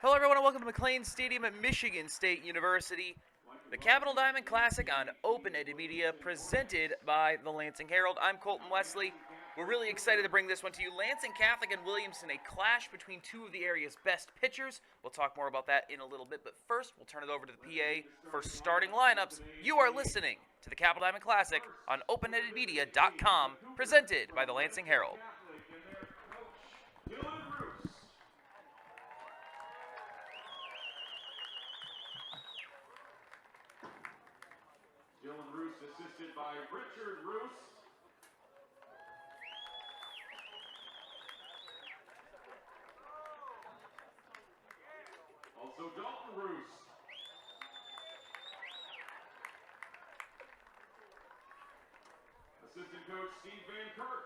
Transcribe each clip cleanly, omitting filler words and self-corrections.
Hello everyone and welcome to McLean Stadium at Michigan State University. The Capital Diamond Classic on Open-Ended Media presented by the Lansing Herald. I'm Colton Wesley. We're really excited to bring this one to you. Lansing Catholic and Williamston, a clash between two of the area's best pitchers. We'll talk more about that in a little bit, but first we'll turn it over to the PA for starting lineups. You are listening to the Capital Diamond Classic on OpenEndedMedia.com, presented by the Lansing Herald. Assisted by Richard Roos. Also Dalton Roos. Assistant coach Steve Van Kirk.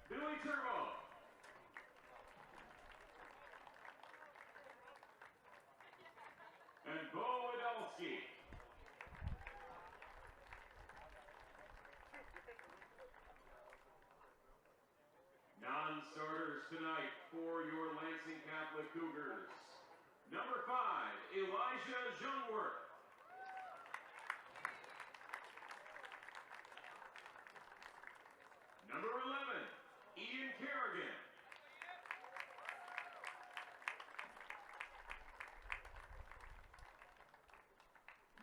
Billy Turbo. And Bo Adelsky. Non-starters tonight for your Lansing Catholic Cougars. Number 5, Elijah Jungwirth. Number 11, Ian Kerrigan.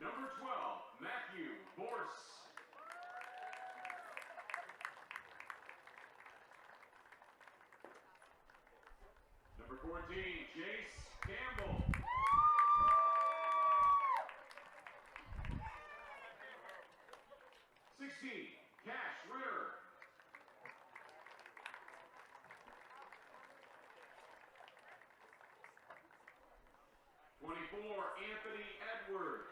Number 12, Matthew Borse. Number 14, Jace Campbell. Cash Ritter. Anthony Edwards.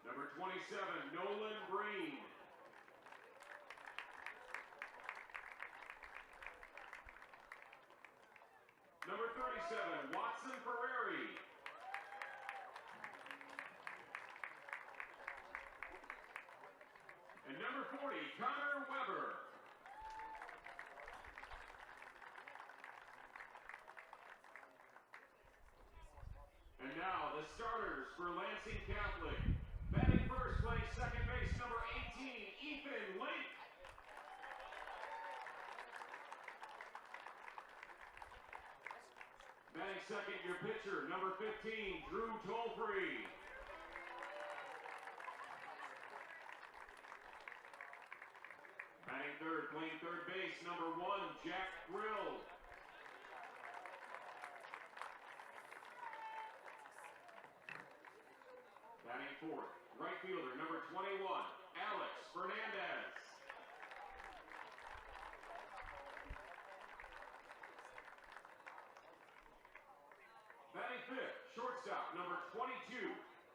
Number 27, Nolan Green. Number 37, Watson Ferrari. And number 40, Connor Weber. And now the starters for Lansing Catholic. Batting first, playing second base, number 18, Ethan Lake. Batting second, your pitcher, number 15, Drew Tolfree. Batting third, playing third base, number 1, Jack Grill. Batting fourth, right fielder, number 21, Alex Fernandez. Batting fifth, shortstop, number 22,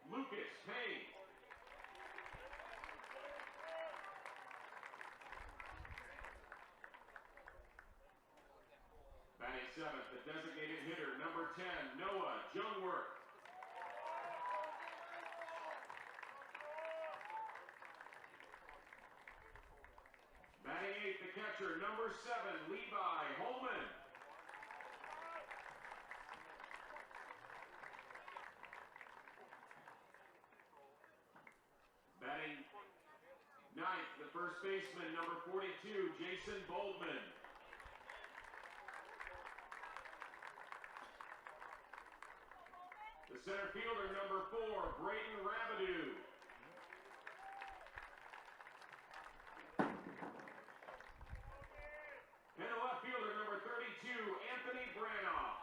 Lucas Payne. Batting seventh, the designated hitter, number 10, Noah Jungwirth. Batting eighth, the catcher, number 7, Levi Holman. Batting ninth, the first baseman, number 42, Jason Boldman. The center fielder, number 4, Braden Rabideau. And the left fielder, number 32, Anthony Branoff.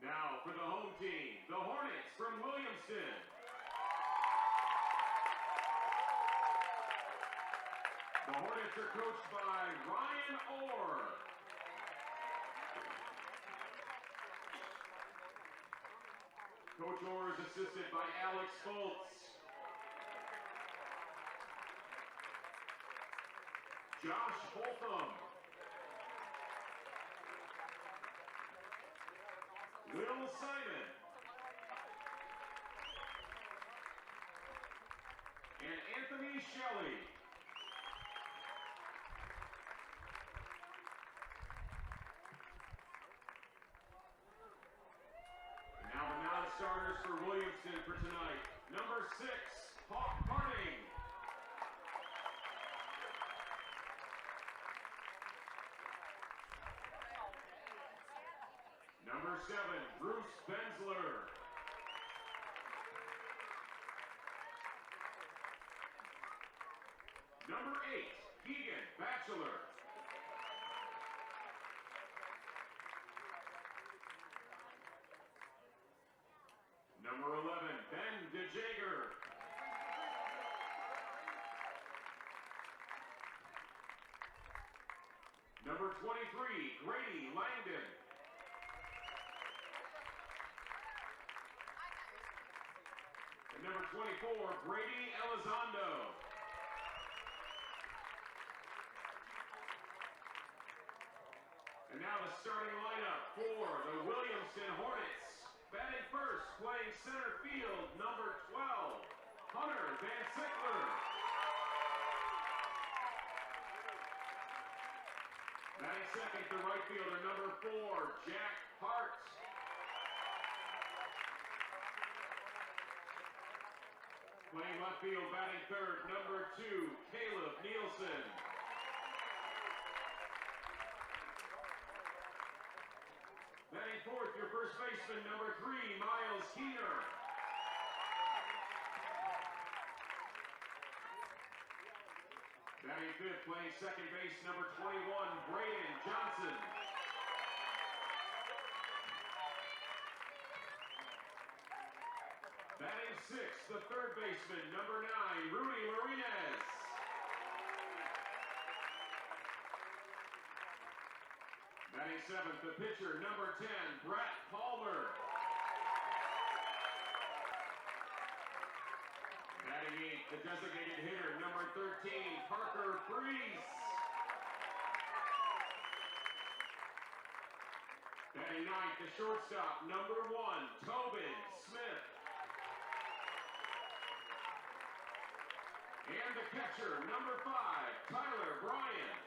Now for the home team, the Hornets from Williamston. The Hornets are coached by Ryan Orr. Coach Orr is assisted by Alex Foltz. Josh Holtham. Will Simon. And Anthony Shelley. And now the non-starters for Williamston for tonight. Number 6, Hawk Harding. Number 7, Bruce Bensler. Number 8, Keegan Batchelor. Number 11, Ben DeJager. Number 23, Grady Langdon. And number 24, Brady Elizondo. And now the starting lineup for the Williamston Hornets. Batting first, playing center field, number 12, Hunter Van Sickler. Batting second, the right fielder, number 4, Jack Hart. Playing left field, batting third, number 2, Caleb Nielsen. Batting fourth, your first baseman, number 3, Miles Keener. Batting fifth, playing second base, number 21, Braden Johnson. Batting sixth, the third baseman, number 9, Rudy Marinez. Batting seventh, the pitcher, number 10, Brett Palmer. Batting eighth, the designated hitter, number 13, Parker Freese. Batting ninth, the shortstop, number 1, Tobin Smith. And the catcher, number 5, Tyler Bryan.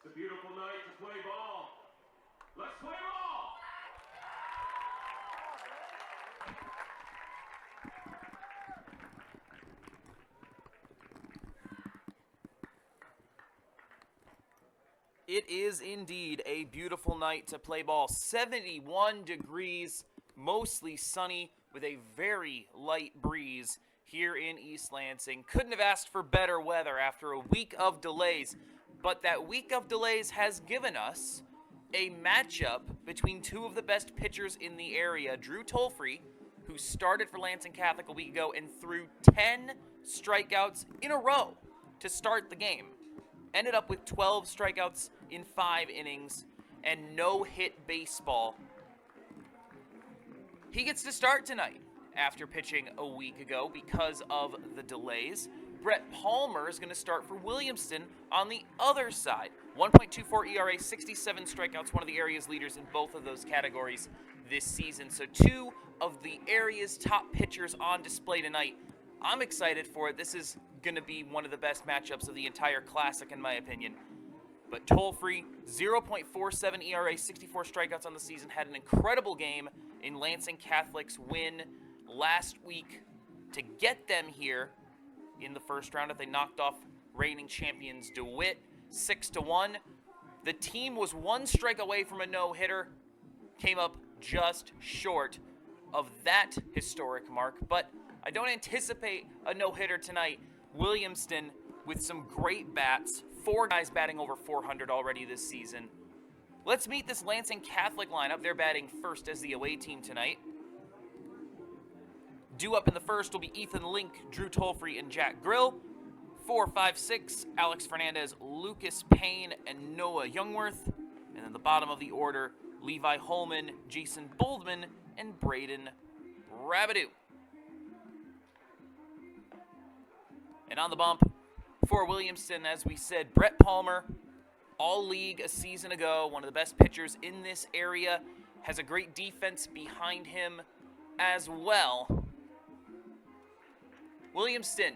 It's a beautiful night to play ball. Let's play ball! It is indeed a beautiful night to play ball. 71 degrees, mostly sunny, with a very light breeze here in East Lansing. Couldn't have asked for better weather after a week of delays, but that week of delays has given us a matchup between two of the best pitchers in the area. Drew Tolfree, who started for Lansing Catholic a week ago and threw 10 strikeouts in a row to start the game. Ended up with 12 strikeouts in 5 innings and no-hit baseball. He gets to start tonight after pitching a week ago because of the delays. Brett Palmer is going to start for Williamston on the other side. 1.24 ERA, 67 strikeouts, one of the area's leaders in both of those categories this season. So two of the area's top pitchers on display tonight. I'm excited for it. This is going to be one of the best matchups of the entire Classic, in my opinion. But Tolfree, 0.47 ERA, 64 strikeouts on the season, had an incredible game in Lansing Catholic's win last week to get them here in the first round. If they knocked off reigning champions DeWitt 6-1. The team was one strike away from a no-hitter, came up just short of that historic mark, but I don't anticipate a no-hitter tonight. Williamston with some great bats, 4 guys batting over 400 already this season. Let's meet this Lansing Catholic lineup. They're batting first as the away team tonight. Due up in the first will be Ethan Link, Drew Tolfree, and Jack Grill. 4, 5, 6, Alex Fernandez, Lucas Payne, and Noah Youngworth. And then the bottom of the order, Levi Holman, Jason Boldman, and Braden Rabidou. And on the bump, for Williamston, as we said, Brett Palmer, all-league a season ago, one of the best pitchers in this area, has a great defense behind him as well. Williamston,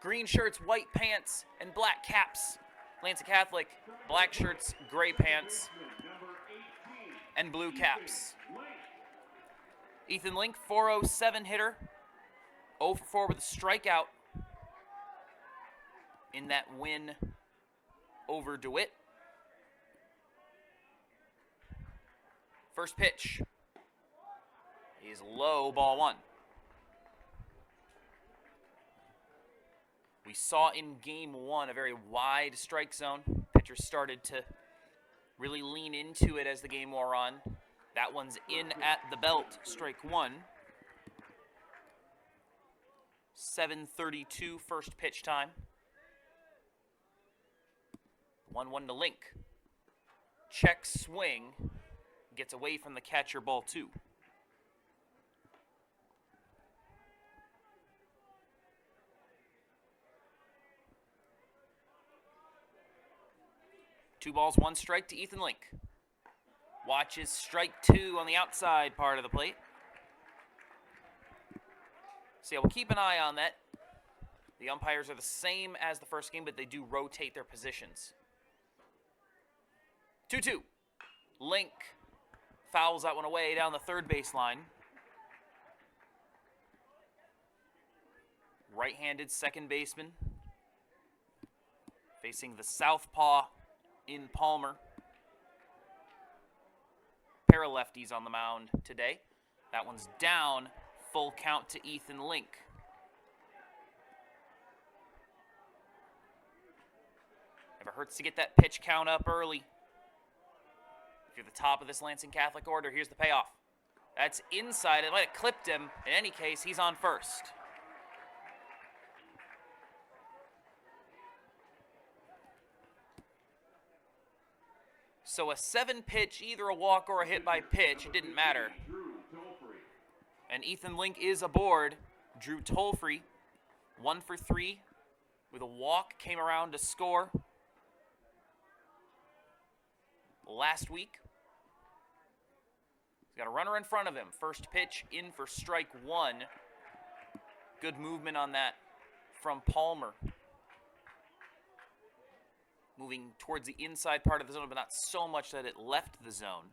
green shirts, white pants, and black caps. Lansing Catholic, black shirts, gray pants, and blue caps. Ethan Link, 407 hitter, 0 for 4 with a strikeout in that win over DeWitt. First pitch is low, ball 1. We saw in game 1 a very wide strike zone. Pitchers started to really lean into it as the game wore on. That one's in at the belt, strike 1. 7:32 first pitch time. 1-1 to Link. Check swing. Gets away from the catcher, ball 2. Two balls, 1 strike to Ethan Link. Watches strike 2 on the outside part of the plate. So yeah, we'll keep an eye on that. The umpires are the same as the first game, but they do rotate their positions. 2-2. Link fouls that one away down the third baseline. Right-handed second baseman. Facing the southpaw in Palmer. Pair of lefties on the mound today. That one's down. Full count to Ethan Link. Never hurts to get that pitch count up early. If you're the top of this Lansing Catholic order, here's the payoff. That's inside. It might have clipped him. In any case, he's on first. So a 7-pitch, either a walk or a hit by pitch, it didn't matter. And Ethan Link is aboard. Drew Tolfree, 1 for 3 with a walk, came around to score last week. He's got a runner in front of him. First pitch in for strike 1. Good movement on that from Palmer. Moving towards the inside part of the zone, but not so much that it left the zone.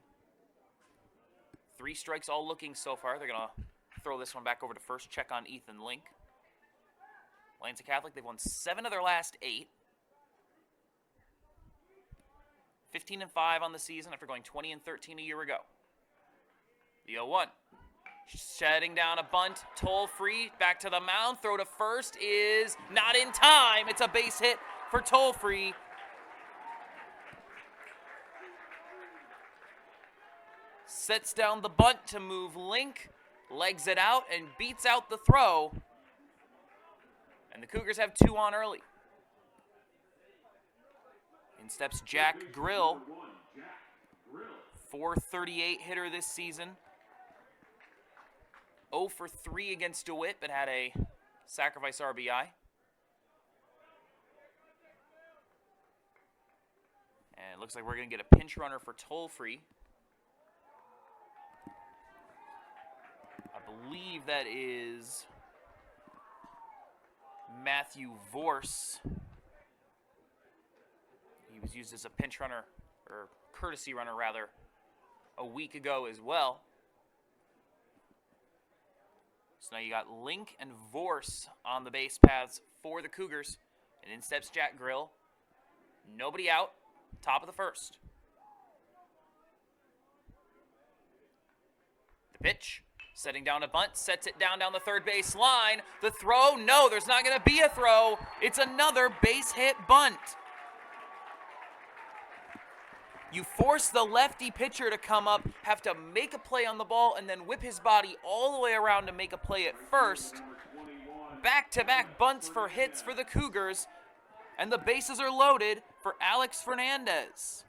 3 strikes all looking so far. They're going to throw this one back over to first. Check on Ethan Link. Lansing Catholic, they've won 7 of their last 8. 15-5 on the season after going 20-13 a year ago. The 0-1. Shutting down a bunt. Tolfree back to the mound. Throw to first is not in time. It's a base hit for Tolfree. Sets down the bunt to move Link. Legs it out and beats out the throw. And the Cougars have 2 on early. In steps Jack Grill. 438 hitter this season. 0 for 3 against DeWitt, but had a sacrifice RBI. And it looks like we're going to get a pinch runner for Tolfree. I believe that is Matthew Vorse. He was used as a pinch runner, or courtesy runner rather, a week ago as well. So now you got Link and Vorse on the base paths for the Cougars. And in steps Jack Grill. Nobody out. Top of the first. The pitch. Setting down a bunt. Sets it down the third base line. The throw. No, there's not going to be a throw. It's another base hit bunt. You force the lefty pitcher to come up, have to make a play on the ball, and then whip his body all the way around to make a play at first. Back-to-back bunts for hits for the Cougars, and the bases are loaded for Alex Fernandez.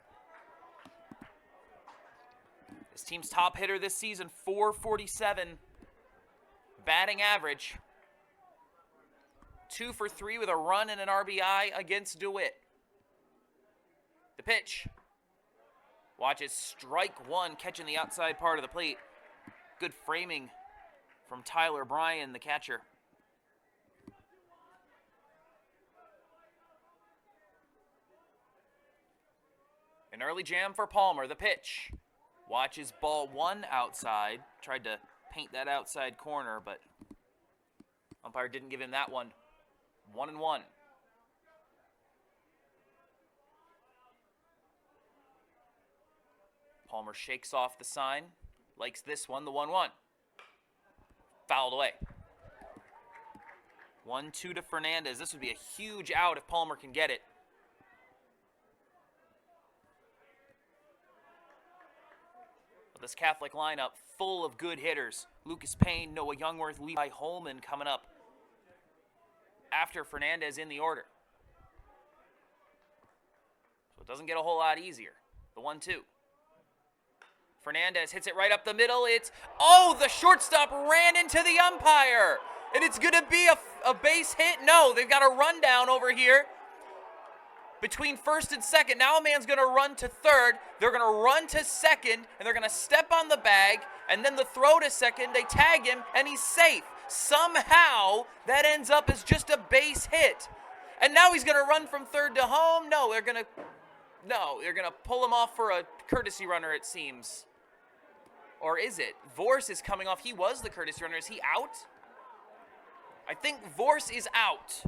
This team's top hitter this season, 447 batting average. 2 for 3 with a run and an RBI against DeWitt. The pitch. Watch it, strike one, catching the outside part of the plate. Good framing from Tyler Bryan, the catcher. An early jam for Palmer, the pitch. Watches ball one outside. Tried to paint that outside corner, but umpire didn't give him that one. 1-1. Palmer shakes off the sign. Likes this one, the 1-1. Fouled away. 1-2 to Fernandez. This would be a huge out if Palmer can get it. This Catholic lineup full of good hitters. Lucas Payne, Noah Youngworth, Levi Holman coming up after Fernandez in the order. So it doesn't get a whole lot easier. The 1-2. Fernandez hits it right up the middle. It's, oh, the shortstop ran into the umpire. And it's going to be a base hit. No, they've got a rundown over here between first and second. Now a man's going to run to third. They're going to run to second, and they're going to step on the bag, and then the throw to second, they tag him, and he's safe. Somehow, that ends up as just a base hit. And now he's going to run from third to home. No, they're going to pull him off for a courtesy runner, it seems. Or is it? Vorse is coming off. He was the courtesy runner. Is he out? I think Vorse is out.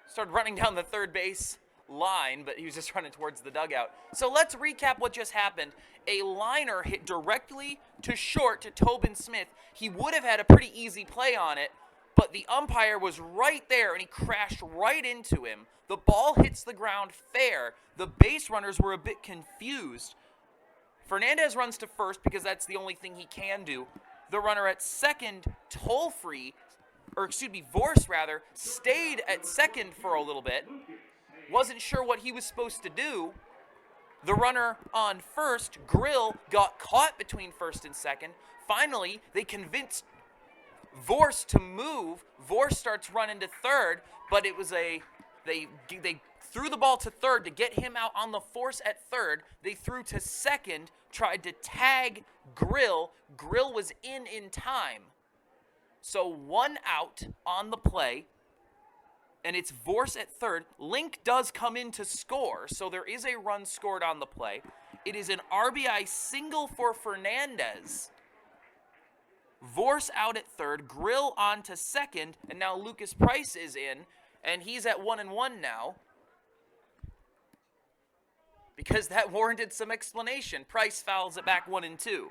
Started running down the third base line, but he was just running towards the dugout. So let's recap what just happened. A liner hit directly to short to Tobin Smith. He would have had a pretty easy play on it, but the umpire was right there, and he crashed right into him. The ball hits the ground fair. The base runners were a bit confused. Fernandez runs to first because that's the only thing he can do. The runner at second, Vorse rather, stayed at second for a little bit. Wasn't sure what he was supposed to do. The runner on first, Grill, got caught between first and second. Finally, they convinced Vorse to move. Vorse starts running to third, but it was they threw the ball to third to get him out on the force at third. They threw to second, tried to tag Grill. Grill was in time. So 1 out on the play, and it's Vorse at third. Link does come in to score, so there is a run scored on the play. It is an RBI single for Fernandez. Vorse out at third, Grill on to second, and now Lucas Price is in, and he's at 1-1 now. Because that warranted some explanation. Price fouls it back 1-2.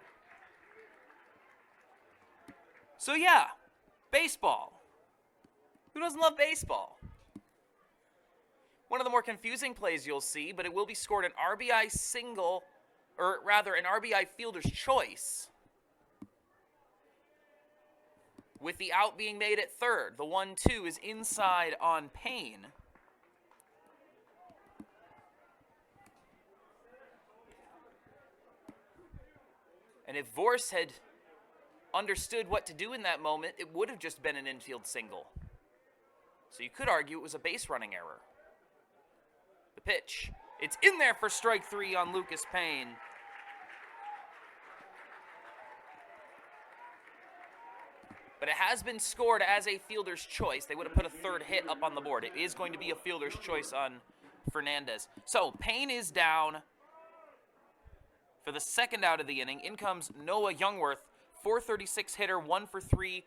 So yeah, baseball. Who doesn't love baseball? One of the more confusing plays you'll see, but it will be scored an RBI single, or rather an RBI fielder's choice, with the out being made at third. The 1-2 is inside on Payne. And if Vorse had understood what to do in that moment, it would have just been an infield single. So you could argue it was a base running error. The pitch. It's in there for strike 3 on Lucas Payne. But it has been scored as a fielder's choice. They would have put a third hit up on the board. It is going to be a fielder's choice on Fernandez. So Payne is down for the second out of the inning. In comes Noah Youngworth, 436 hitter, 1 for 3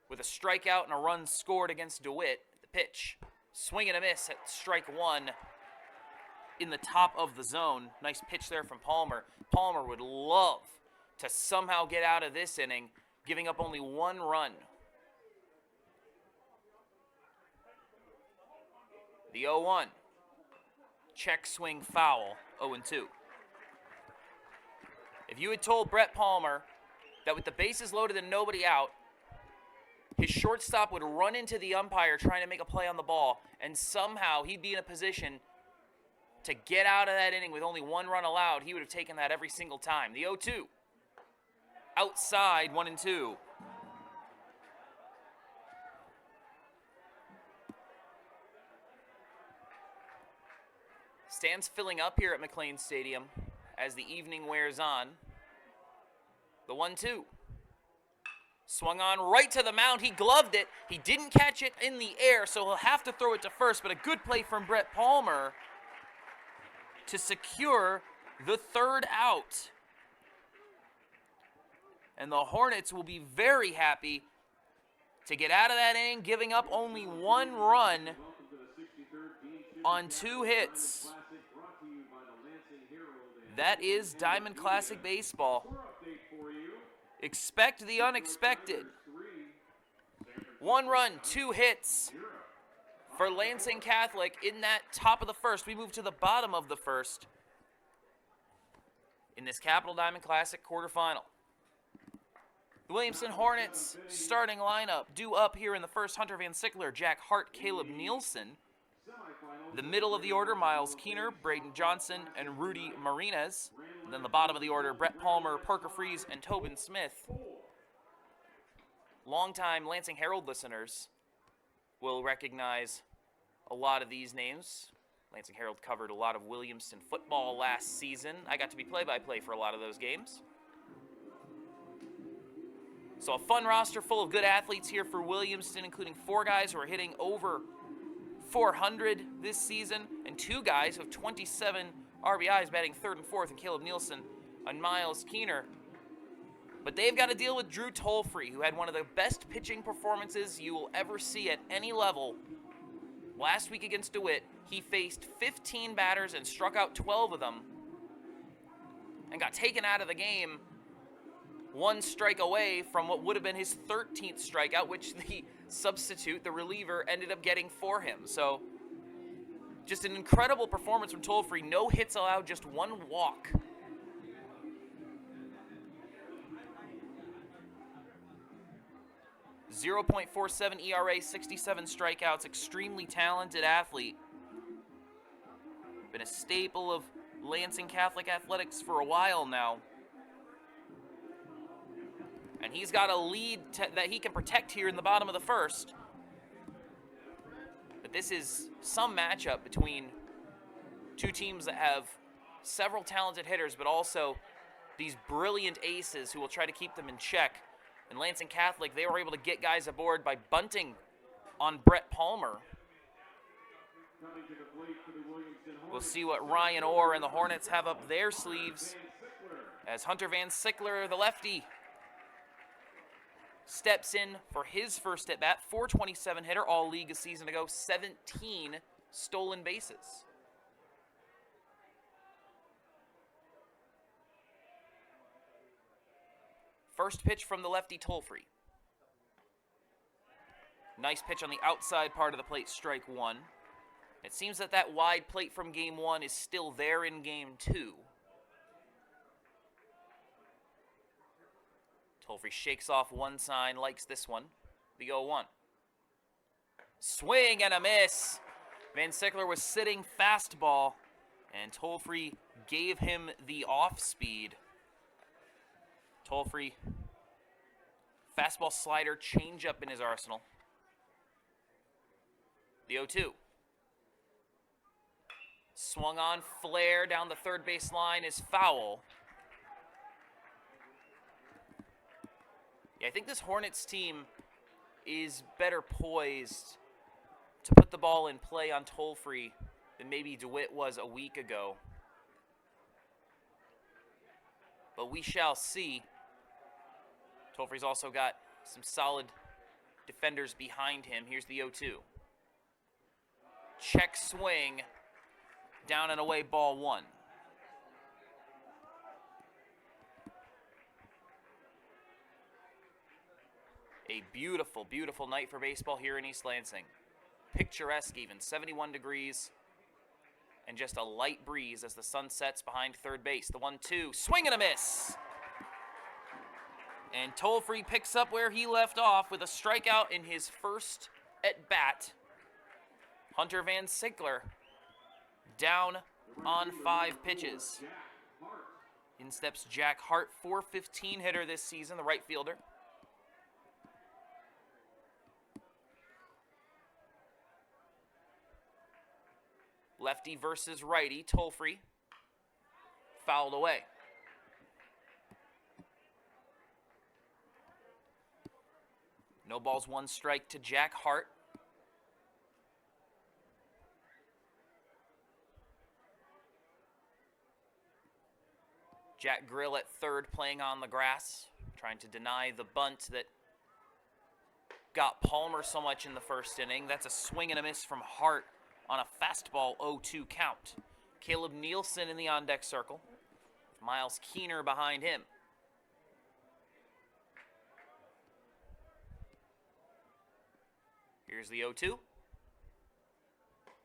with a strikeout and a run scored against DeWitt. The pitch, swing and a miss at strike 1 in the top of the zone. Nice pitch there from Palmer. Palmer would love to somehow get out of this inning, giving up only 1 run. The 0-1. Check swing foul, 0-2. If you had told Brett Palmer that with the bases loaded and nobody out, his shortstop would run into the umpire trying to make a play on the ball, and somehow he'd be in a position to get out of that inning with only 1 run allowed, he would have taken that every single time. The 0-2. Outside, 1-2. Stands filling up here at McLean Stadium as the evening wears on. The 1-2. Swung on right to the mound. He gloved it. He didn't catch it in the air, so he'll have to throw it to first. But a good play from Brett Palmer to secure the third out. And the Hornets will be very happy to get out of that inning, giving up only 1 run on 2 hits. That is Diamond Classic baseball. Expect the unexpected. 1 run, 2 hits for Lansing Catholic in that top of the first. We move to the bottom of the first in this Capital Diamond Classic quarterfinal. The Williamston Hornets starting lineup due up here in the first: Hunter Van Sickler, Jack Hart, Caleb Nielsen. The middle of the order: Miles Keener, Braden Johnson, and Rudy Marinez. And then the bottom of the order: Brett Palmer, Parker Fries, and Tobin Smith. Longtime Lansing Herald listeners will recognize a lot of these names. Lansing Herald covered a lot of Williamston football last season. I got to be play-by-play for a lot of those games. So a fun roster full of good athletes here for Williamston, including 4 guys who are hitting over 400 this season, and 2 guys who have 27 RBIs, batting 3rd and 4th, and Caleb Nielsen and Miles Keener. But they've got to deal with Drew Tolfree, who had one of the best pitching performances you will ever see at any level. Last week against DeWitt, he faced 15 batters and struck out 12 of them, and got taken out of the game 1 strike away from what would have been his 13th strikeout, which the substitute, the reliever, ended up getting for him. So, just an incredible performance from Tolfree. No hits allowed, just 1 walk. .47 ERA, 67 strikeouts, extremely talented athlete. Been a staple of Lansing Catholic athletics for a while now. And he's got a lead that he can protect here in the bottom of the first. But this is some matchup between 2 teams that have several talented hitters, but also these brilliant aces who will try to keep them in check. And Lansing Catholic, they were able to get guys aboard by bunting on Brett Palmer. We'll see what Ryan Orr and the Hornets have up their sleeves as Hunter Van Sickler, the lefty, steps in for his first at-bat. .427 hitter, all league a season ago, 17 stolen bases. First pitch from the lefty, Tolfree. Nice pitch on the outside part of the plate, strike 1. It seems that that wide plate from game 1 is still there in game 2. Tolfree shakes off one sign, likes this one. The 0-1. Swing and a miss. Van Sickler was sitting fastball, and Tolfree gave him the off speed. Tolfree, fastball, slider, changeup in his arsenal. The 0-2. Swung on, flare down the third base line is foul. Yeah, I think this Hornets team is better poised to put the ball in play on Tolfree than maybe DeWitt was a week ago. But we shall see. Tolfree's also got some solid defenders behind him. Here's the 0-2. Check swing. Down and away, ball 1. A beautiful, beautiful night for baseball here in East Lansing. Picturesque even, 71 degrees. And just a light breeze as the sun sets behind third base. The 1-2, swing and a miss. And Tolfree picks up where he left off with a strikeout in his first at-bat. Hunter Van Sickler down on 5 pitches. In steps Jack Hart, .415 hitter this season, the right fielder. Lefty versus righty, toll-free. Fouled away. No balls, one strike to Jack Hart. Jack Grill at third, playing on the grass, trying to deny the bunt that got Palmer so much in the first inning. That's a swing and a miss from Hart on a fastball 0-2 count. Caleb Nielsen in the on-deck circle. Miles Keener behind him. Here's the 0-2.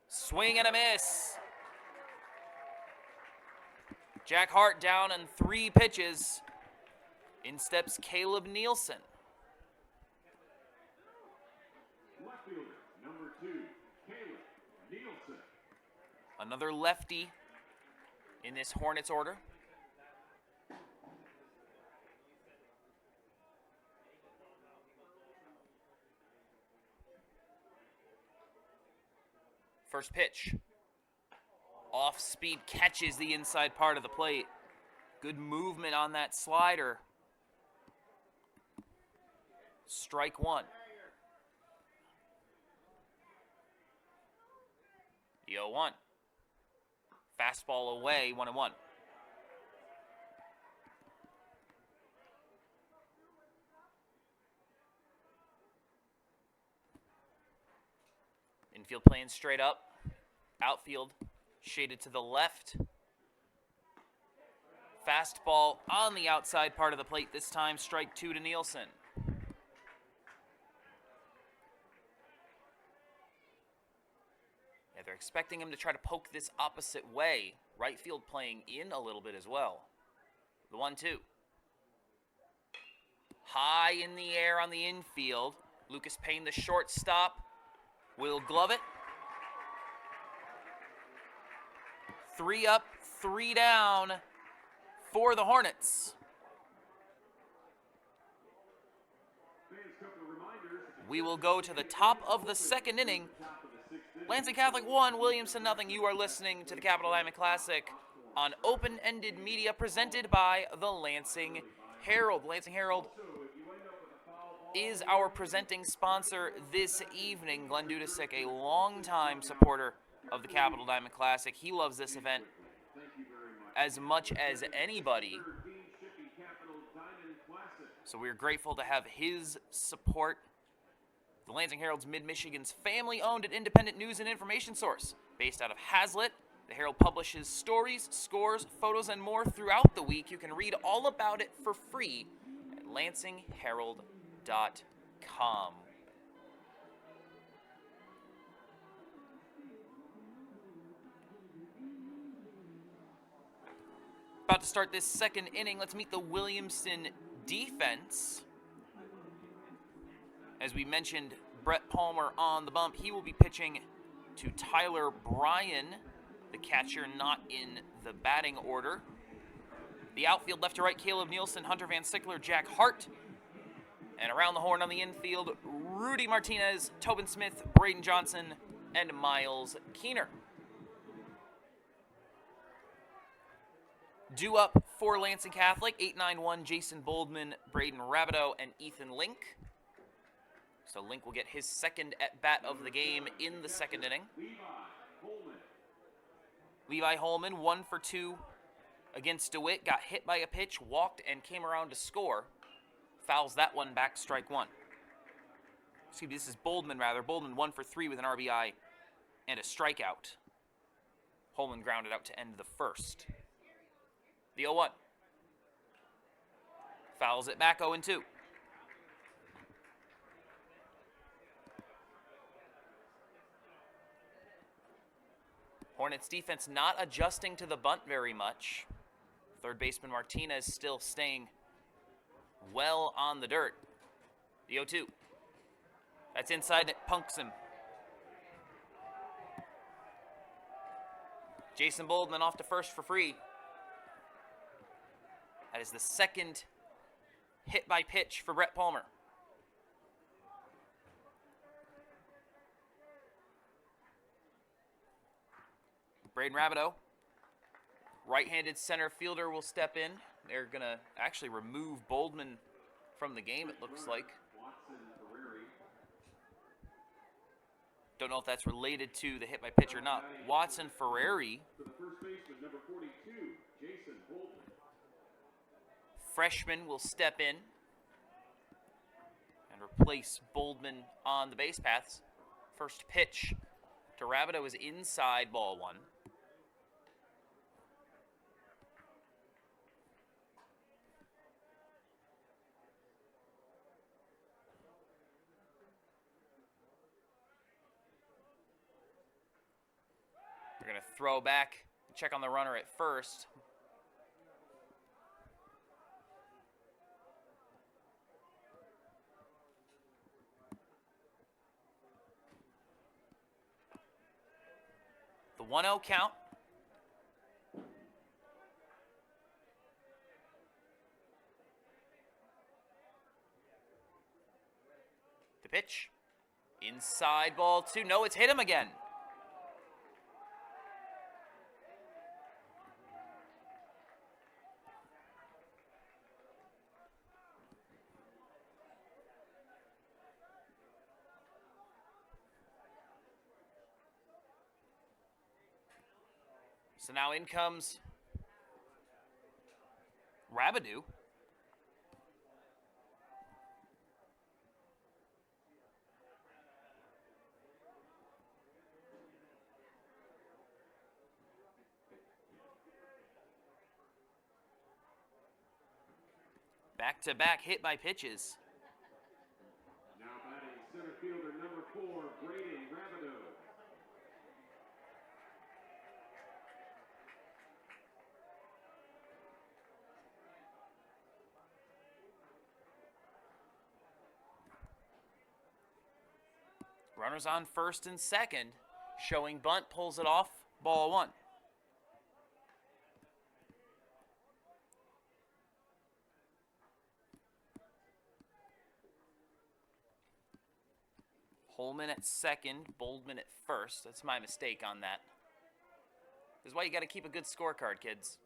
Swing and a miss. Jack Hart down on 3 pitches. In steps Caleb Nielsen. Left fielder, number 2, Caleb Nielsen. Another lefty in this Hornets order. First pitch. Off speed, catches the inside part of the plate. Good movement on that slider. Strike one. The 0-1. Fastball away, 1-1. Infield playing straight up. Outfield shaded to the left. Fastball on the outside part of the plate this time. Strike 2 to Nielsen. Yeah, they're expecting him to try to poke this opposite way. Right field playing in a little bit as well. The 1-2. High in the air on the infield. Lucas Payne, the shortstop, will glove it. 3 up, 3 down for the Hornets. We will go to the top of the second inning. Lansing Catholic 1, Williamston nothing. You are listening to the Capital Diamond Classic on Open-Ended Media, presented by the Lansing Herald. Lansing Herald is our presenting sponsor this evening. Glenn Dudasik, a longtime supporter of the Capital Diamond Classic. He loves this event as much as anybody. So we're grateful to have his support. The Lansing Herald's Mid-Michigan's family-owned and independent news and information source. Based out of Hazlitt, the Herald publishes stories, scores, photos, and more throughout the week. You can read all about it for free at lansingherald.com. About to start this second inning. Let's meet the Williamston defense. As we mentioned, Brett Palmer on the bump. He will be pitching to Tyler Bryan, the catcher not in the batting order. The outfield, left to right, Caleb Nielsen, Hunter Van Sickler, Jack Hart. And around the horn on the infield, Rudy Martinez, Tobin Smith, Braden Johnson, and Miles Keener. Due up for Lansing Catholic, 8-9-1, Jason Boldman, Braden Rabideau, and Ethan Link. So Link will get his second at-bat of the game in the second inning. Levi Holman, 1 for 2 against DeWitt, got hit by a pitch, walked, and came around to score. Fouls that one back, strike 1. Excuse me, this is Boldman, rather. Boldman 1 for 3 with an RBI and a strikeout. Holman grounded out to end the first. The 0-1. Fouls it back, 0-2. Hornets defense not adjusting to the bunt very much. Third baseman Martinez still staying well on the dirt. The 0-2. That's inside and it punks him. Jason Boldman off to first for free. That is the second hit by pitch for Brett Palmer. Braden Rabideau, right-handed center fielder, will step in. They're going to actually remove Boldman from the game, it looks like. Don't know if that's related to the hit by pitch or not. Watson Ferrari. Freshman will step in and replace Boldman on the base paths. First pitch to Rabideau is inside, ball one. They're going to throw back, check on the runner at first. The 1-0 count. The pitch. Inside, ball two. No, it's hit him again. So now in comes Rabideau. Back-to-back hit by pitches. Now batting center fielder number 4, Braden Rabideau. Runners on first and second. Showing bunt, pulls it off, ball one. Holman at second, Boldman at first. That's my mistake on that. This is why you got to keep a good scorecard, kids.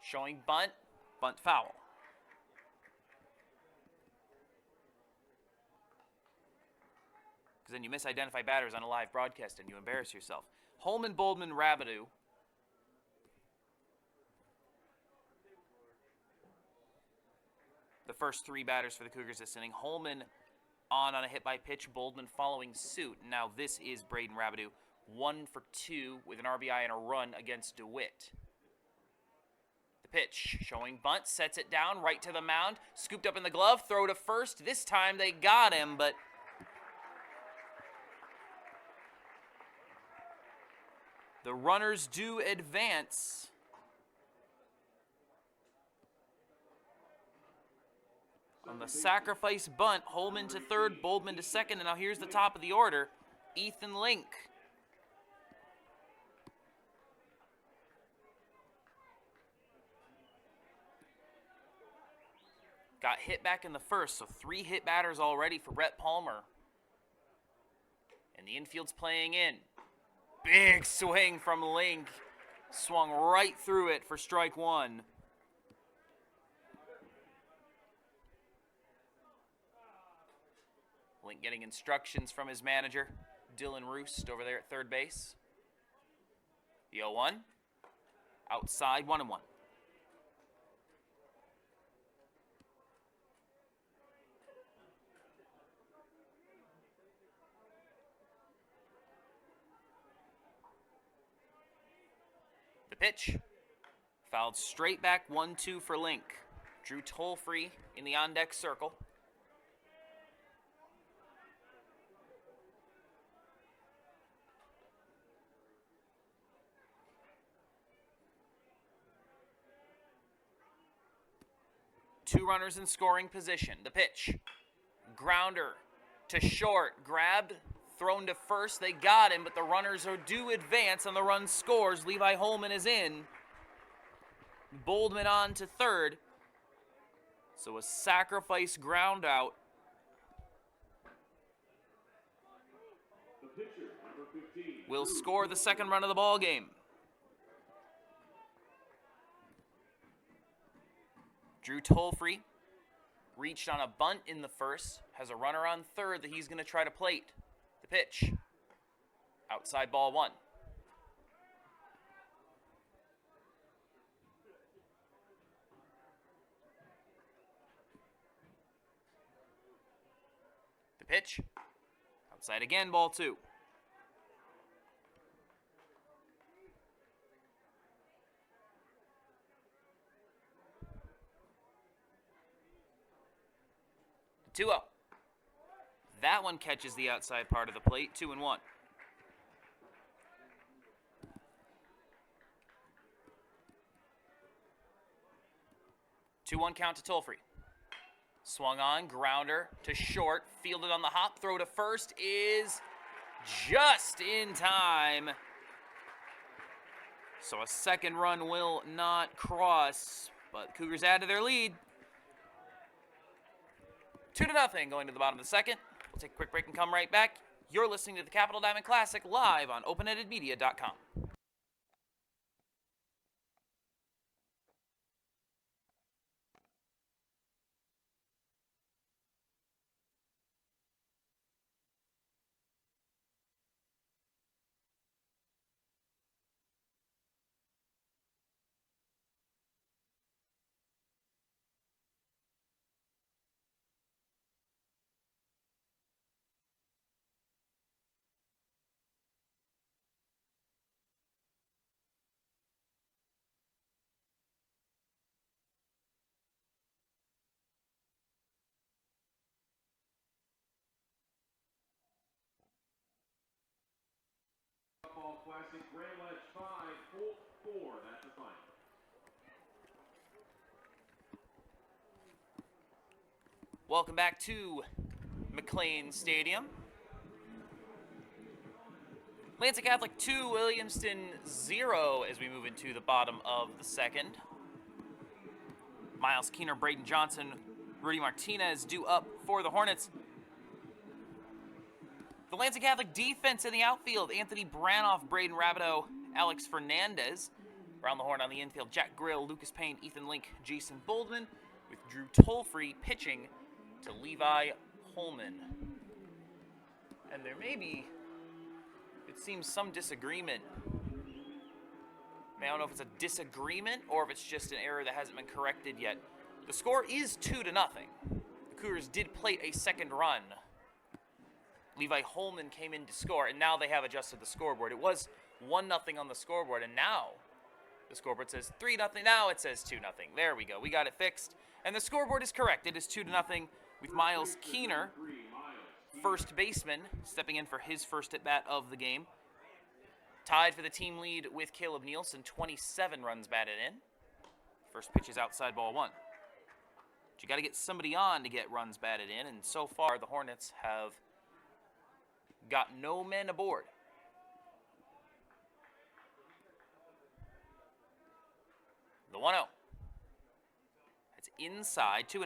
Showing bunt, bunt foul. Because then you misidentify batters on a live broadcast and you embarrass yourself. Holman, Boldman, Rabideau. The first three batters for the Cougars this inning. Holman on a hit by pitch, Boldman following suit. Now this is Braden Rabideau, 1 for 2 with an RBI and a run against DeWitt. The pitch, showing bunt, sets it down right to the mound, scooped up in the glove, throw to first. This time they got him, but the runners do advance. On the sacrifice bunt, Holman to third, Boldman to second, and now here's the top of the order, Ethan Link. Got hit back in the first, so 3 hit batters already for Brett Palmer. And the infield's playing in. Big swing from Link. Swung right through it for strike one. Link getting instructions from his manager, Dylan Roost, over there at third base. The 0-1. Outside, 1-1. The pitch. Fouled straight back, 1-2 for Link. Drew Toll-free in the on-deck circle. Two runners in scoring position. The pitch. Grounder to short. Grabbed, thrown to first. They got him, but the runners do advance, and the run scores. Levi Holman is in. Boldman on to third. So a sacrifice ground out. The pitcher, number 15, will score the second run of the ball game. Drew Tolfree reached on a bunt in the first, has a runner on third that he's going to try to plate. The pitch, outside ball 1. The pitch, outside again, ball 2. The 2-0. That one catches the outside part of the plate, 2-1. Two-one count to Tolfree. Swung on, grounder to short, fielded on the hop, throw to first is just in time. So a second run will not cross, but Cougars add to their lead. 2-0 going to the bottom of the second. We'll take a quick break and come right back. You're listening to the Capital Diamond Classic live on openendedmedia.com. Classic, Grand Ledge 5, Holt 4. That's the final. Welcome back to McLean Stadium. Lansing Catholic 2, Williamston 0 as we move into the bottom of the second. Miles Keener, Braden Johnson, Rudy Martinez due up for the Hornets. The Lansing Catholic defense in the outfield, Anthony Branoff, Braden Rabideau, Alex Fernandez. Around the horn on the infield, Jack Grill, Lucas Payne, Ethan Link, Jason Boldman, with Drew Tolfree pitching to Levi Holman. And there may be, it seems, some disagreement. I don't know if it's a disagreement or if it's just an error that hasn't been corrected yet. The score is 2-0. The Cougars did plate a second run. Levi Holman came in to score, and now they have adjusted the scoreboard. It was 1-0 on the scoreboard, and now the scoreboard says 3-0. Now it says 2-0. There we go. We got it fixed, and the scoreboard is correct. It is 2-0 with Miles Keener, first baseman, stepping in for his first at-bat of the game. Tied for the team lead with Caleb Nielsen, 27 runs batted in. First pitch is outside ball 1. But you got to get somebody on to get runs batted in, and so far the Hornets have got no men aboard. The 1-0. It's inside, 2-0.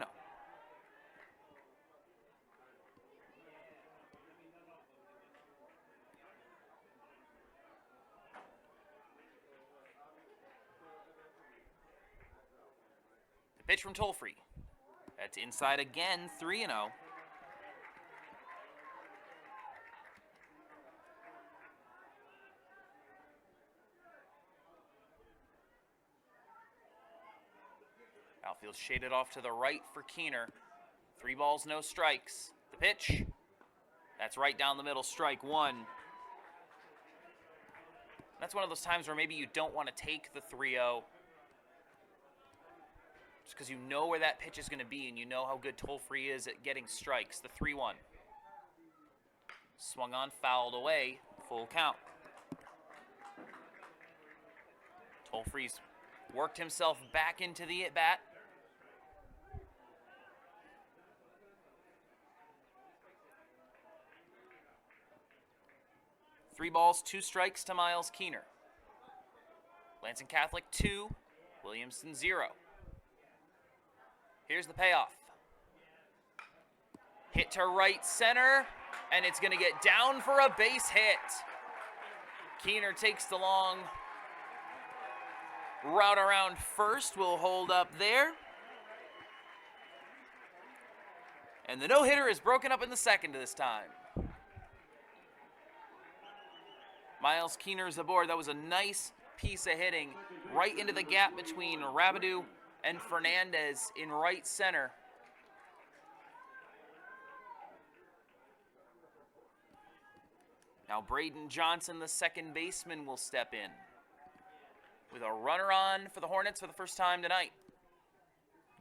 The pitch from Tolfree. That's inside again, 3-0. Outfield shaded off to the right for Keener. 3 balls, no strikes. The pitch. That's right down the middle, strike 1. That's one of those times where maybe you don't want to take the 3-0. Just because you know where that pitch is going to be and you know how good Tolfree is at getting strikes. The 3-1. Swung on, fouled away. Full count. Tolfree's worked himself back into the at-bat. Three balls, 2 strikes to Miles Keener. Lansing Catholic 2, Williamston 0. Here's the payoff. Hit to right center, and it's going to get down for a base hit. Keener takes the long route around first. Will hold up there. And the no-hitter is broken up in the second this time. Miles Keener's aboard. That was a nice piece of hitting right into the gap between Rabideau and Fernandez in right center. Now Braden Johnson, the second baseman, will step in with a runner on for the Hornets for the first time tonight.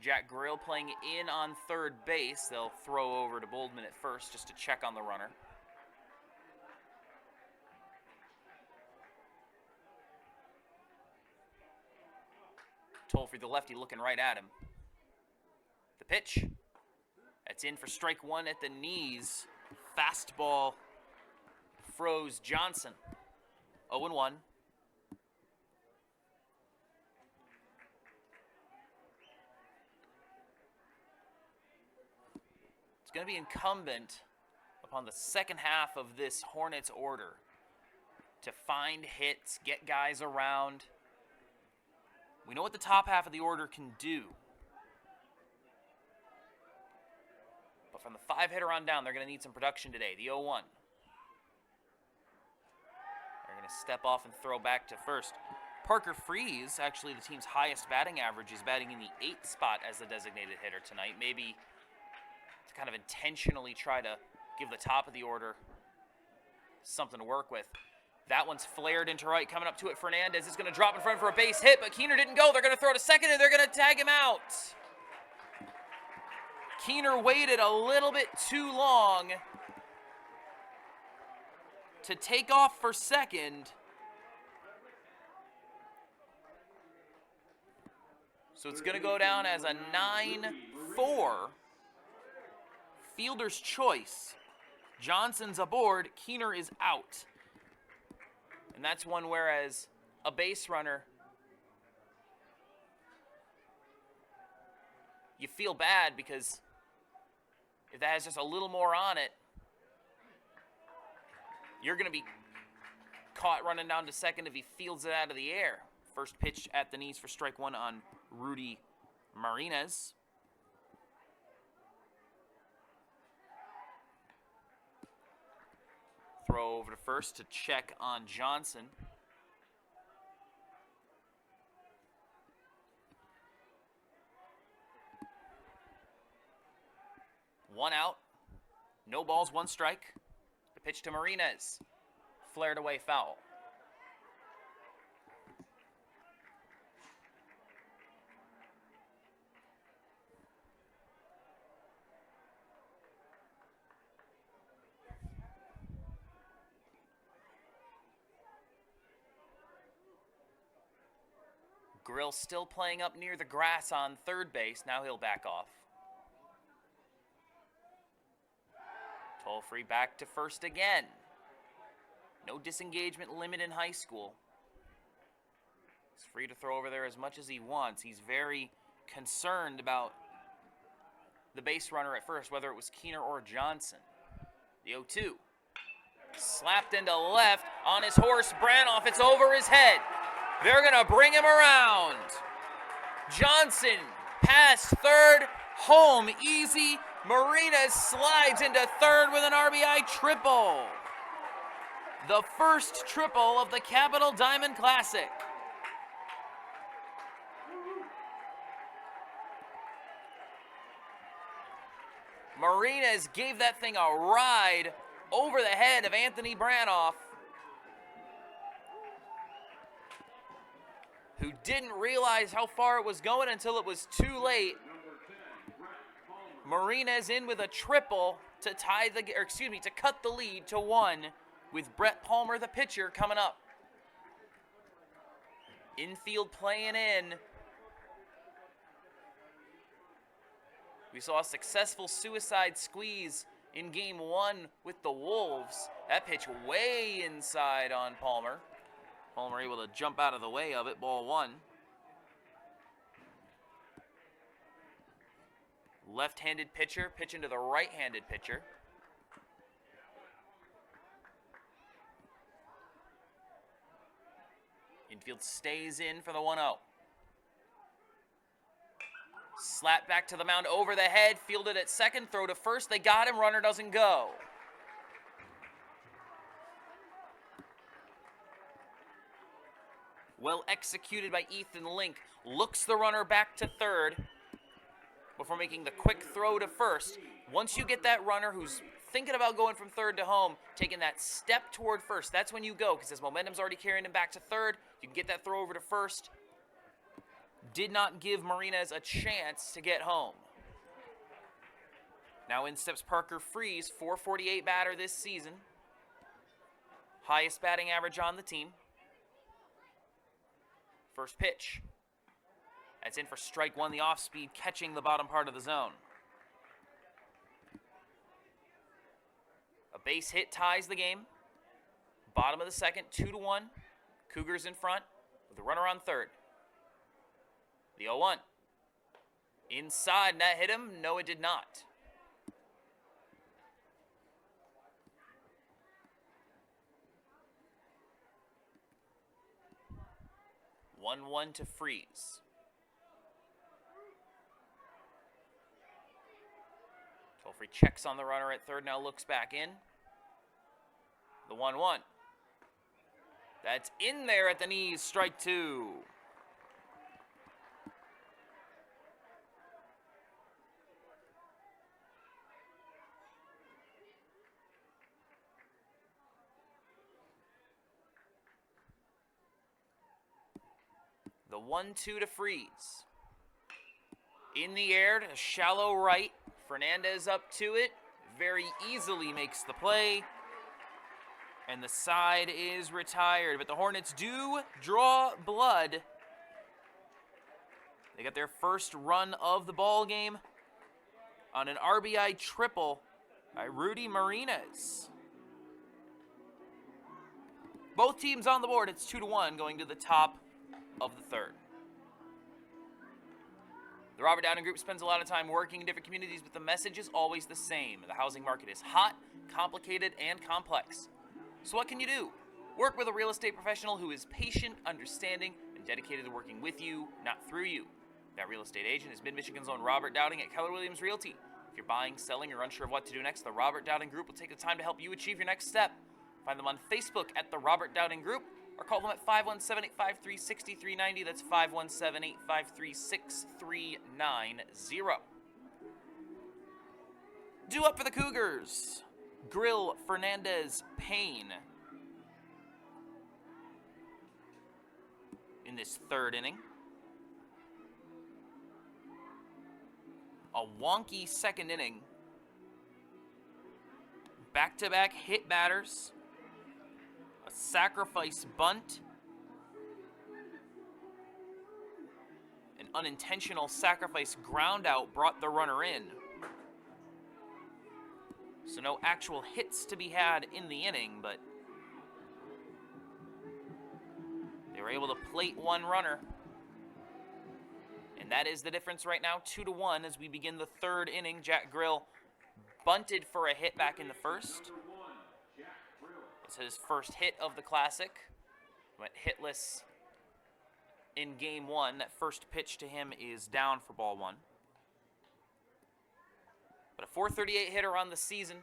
Jack Grill playing in on third base. They'll throw over to Boldman at first just to check on the runner. Tolfree, the lefty, looking right at him. The pitch. That's in for strike one at the knees. Fastball froze Johnson. 0-1. It's going to be incumbent upon the second half of this Hornets order to find hits, get guys around. We know what the top half of the order can do. But from the 5-hitter on down, they're going to need some production today. The 0-1. They're going to step off and throw back to first. Parker Freeze, actually the team's highest batting average, is batting in the 8th spot as the designated hitter tonight. Maybe to kind of intentionally try to give the top of the order something to work with. That one's flared into right, coming up to it. Fernandez is going to drop in front for a base hit, but Keener didn't go. They're going to throw to second, and they're going to tag him out. Keener waited a little bit too long to take off for second. So it's going to go down as a 9-4. Fielder's choice. Johnson's aboard. Keener is out. And that's one whereas a base runner, you feel bad because if that has just a little more on it, you're going to be caught running down to second if he fields it out of the air. First pitch at the knees for strike one on Rudy Marinez. Throw over to first to check on Johnson. One out. No balls, one strike. The pitch to Marinez. Flared away foul. Grill still playing up near the grass on third base. Now he'll back off. Tolfree back to first again. No disengagement limit in high school. He's free to throw over there as much as he wants. He's very concerned about the base runner at first, whether it was Keener or Johnson. The 0-2. Slapped into left on his horse, Branoff. It's over his head. They're going to bring him around. Johnson past third, home easy. Marinez slides into third with an RBI triple. The first triple of the Capital Diamond Classic. Marinez gave that thing a ride over the head of Anthony Branoff, who didn't realize how far it was going until it was too late. Marinez in with a triple to to cut the lead to 1 with Brett Palmer, the pitcher, coming up. Infield playing in. We saw a successful suicide squeeze in game 1 with the Wolves. That pitch way inside on Palmer. Palmer able to jump out of the way of it, ball 1. Left-handed pitcher pitching to the right-handed pitcher. Infield stays in for the 1-0. Slap back to the mound over the head, fielded at second, throw to first. They got him, runner doesn't go. Well executed by Ethan Link. Looks the runner back to third before making the quick throw to first. Once you get that runner who's thinking about going from third to home, taking that step toward first, that's when you go, because his momentum's already carrying him back to third. You can get that throw over to first. Did not give Marinas a chance to get home. Now in steps Parker Freeze, .448 batter this season. Highest batting average on the team. First pitch. That's in for strike one, the off-speed, catching the bottom part of the zone. A base hit ties the game. Bottom of the second, 2-1. Cougars in front with a runner on third. The 0-1. Inside, and that hit him? No, it did not. One to Freeze. Tolfree checks on the runner at third, now looks back in. The 1-1. That's in there at the knees, strike two. The 1-2 to Freeze. In the air to shallow right. Fernandez up to it. Very easily makes the play. And the side is retired. But the Hornets do draw blood. They got their first run of the ball game on an RBI triple by Rudy Marinas. Both teams on the board. It's 2-1 going to the top of the third. The Robert Downing Group spends a lot of time working in different communities, but the message is always the same. The housing market is hot, complicated, and complex. So what can you do? Work with a real estate professional who is patient, understanding, and dedicated to working with you, not through you. That real estate agent is Mid-Michigan's own Robert Dowding at Keller Williams Realty. If you're buying, selling, or unsure of what to do next, the Robert Dowding Group will take the time to help you achieve your next step. Find them on Facebook at the Robert Dowding Group, or call them at 517-853-6390. That's 517-853-6390. Due up for the Cougars. Grill, Fernandez, Payne. In this third inning. A wonky second inning. Back-to-back hit batters. A sacrifice bunt. An unintentional sacrifice ground out brought the runner in. So no actual hits to be had in the inning, but they were able to plate one runner. And that is the difference right now, 2-1 as we begin the third inning. Jack Grill bunted for a hit back in the first. It's his first hit of the Classic. Went hitless in game one. That first pitch to him is down for ball one. But a .438 hitter on the season.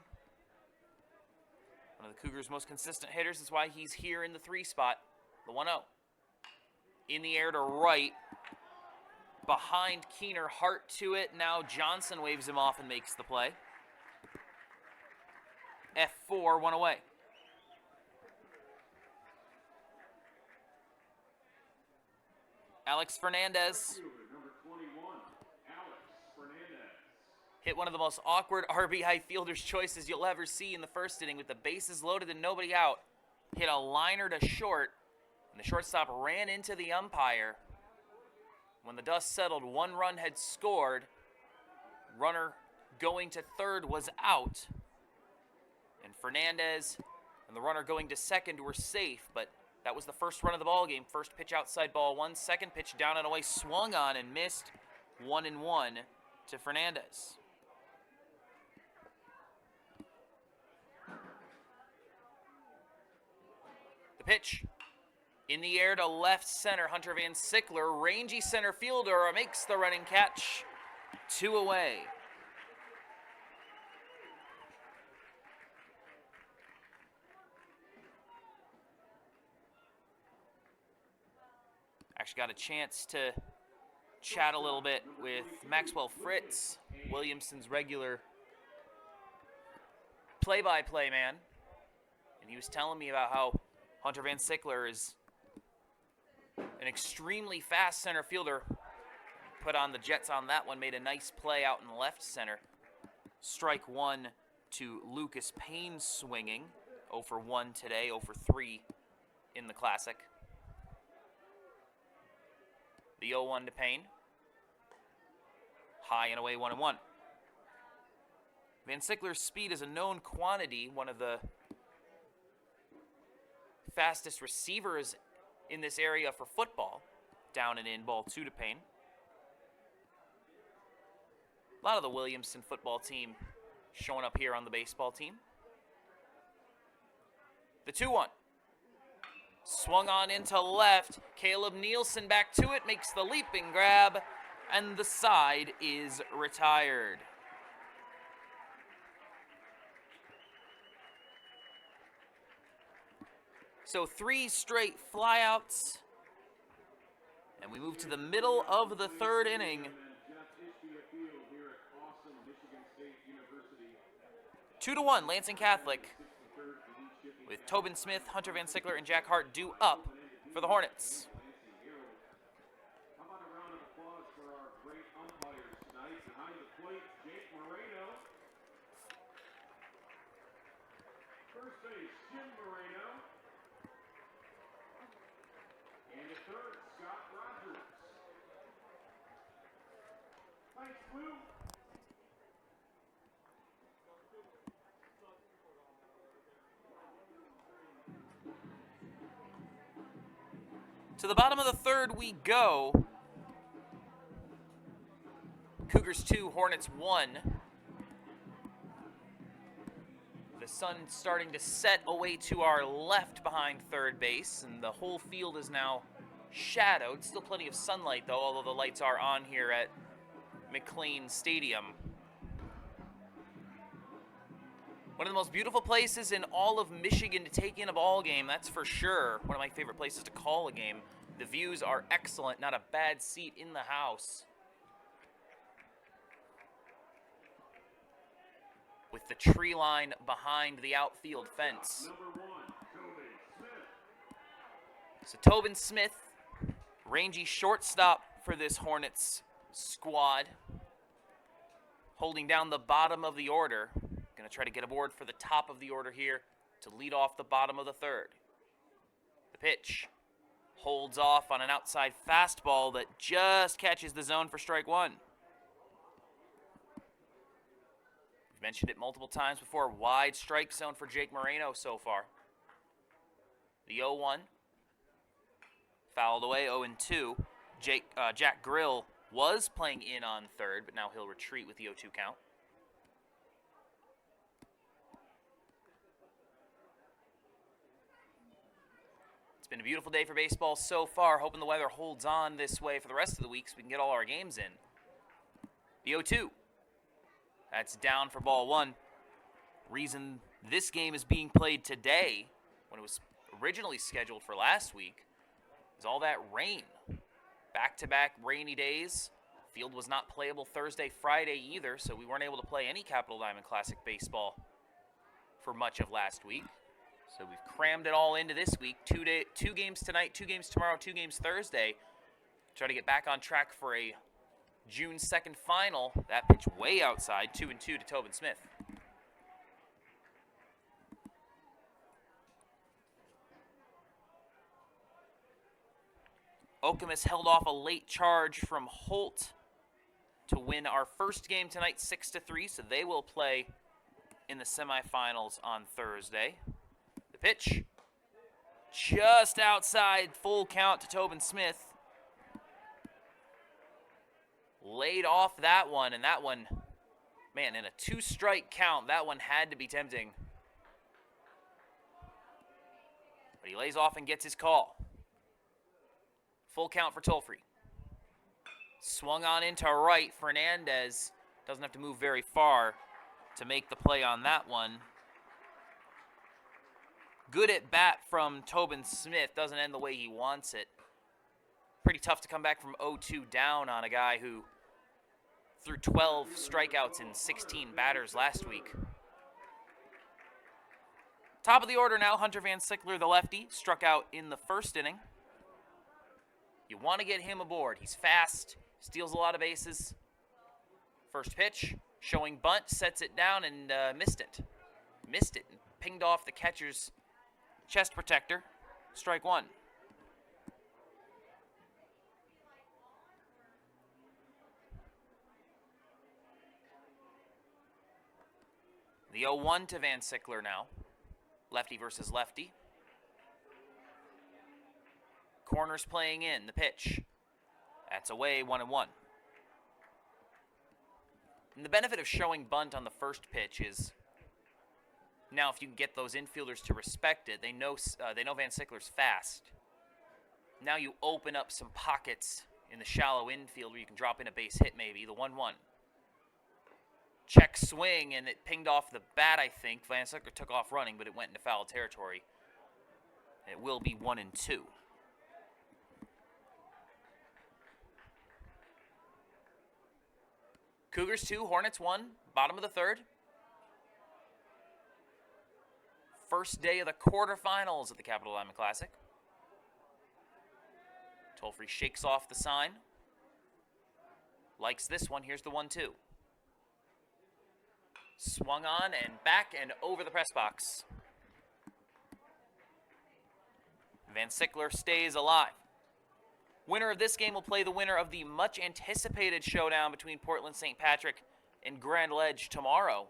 One of the Cougars' most consistent hitters is why he's here in the 3 spot. The 1-0. In the air to right. Behind Keener, Hart to it. Now Johnson waves him off and makes the play. F4, one away. Alex Fernandez. Hit one of the most awkward RBI fielder's choices you'll ever see in the first inning with the bases loaded and nobody out. Hit a liner to short, and the shortstop ran into the umpire. When the dust settled, 1 run had scored. Runner going to third was out. And Fernandez and the runner going to second were safe, but that was the first run of the ball game. First pitch outside ball one, second pitch down and away, swung on and missed. 1-1 to Fernandez. The pitch. In the air to left center, Hunter Van Sickler, rangy center fielder, makes the running catch. 2 away. Actually got a chance to chat a little bit with Maxwell Fritz, Williamston's regular play-by-play man. And he was telling me about how Hunter Van Sickler is an extremely fast center fielder. Put on the Jets on that one, made a nice play out in left center. Strike 1 to Lucas Payne swinging. 0 for 1 today, 0 for 3 in the Classic. The 0-1 to Payne. High and away, 1-1. Van Sickler's speed is a known quantity, one of the fastest receivers in this area for football. Down and in, ball 2 to Payne. A lot of the Williamston football team showing up here on the baseball team. The 2-1. Swung on into left. Caleb Nielsen back to it, makes the leaping grab, and the side is retired. So 3 straight flyouts, and we move to the middle of the 3rd inning. 2-1, Lansing Catholic, with Tobin Smith, Hunter Van Sickler, and Jack Hart due up for the Hornets. How about a round of applause for our great umpires tonight? Behind the plate, Jake Moreno. First base, Jim Moreno. And at third, Scott Rogers. Thanks, Lou. To the bottom of the 3rd we go. Cougars 2, Hornets 1. The sun starting to set away to our left behind third base, and the whole field is now shadowed. Still plenty of sunlight, though, although the lights are on here at McLean Stadium. One of the most beautiful places in all of Michigan to take in a ball game, that's for sure. One of my favorite places to call a game. The views are excellent, not a bad seat in the house. With the tree line behind the outfield fence. Number 1, Tobin Smith. So Tobin Smith, rangy shortstop for this Hornets squad. Holding down the bottom of the order. Going to try to get aboard for the top of the order here to lead off the bottom of the 3rd. The pitch holds off on an outside fastball that just catches the zone for strike 1. We've mentioned it multiple times before. Wide strike zone for Jake Moreno so far. The 0-1. Fouled away, 0-2. Jack Grill was playing in on 3rd, but now he'll retreat with the 0-2 count. It's been a beautiful day for baseball so far. Hoping the weather holds on this way for the rest of the week so we can get all our games in. The 0-2. That's down for ball 1. Reason this game is being played today, when it was originally scheduled for last week, is all that rain. Back-to-back rainy days. Field was not playable Thursday, Friday either, so we weren't able to play any Capital Diamond Classic baseball for much of last week. So we've crammed it all into this week. 2 games tonight, 2 games tomorrow, 2 games Thursday. Try to get back on track for a June 2nd final. That pitch way outside, 2-2 to Tobin Smith. Okemos held off a late charge from Holt to win our first game tonight 6-3, so they will play in the semifinals on Thursday. The pitch, just outside, full count to Tobin Smith. Laid off that one, and that one, man, in a 2-strike count, that one had to be tempting. But he lays off and gets his call. Full count for Tolfree. Swung on into right. Fernandez doesn't have to move very far to make the play on that one. Good at bat from Tobin Smith. Doesn't end the way he wants it. Pretty tough to come back from 0-2 down on a guy who threw 12 strikeouts in 16 batters last week. Top of the order now, Hunter Van Sickler, the lefty, struck out in the first inning. You want to get him aboard. He's fast, steals a lot of bases. First pitch, showing bunt, sets it down and missed it. Missed it and pinged off the catcher's chest protector. Strike one. The 0-1 to Van Sickler now. Lefty versus lefty. Corners playing in. The pitch. That's away, 1-1. And the benefit of showing bunt on the first pitch is now if you can get those infielders to respect it, they know Van Sickler's fast. Now you open up some pockets in the shallow infield where you can drop in a base hit maybe, the 1-1. Check swing, and it pinged off the bat, I think. Van Sickler took off running, but it went into foul territory. It will be 1-2. Cougars 2, Hornets 1, bottom of the third. First day of the quarterfinals at the Capital Diamond Classic. Tolfree shakes off the sign. Likes this one. Here's the 1-2. Swung on and back and over the press box. Van Sickler stays alive. Winner of this game will play the winner of the much-anticipated showdown between Portland St. Patrick and Grand Ledge tomorrow.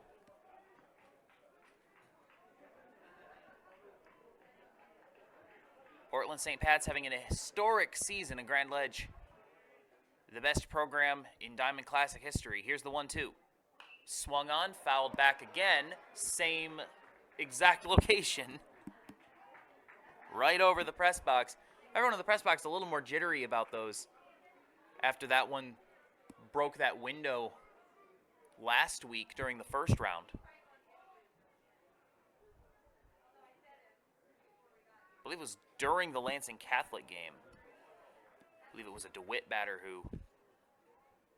Portland St. Pat's having an historic season in Grand Ledge. The best program in Diamond Classic history. Here's the 1-2. Swung on, fouled back again. Same exact location. Right over the press box. Everyone in the press box a little more jittery about those after that one broke that window last week during the first round. I believe it was during the Lansing Catholic game. I believe it was a DeWitt batter who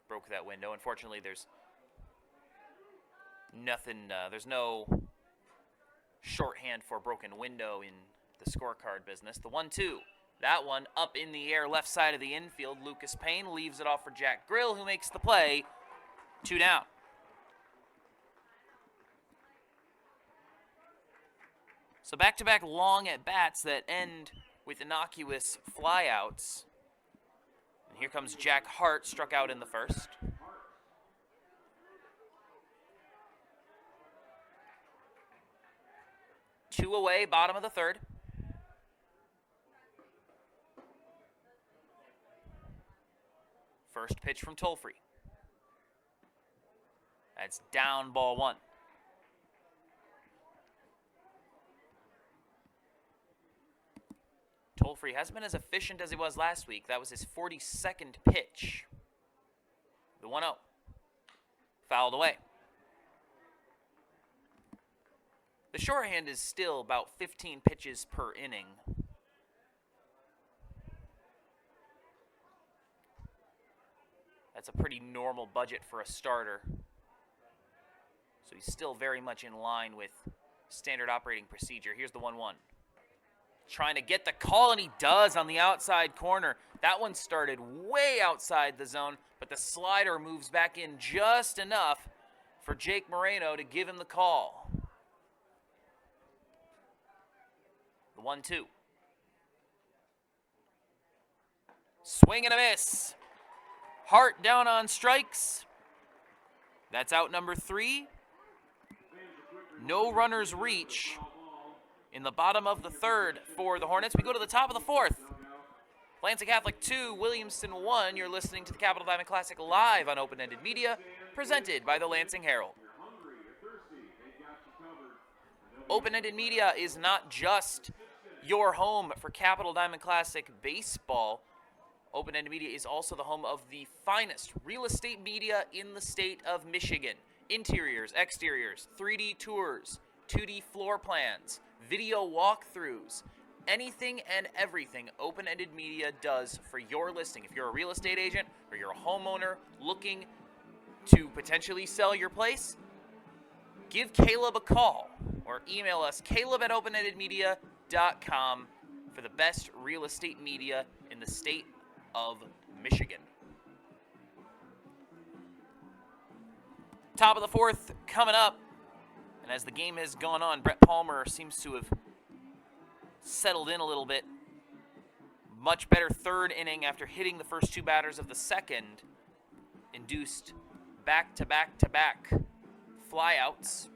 broke that window. Unfortunately, there's no shorthand for broken window in the scorecard business. The 1-2. That one up in the air, left side of the infield. Lucas Payne leaves it off for Jack Grill, who makes the play. 2 down. So back-to-back long at-bats that end with innocuous flyouts. And here comes Jack Hart, struck out in the first. Two away, bottom of the third. First pitch from Tolfree. That's down, ball 1. Tolfree hasn't been as efficient as he was last week. That was his 42nd pitch. The 1-0. Fouled away. The shorthand is still about 15 pitches per inning. That's a pretty normal budget for a starter. So he's still very much in line with standard operating procedure. Here's the 1-1. Trying to get the call, and he does on the outside corner. That one started way outside the zone, but the slider moves back in just enough for Jake Moreno to give him the call. The 1-2. Swing and a miss. Hart down on strikes. That's out number 3. No runners reach in the bottom of the third for the Hornets. We go to the top of the fourth. Lansing Catholic 2, Williamston 1. You're listening to the Capital Diamond Classic live on Open-Ended Media, presented by the Lansing Herald. Open-Ended Media is not just your home for Capital Diamond Classic baseball. Open-ended media is also the home of the finest real estate media in the state of Michigan. Interiors, exteriors, 3D tours, 2D floor plans, video walkthroughs, anything and everything open-ended media does for your listing. If you're a real estate agent or you're a homeowner looking to potentially sell your place, give Caleb a call or email us, caleb@openendedmedia.com, for the best real estate media in the state of Michigan. Top of the fourth coming up, and as the game has gone on, Brett Palmer seems to have settled in a little bit. Much better third inning after hitting the first two batters of the second, induced back-to-back-to-back flyouts.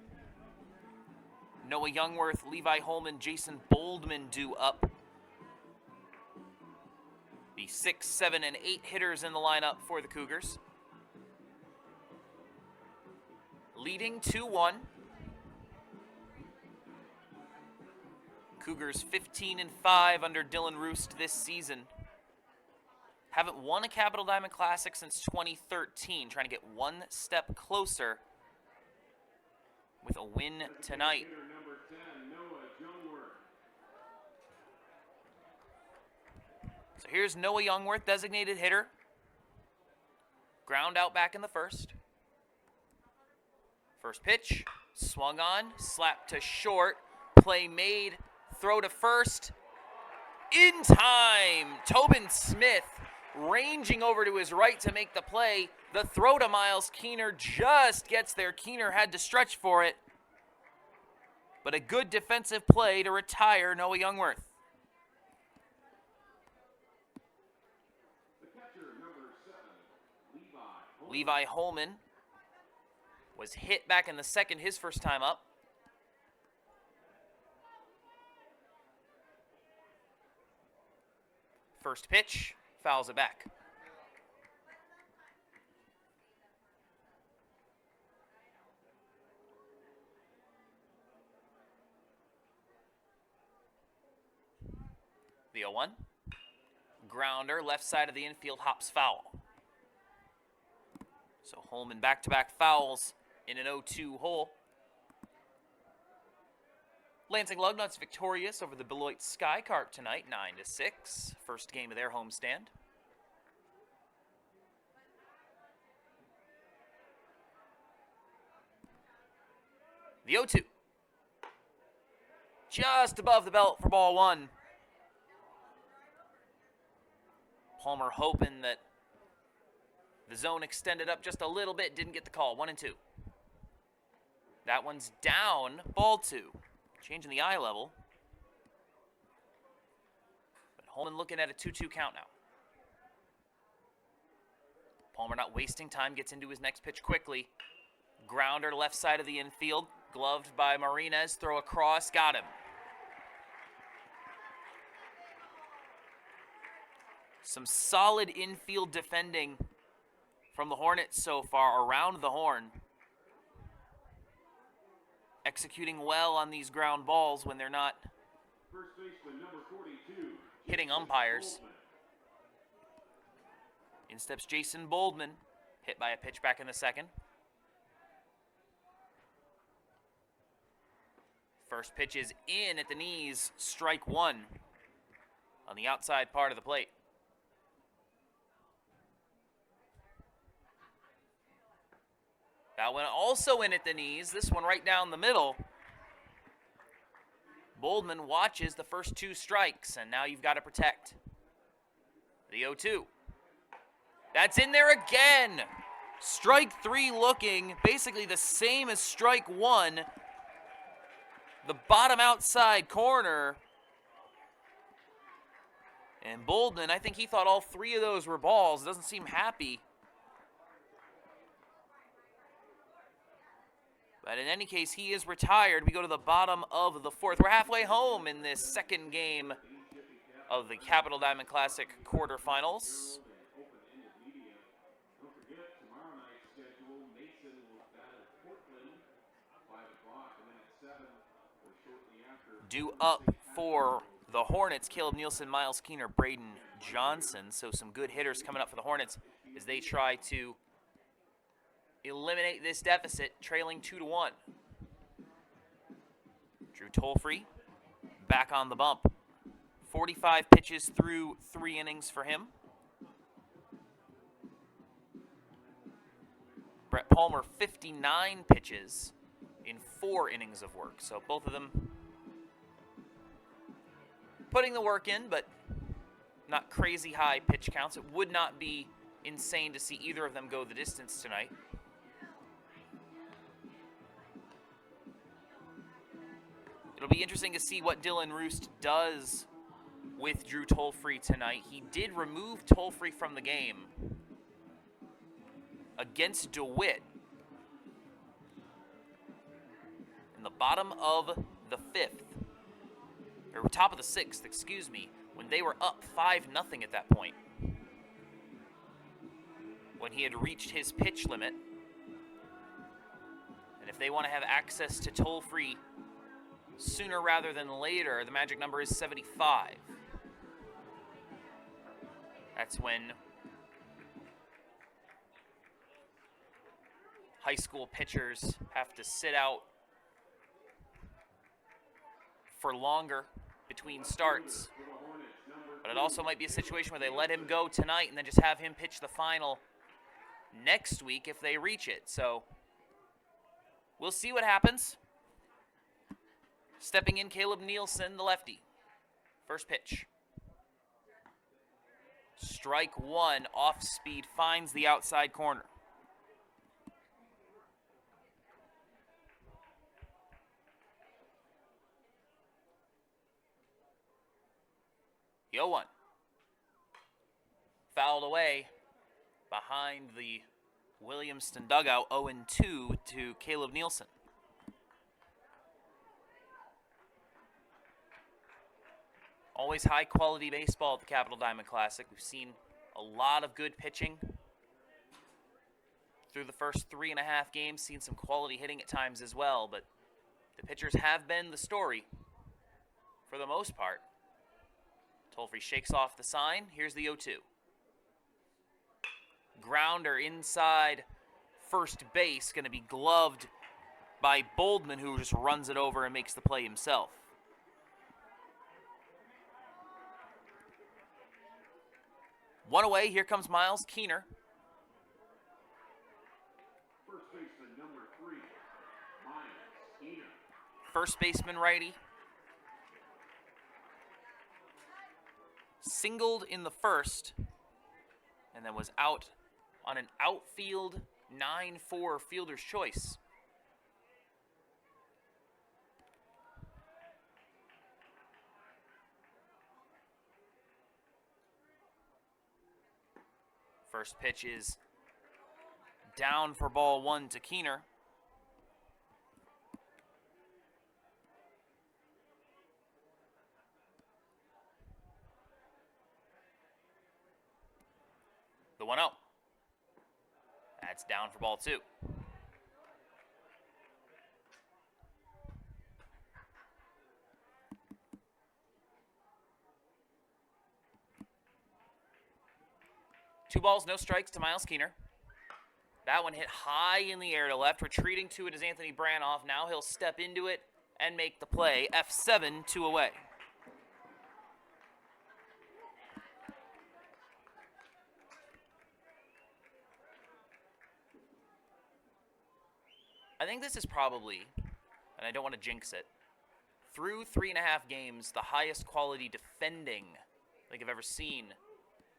Noah Youngworth, Levi Holman, Jason Boldman due up. The 6, 7, and 8 hitters in the lineup for the Cougars. Leading 2-1. Cougars 15-5 under Dylan Roost this season. Haven't won a Capital Diamond Classic since 2013. Trying to get one step closer with a win tonight. So here's Noah Youngworth, designated hitter. Ground out back in the first. First pitch, swung on, slapped to short, play made, throw to first. In time, Tobin Smith ranging over to his right to make the play. The throw to Miles Keener just gets there. Keener had to stretch for it. But a good defensive play to retire Noah Youngworth. Levi Holman was hit back in the second, his first time up. First pitch, fouls it back. The 0-1. Grounder, left side of the infield, hops foul. So Holman back-to-back fouls in an 0-2 hole. Lansing Lugnuts victorious over the Beloit Skycarp tonight, 9-6. First game of their homestand. The 0-2. Just above the belt for ball one. Palmer hoping that the zone extended up just a little bit, didn't get the call. 1-2. That one's down, ball two. Changing the eye level. But Holman looking at a 2-2 count now. Palmer not wasting time, gets into his next pitch quickly. Grounder left side of the infield, gloved by Marinez, throw across, got him. Some solid infield defending from the Hornets so far around the horn. Executing well on these ground balls when they're not hitting umpires. In steps Jason Boldman, hit by a pitch back in the second. First pitch is in at the knees, strike one on the outside part of the plate. That one also in at the knees, this one right down the middle. Boldman watches the first two strikes, and now you've got to protect. The 0-2. That's in there again. Strike three looking basically the same as strike one. The bottom outside corner. And Boldman, I think he thought all three of those were balls. Doesn't seem happy. But in any case, he is retired. We go to the bottom of the fourth. We're halfway home in this second game of the Capital Diamond Classic quarterfinals. Due up for the Hornets, Caleb Nielsen, Miles Keener, Braden Johnson. So some good hitters coming up for the Hornets as they try to eliminate this deficit, trailing 2-1. Drew Tolfree back on the bump. 45 pitches through 3 innings for him. Brett Palmer, 59 pitches in 4 innings of work. So both of them putting the work in, but not crazy high pitch counts. It would not be insane to see either of them go the distance tonight. It'll be interesting to see what Dylan Roost does with Drew Tolfree tonight. He did remove Tolfree from the game against DeWitt in the bottom of the 5th, or top of the 6th, excuse me, when they were up 5-0 at that point, when he had reached his pitch limit. And if they want to have access to Tolfree sooner rather than later, the magic number is 75. That's when high school pitchers have to sit out for longer between starts. But it also might be a situation where they let him go tonight and then just have him pitch the final next week if they reach it. So we'll see what happens. Stepping in, Caleb Nielsen, the lefty. First pitch. Strike 1, off speed, finds the outside corner. The 0-1. Fouled away behind the Williamston dugout, 0-2 to Caleb Nielsen. Always high-quality baseball at the Capital Diamond Classic. We've seen a lot of good pitching through the first 3.5 games, seen some quality hitting at times as well, but the pitchers have been the story for the most part. Tolfree shakes off the sign. Here's the 0-2. Grounder inside first base, going to be gloved by Boldman, who just runs it over and makes the play himself. One away, here comes Miles Keener. First baseman number 3, Miles Keener. First baseman righty. Singled in the first, and then was out on an outfield 9-4 fielder's choice. First pitch is down for ball 1 to Keener. The 1-0. That's down for ball 2. Two balls, no strikes to Miles Keener. That one hit high in the air to left. Retreating to it is Anthony Branoff. Now he'll step into it and make the play. F7, 2 away. I think this is probably, and I don't want to jinx it, through 3.5 games, the highest quality defending I think I've ever seen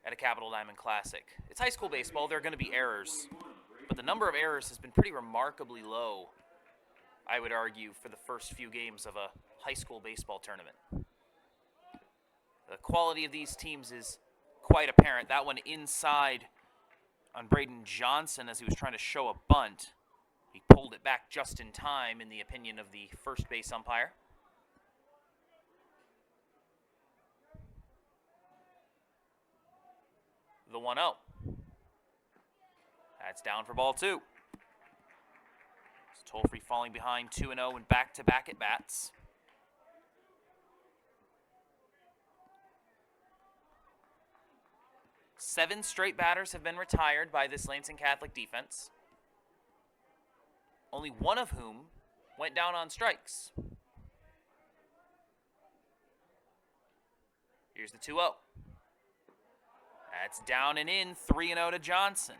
at a Capital Diamond Classic. It's high school baseball. There are going to be errors, but the number of errors has been pretty remarkably low, I would argue, for the first few games of a high school baseball tournament. The quality of these teams is quite apparent. That one inside on Braden Johnson as he was trying to show a bunt. He pulled it back just in time, in the opinion of the first base umpire. The 1-0. That's down for ball 2. It's Tolfree falling behind 2-0 and back-to-back at bats. 7 straight batters have been retired by this Lansing Catholic defense, only one of whom went down on strikes. Here's the 2-0. That's down and in, 3-0 to Johnson.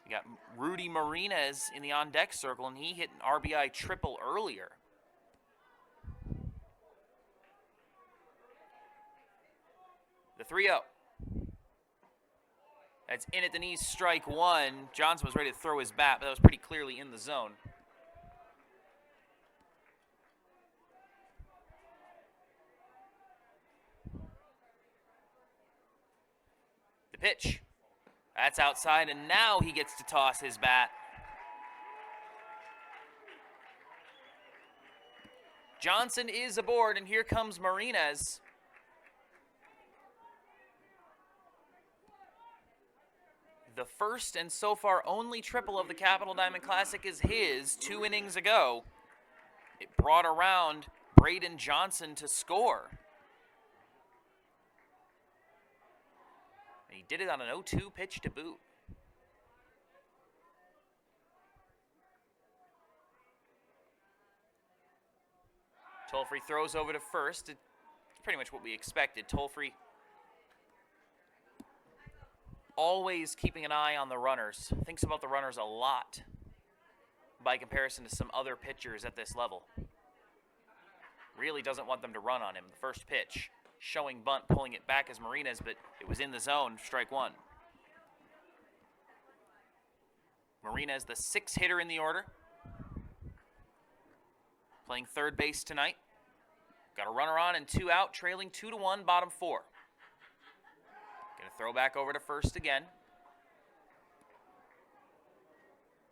We got Rudy Marinez in the on-deck circle, and he hit an RBI triple earlier. The 3-0. That's in at the knees, strike 1. Johnson was ready to throw his bat, but that was pretty clearly in the zone. The pitch. That's outside, and now he gets to toss his bat. Johnson is aboard, and here comes Marinez. The first and so far only triple of the Capital Diamond Classic is his 2 innings ago. It brought around Braden Johnson to score. And he did it on an 0-2 pitch to boot. Tolfree throws over to first. It's pretty much what we expected. Tolfree always keeping an eye on the runners. Thinks about the runners a lot by comparison to some other pitchers at this level. Really doesn't want them to run on him. The first pitch, showing bunt, pulling it back as Marinez, but it was in the zone, strike 1. Marinez, the 6th hitter in the order. Playing third base tonight. Got a runner on and 2 out, trailing 2-1, bottom 4. Gonna throw back over to first again.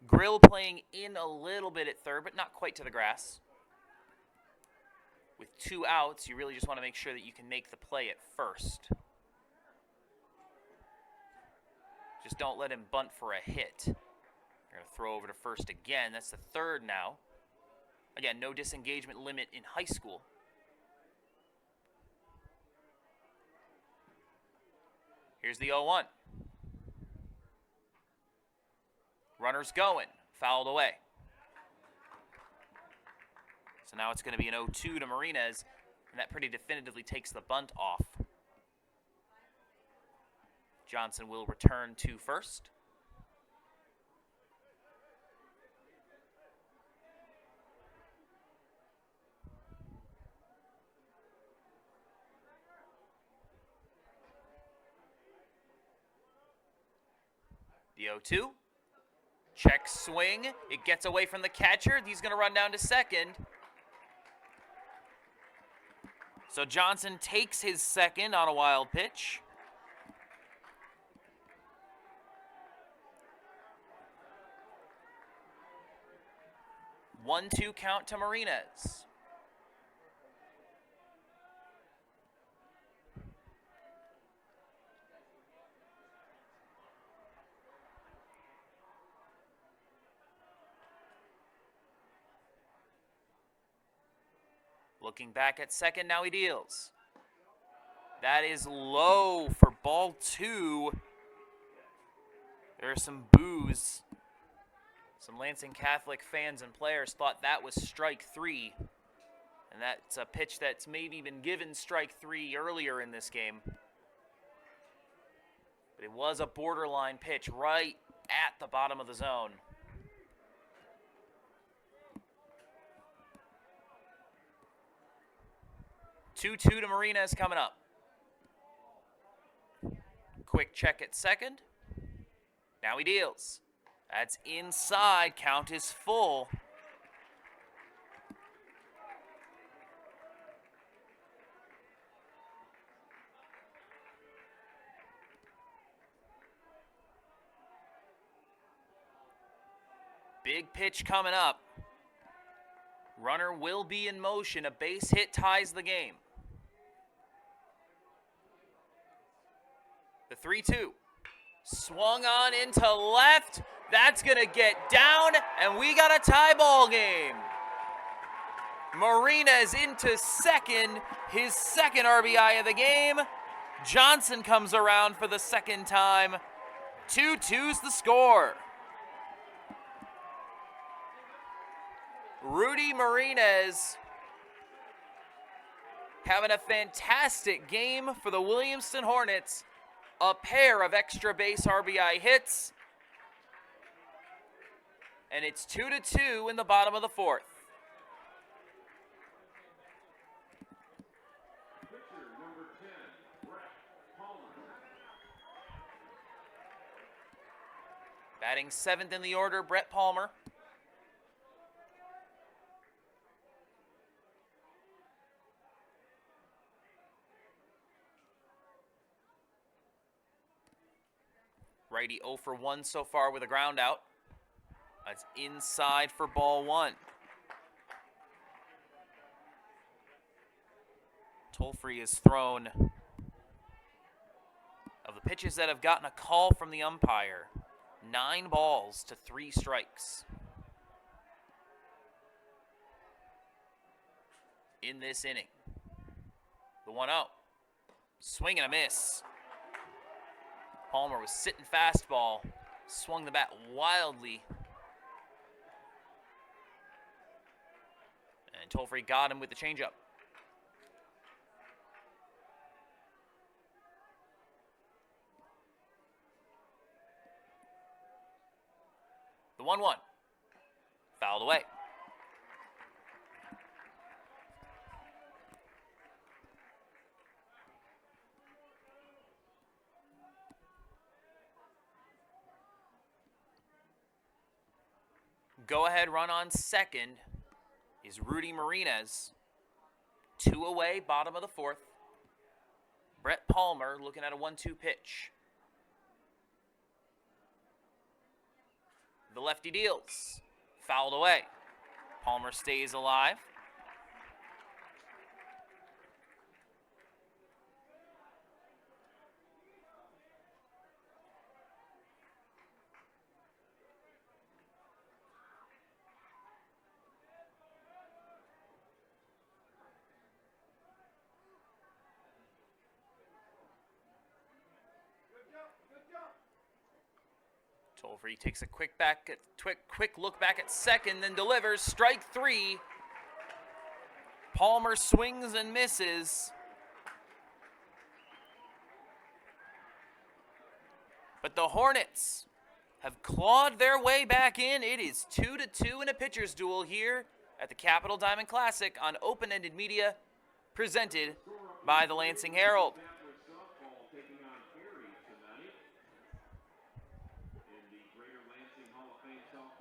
Grill playing in a little bit at third, but not quite to the grass. With 2 outs, you really just want to make sure that you can make the play at first. Just don't let him bunt for a hit. You're going to throw over to first again. That's the 3rd now. Again, no disengagement limit in high school. Here's the 0-1. Runner's going. Fouled away. So now it's going to be an 0-2 to Marinez, and that pretty definitively takes the bunt off. Johnson will return to first. The 0-2. Check swing. It gets away from the catcher. He's going to run down to second. So Johnson takes his second on a wild pitch. One-two count to Marinez. Looking back at second, now he deals. That is low for ball 2. There are some boos. Some Lansing Catholic fans and players thought that was strike 3. And that's a pitch that's maybe been given strike 3 earlier in this game. But it was a borderline pitch right at the bottom of the zone. 2-2 to Marinez coming up. Quick check at second. Now he deals. That's inside. Count is full. Big pitch coming up. Runner will be in motion. A base hit ties the game. The 3-2. Swung on into left. That's going to get down, and we got a tie ball game. Marinez into second, his second RBI of the game. Johnson comes around for the second time. 2-2's the score. Rudy Marinez having a fantastic game for the Williamston Hornets. A pair of extra base RBI hits. And it's 2-2 in the bottom of the fourth. Pitcher number 10, Brett Palmer. Batting seventh in the order, Brett Palmer. Righty 0 for 1 so far with a ground out. That's inside for ball one. Toll-free is thrown. Of the pitches that have gotten a call from the umpire, 9 balls to 3 strikes. In this inning. The 1-0. Swing and a miss. Palmer was sitting fastball, swung the bat wildly. And Toll-free got him with the changeup. The 1-1. Fouled away. Go-ahead run on second is Rudy Marinez. 2 away, bottom of the fourth. Brett Palmer looking at a 1-2 pitch. The lefty deals. Fouled away. Palmer stays alive. Toll-free takes a quick look back at second, then delivers. Strike 3. Palmer swings and misses. But the Hornets have clawed their way back in. It is 2-2 in a pitcher's duel here at the Capital Diamond Classic on Open-Ended Media, presented by the Lansing Herald.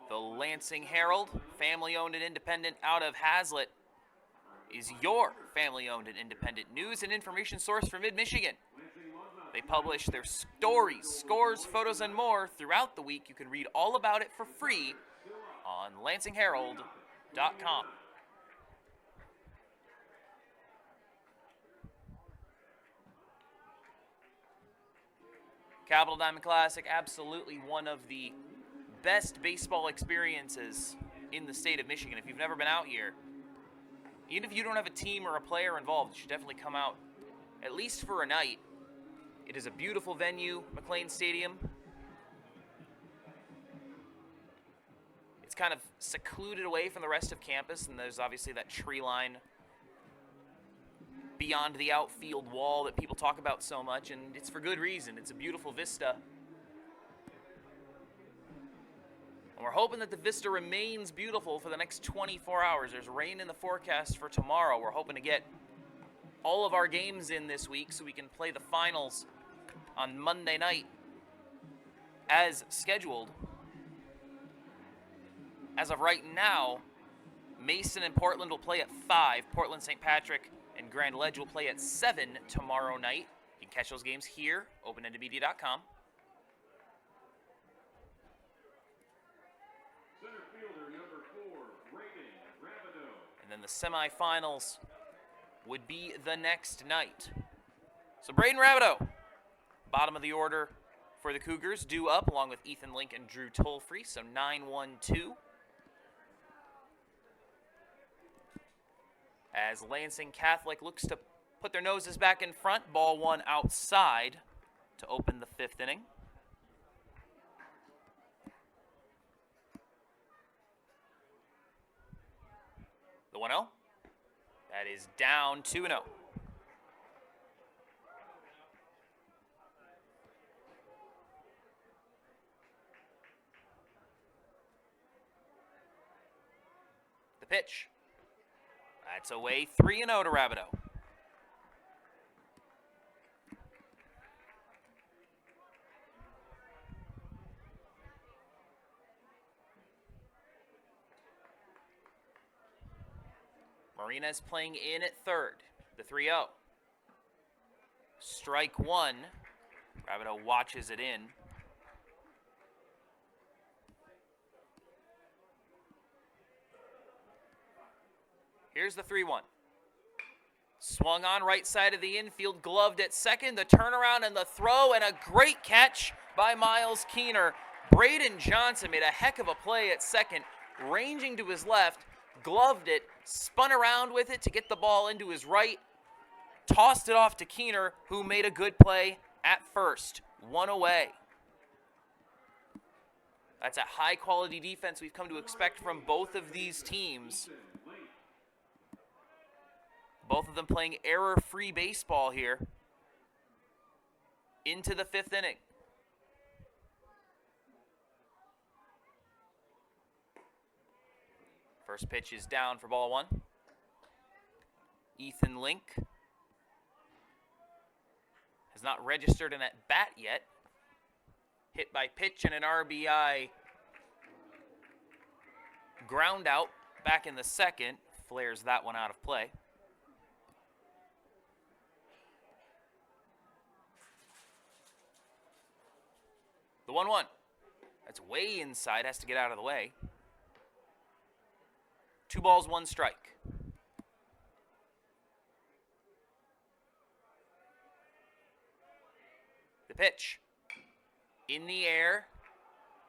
The Lansing Herald, family-owned and independent out of Hazlet, is your family-owned and independent news and information source for mid-Michigan. They publish their stories, scores, photos, and more throughout the week. You can read all about it for free on lansingherald.com. Capital Diamond Classic, absolutely one of the best baseball experiences in the state of Michigan. If you've never been out here, even if you don't have a team or a player involved, you should definitely come out at least for a night. It is a beautiful venue, McLean Stadium. It's kind of secluded away from the rest of campus, and there's obviously that tree line beyond the outfield wall that people talk about so much, and it's for good reason. It's a beautiful vista. And we're hoping that the vista remains beautiful for the next 24 hours. There's rain in the forecast for tomorrow. We're hoping to get all of our games in this week so we can play the finals on Monday night as scheduled. As of right now, Mason and Portland will play at 5. Portland, St. Patrick, and Grand Ledge will play at 7 tomorrow night. You can catch those games here, openendedmedia.com. And then the semifinals would be the next night. So Braden Rabideau, bottom of the order for the Cougars, due up along with Ethan Link and Drew Toll-free, so 9-1-2. As Lansing Catholic looks to put their noses back in front. Ball one outside to open the fifth inning. The 1-0. That is down 2-0. The pitch. That's away 3-0 to Rabideau. Marina's playing in at third. The 3-0. Strike one. Rabideau watches it in. Here's the 3-1. Swung on right side of the infield, gloved at second. The turnaround and the throw, and a great catch by Miles Keener. Braden Johnson made a heck of a play at second, ranging to his left, gloved it, spun around with it to get the ball into his right, tossed it off to Keener, who made a good play at first. One away. That's a high-quality defense we've come to expect from both of these teams. Both of them playing error-free baseball here into the fifth inning. First pitch is down for ball one. Ethan Link has not registered an at-bat yet. Hit by pitch and an RBI ground out back in the second. Flares that one out of play. The 1-1. That's way inside, has to get out of the way. 2 balls, 1 strike. The pitch. In the air,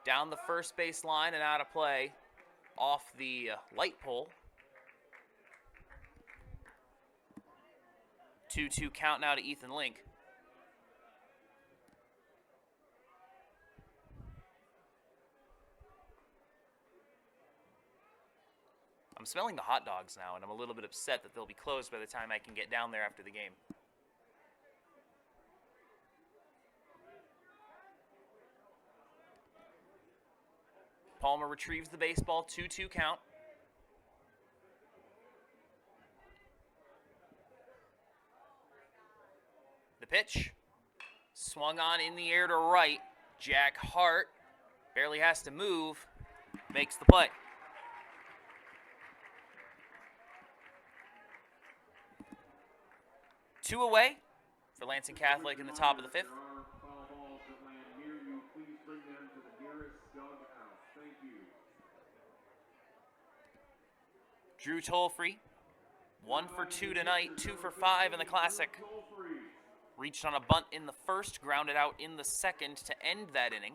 down the first base line and out of play, off the light pole. 2-2 count now to Ethan Link. I'm smelling the hot dogs now, and I'm a little bit upset that they'll be closed by the time I can get down there after the game. Palmer retrieves the baseball, 2-2 count. The pitch. Swung on in the air to right. Jack Hart barely has to move, makes the play. Two away for Lansing Catholic in the top of the fifth. Drew Tollfree, 1 for 2 tonight, 2 for 5 in the Classic. Reached on a bunt in the first, grounded out in the second to end that inning.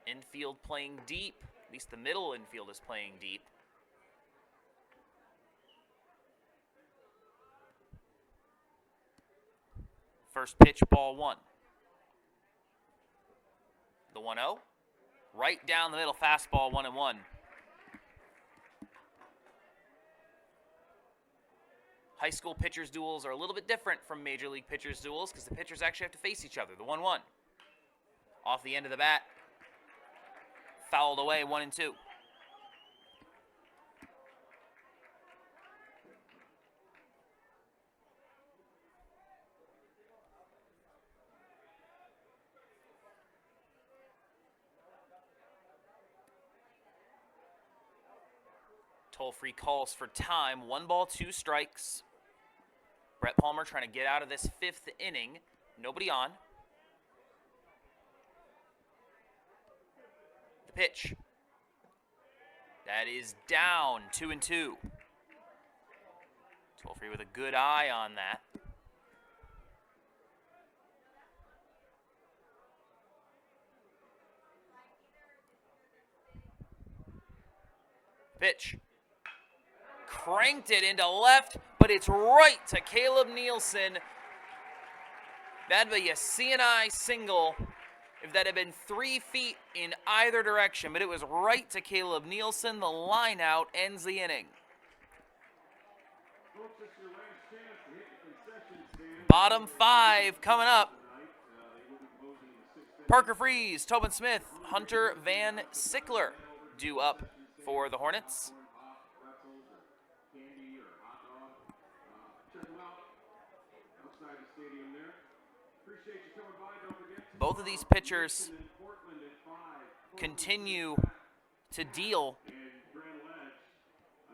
Infield playing deep, at least the middle infield is playing deep. First pitch, ball one. The 1-0. Right down the middle, fastball, 1-1. High school pitchers' duels are a little bit different from Major League pitchers' duels because the pitchers actually have to face each other. The 1-1. Off the end of the bat. Fouled away, 1-2. Toll-free calls for time. 1 ball, 2 strikes. Brett Palmer trying to get out of this fifth inning. Nobody on. The pitch. That is down, 2-2. Toll-free with a good eye on that. Pitch. Cranked it into left. but it's right to Caleb Nielsen. That'd be a CNI single if that had been 3 feet in either direction, but it was right to Caleb Nielsen. The line out ends the inning. Bottom 5 coming up. Parker Freeze, Tobin Smith, Hunter Van Sickler due up for the Hornets. Both of these pitchers continue to deal.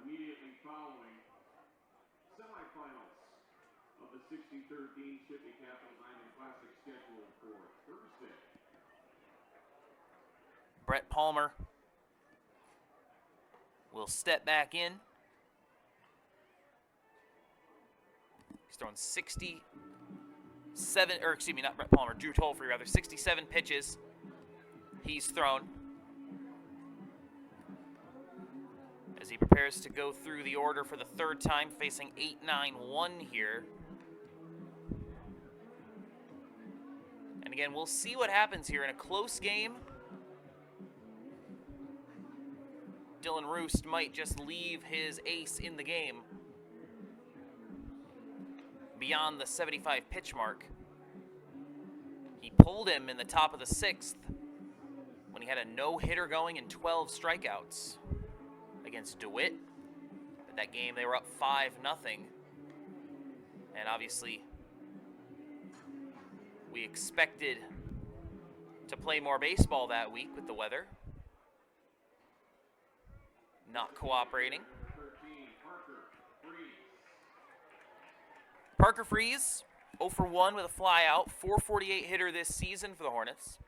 Immediately following semifinals of the 16-13 Shippey Capital Diamond Classic scheduled for Thursday. Brett Palmer will step back in. He's throwing 67, or excuse me, not Brett Palmer, Drew Tolfree rather, 67 pitches he's thrown as he prepares to go through the order for the third time, facing 8-9-1 here. And again, we'll see what happens here in a close game. Dylan Roost might just leave his ace in the game beyond the 75 pitch mark. He pulled him in the top of the 6th when he had a no-hitter going and 12 strikeouts against DeWitt. But that game, they were up 5-0. And obviously, we expected to play more baseball that week with the weather not cooperating. Parker Freeze, 0 for 1 with a fly out, 448 hitter this season for the Hornets.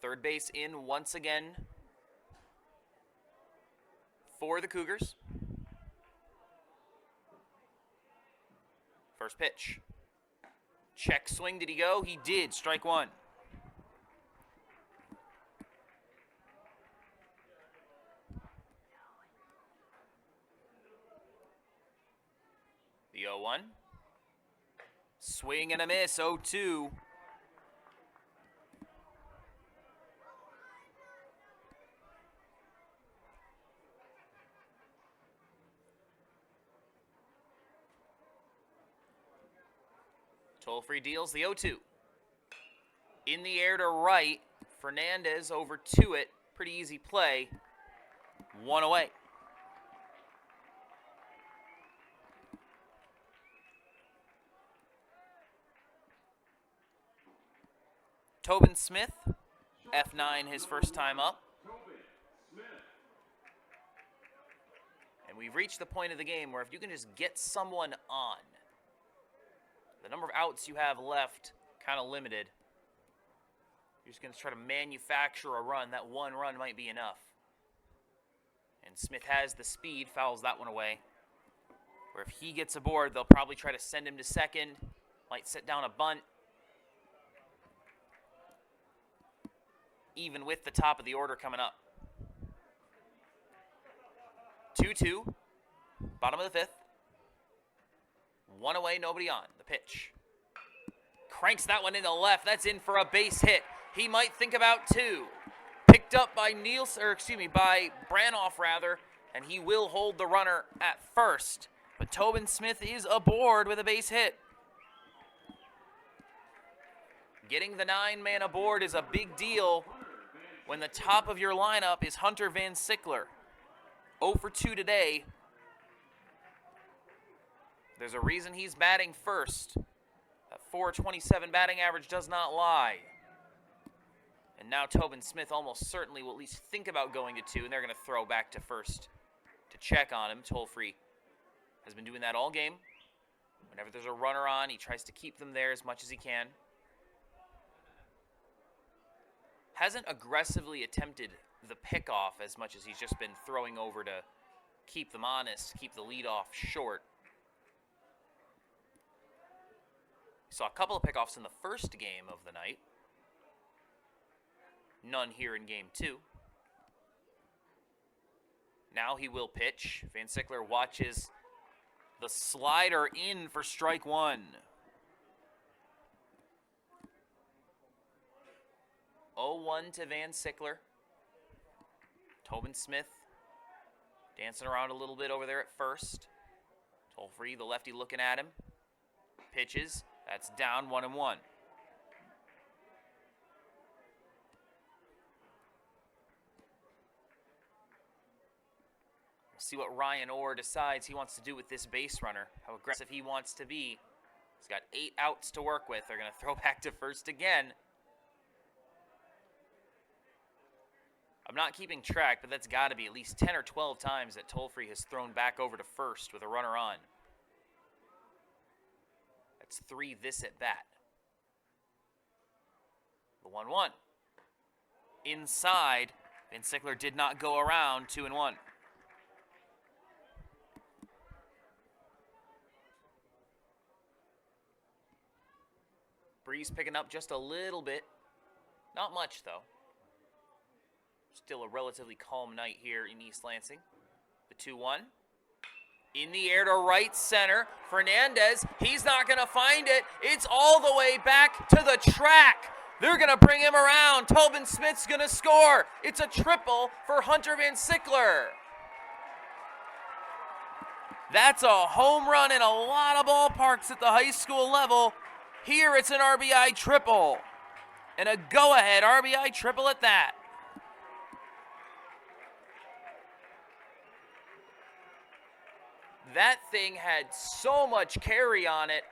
Third base in once again for the Cougars. First pitch. Check swing, did he go? He did, strike one. The 0-1. Swing and a miss, 0-2. Toll-free deals the 0-2. In the air to right. Fernandez over to it. Pretty easy play. One away. Tobin Smith, F9 his first time up. And we've reached the point of the game where if you can just get someone on, the number of outs you have left, kind of limited. You're just going to try to manufacture a run. That one run might be enough. And Smith has the speed, fouls that one away. Where if he gets aboard, they'll probably try to send him to second. Might set down a bunt. Even with the top of the order coming up. 2-2, bottom of the 5th. One away, nobody on. The pitch. Cranks that one into left. That's in for a base hit. He might think about 2. Picked up by by Branoff rather, and he will hold the runner at first. But Tobin Smith is aboard with a base hit. Getting the 9-man aboard is a big deal when the top of your lineup is Hunter Van Sickler. 0 for 2 today. There's a reason he's batting first. That .427 batting average does not lie. And now Tobin Smith almost certainly will at least think about going to 2, and they're going to throw back to first to check on him. Toll-free has been doing that all game. Whenever there's a runner on, he tries to keep them there as much as he can. Hasn't aggressively attempted the pickoff as much as he's just been throwing over to keep them honest, keep the leadoff short. Saw a couple of pickoffs in the first game of the night. None here in game 2. Now he will pitch. Van Sickler watches the slider in for strike one. 0-1 to Van Sickler. Tobin Smith dancing around a little bit over there at first. Toll-free, the lefty looking at him. Pitches. That's down 1-1. We'll see what Ryan Orr decides he wants to do with this base runner, how aggressive he wants to be. He's got 8 outs to work with. They're going to throw back to first again. I'm not keeping track, but that's got to be at least 10 or 12 times that Toll-free has thrown back over to first with a runner on. That's 3 this at bat. The 1-1. Inside, Van Sickler did not go around, 2-1. Breeze picking up just a little bit. Not much, though. Still a relatively calm night here in East Lansing. The 2-1. In the air to right center. Fernandez, he's not going to find it. It's all the way back to the track. They're going to bring him around. Tobin Smith's going to score. It's a triple for Hunter Van Sickler. That's a home run in a lot of ballparks at the high school level. Here it's an RBI triple. And a go-ahead RBI triple at that. That thing had so much carry on it.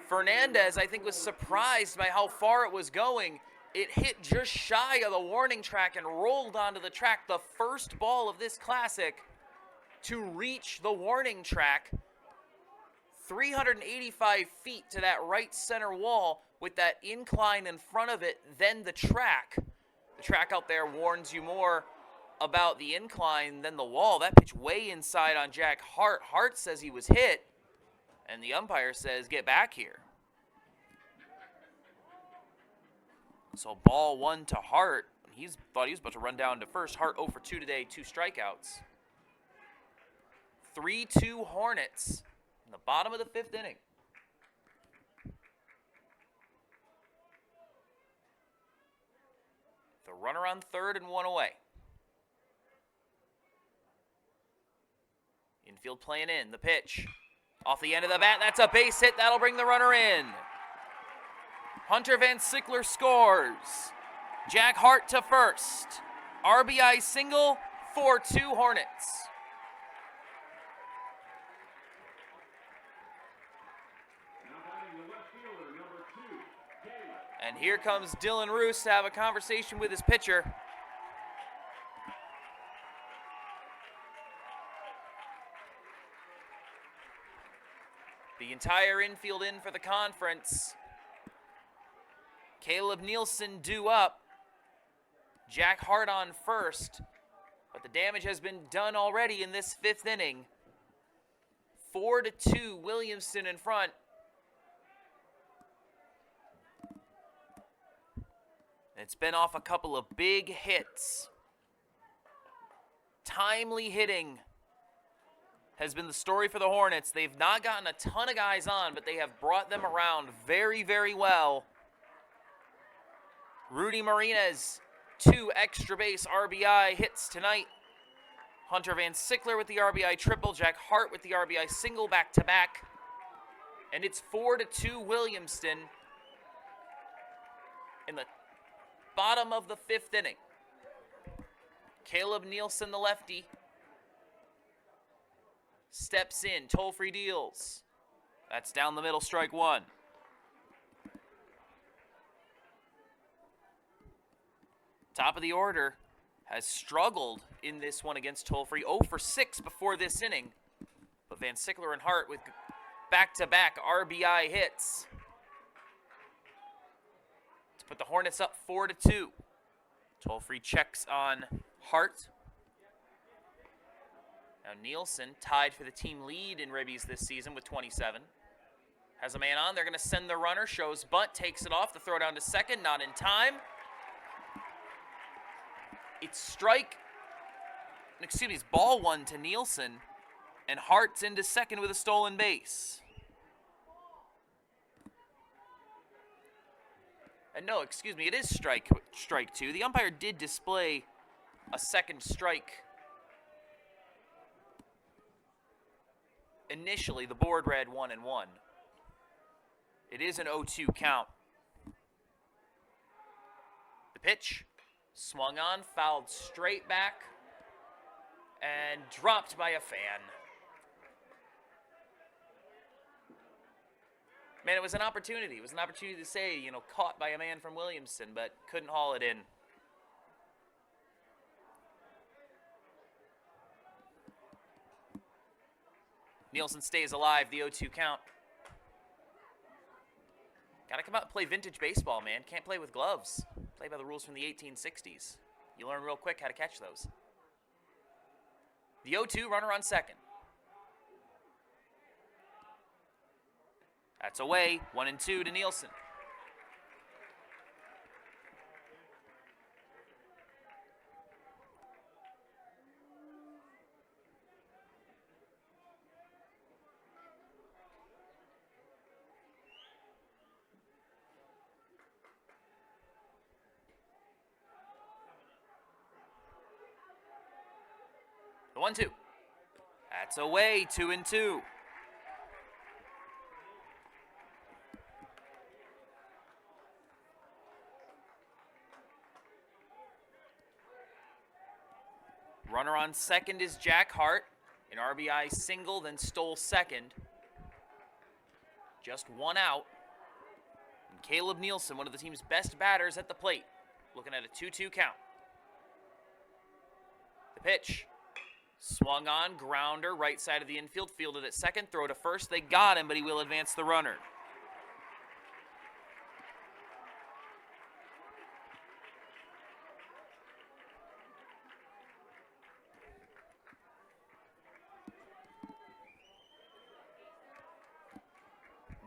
Fernandez, I think, was surprised by how far it was going. It hit just shy of the warning track and rolled onto the track. The first ball of this classic to reach the warning track. 385 feet to that right center wall with that incline in front of it, then the track. The track out there warns you more about the incline than the wall. That pitch way inside on Jack Hart. Hart says he was hit, and the umpire says, get back here. So ball 1 to Hart. Thought he was about to run down to first. Hart 0 for 2 today, 2 strikeouts. 3-2 Hornets in the bottom of the 5th inning. The runner on third and 1 away. Infield playing in, the pitch. Off the end of the bat, that's a base hit. That'll bring the runner in. Hunter Van Sickler scores. Jack Hart to first. RBI single, 4-2 Hornets. And here comes Dylan Roos to have a conversation with his pitcher. The entire infield in for the conference. Caleb Nielsen due up. Jack Hart on first. But the damage has been done already in this 5th inning. 4-2, Williamston in front. It's been off a couple of big hits. Timely hitting has been the story for the Hornets. They've not gotten a ton of guys on, but they have brought them around very, very well. Rudy Martinez, 2 extra base RBI hits tonight. Hunter Van Sickler with the RBI triple. Jack Hart with the RBI single back-to-back. And it's 4-2 Williamston in the bottom of the 5th inning. Caleb Nielsen, the lefty, steps in, toll-free deals. That's down the middle, strike 1. Top of the order has struggled in this one against toll-free. 0 for 6 before this inning. But Van Sickler and Hart with back-to-back RBI hits to put the Hornets up 4-2. Toll-free checks on Hart. Now Nielsen, tied for the team lead in ribbies this season with 27. Has a man on. They're going to send the runner. Shows bunt. Takes it off. The throw down to second. Not in time. It's strike excuse me, it's ball one to Nielsen, and Hart's into second with a stolen base. And no, excuse me, it is strike two. The umpire did display a second strike. Initially, the board read 1-1. It is an 0-2 count. The pitch, swung on, fouled straight back, and dropped by a fan. Man, it was an opportunity. It was an opportunity to say, you know, caught by a man from Williamston, but couldn't haul it in. Nielsen stays alive, the 0-2 count. Gotta come out and play vintage baseball, man. Can't play with gloves. Play by the rules from the 1860s. You learn real quick how to catch those. The 0-2, runner on second. That's away, 1-2 to Nielsen. The 1-2. That's away, 2-2. Runner on second is Jack Hart. An RBI single, then stole second. Just one out. And Caleb Nielsen, one of the team's best batters at the plate, looking at a 2-2 count. The pitch. Swung on, grounder, right side of the infield, fielded at second, throw to first. They got him, but he will advance the runner.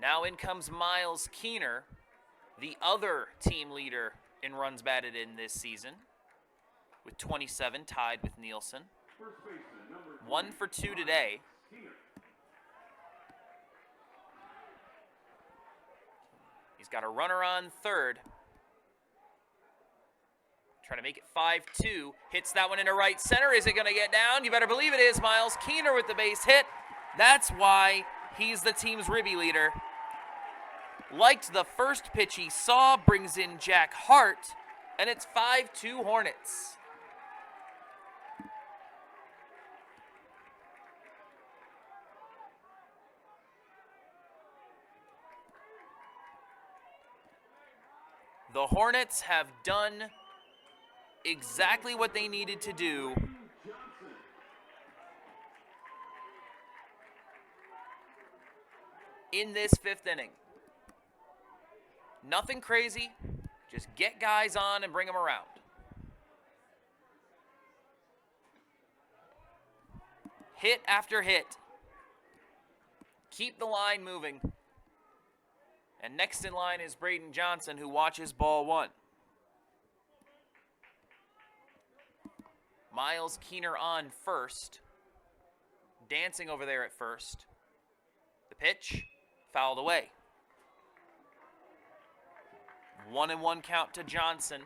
Now in comes Miles Keener, the other team leader in runs batted in this season, with 27, tied with Nielsen. 1 for 2 today. He's got a runner on third. Trying to make it 5-2. Hits that one into right center. Is it going to get down? You better believe it is. Miles Keener with the base hit. That's why he's the team's ribby leader. Liked the first pitch he saw. Brings in Jack Hart. And it's 5-2 Hornets. The Hornets have done exactly what they needed to do in this fifth inning. Nothing crazy, just get guys on and bring them around. Hit after hit. Keep the line moving. And next in line is Braden Johnson, who watches ball one. Miles Keener on first. Dancing over there at first. The pitch, fouled away. 1-1 count to Johnson.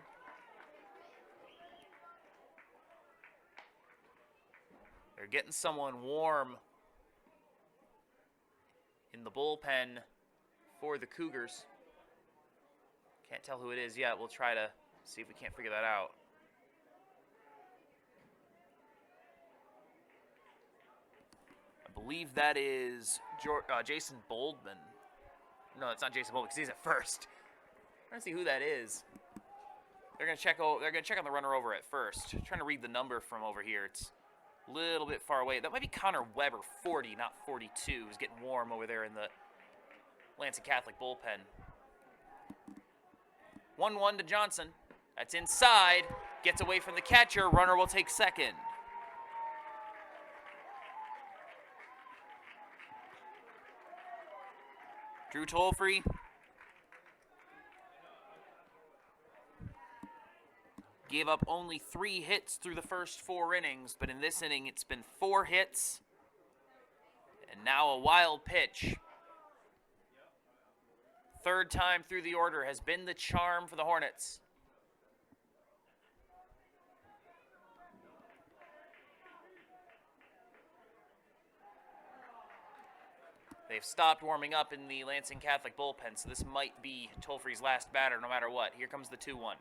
They're getting someone warm in the bullpen for the Cougars. Can't tell who it is yet. We'll try to see if we can't figure that out. I believe that is Jason Boldman. No, it's not Jason Boldman because he's at first. I'm trying to see who that is. They're gonna check. They're gonna check on the runner over at first. Trying to read the number from over here. It's a little bit far away. That might be Connor Weber, 40, not 42. Who's getting warm over there in the Lansing Catholic bullpen. 1-1 to Johnson. That's inside. Gets away from the catcher. Runner will take second. Drew Tollfree Gave up only 3 hits through the first 4 innings, but in this inning it's been 4 hits. And now a wild pitch. Third time through the order has been the charm for the Hornets. They've stopped warming up in the Lansing Catholic bullpen, so this might be Tolfree's last batter no matter what. Here comes the 2-1.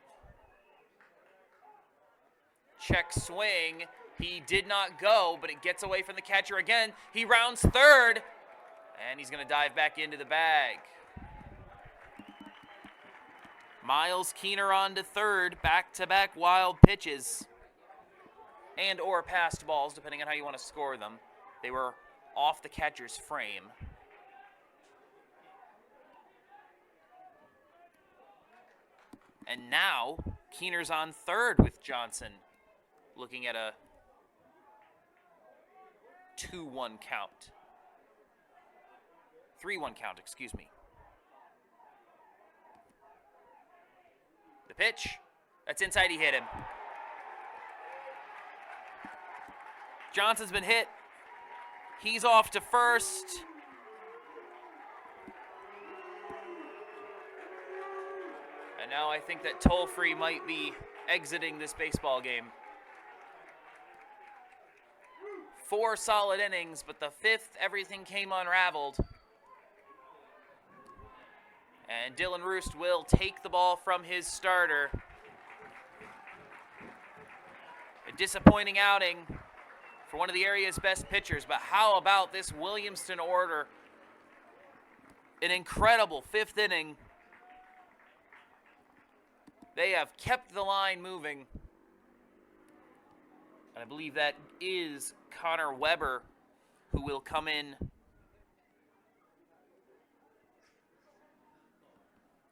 Check swing. He did not go, but it gets away from the catcher again. He rounds third, and he's going to dive back into the bag. Miles Keener on to third, back-to-back wild pitches and or passed balls, depending on how you want to score them. They were off the catcher's frame. And now, Keener's on third with Johnson, looking at a 2-1 count. 3-1 count, excuse me. The pitch, that's inside, he hit him. Johnson's been hit. He's off to first. And now I think that Tolfree might be exiting this baseball game. 4 solid innings, but the 5th, everything came unraveled. And Dylan Roost will take the ball from his starter. A disappointing outing for one of the area's best pitchers, but how about this Williamston order? An incredible 5th inning. They have kept the line moving. And I believe that is Connor Weber who will come in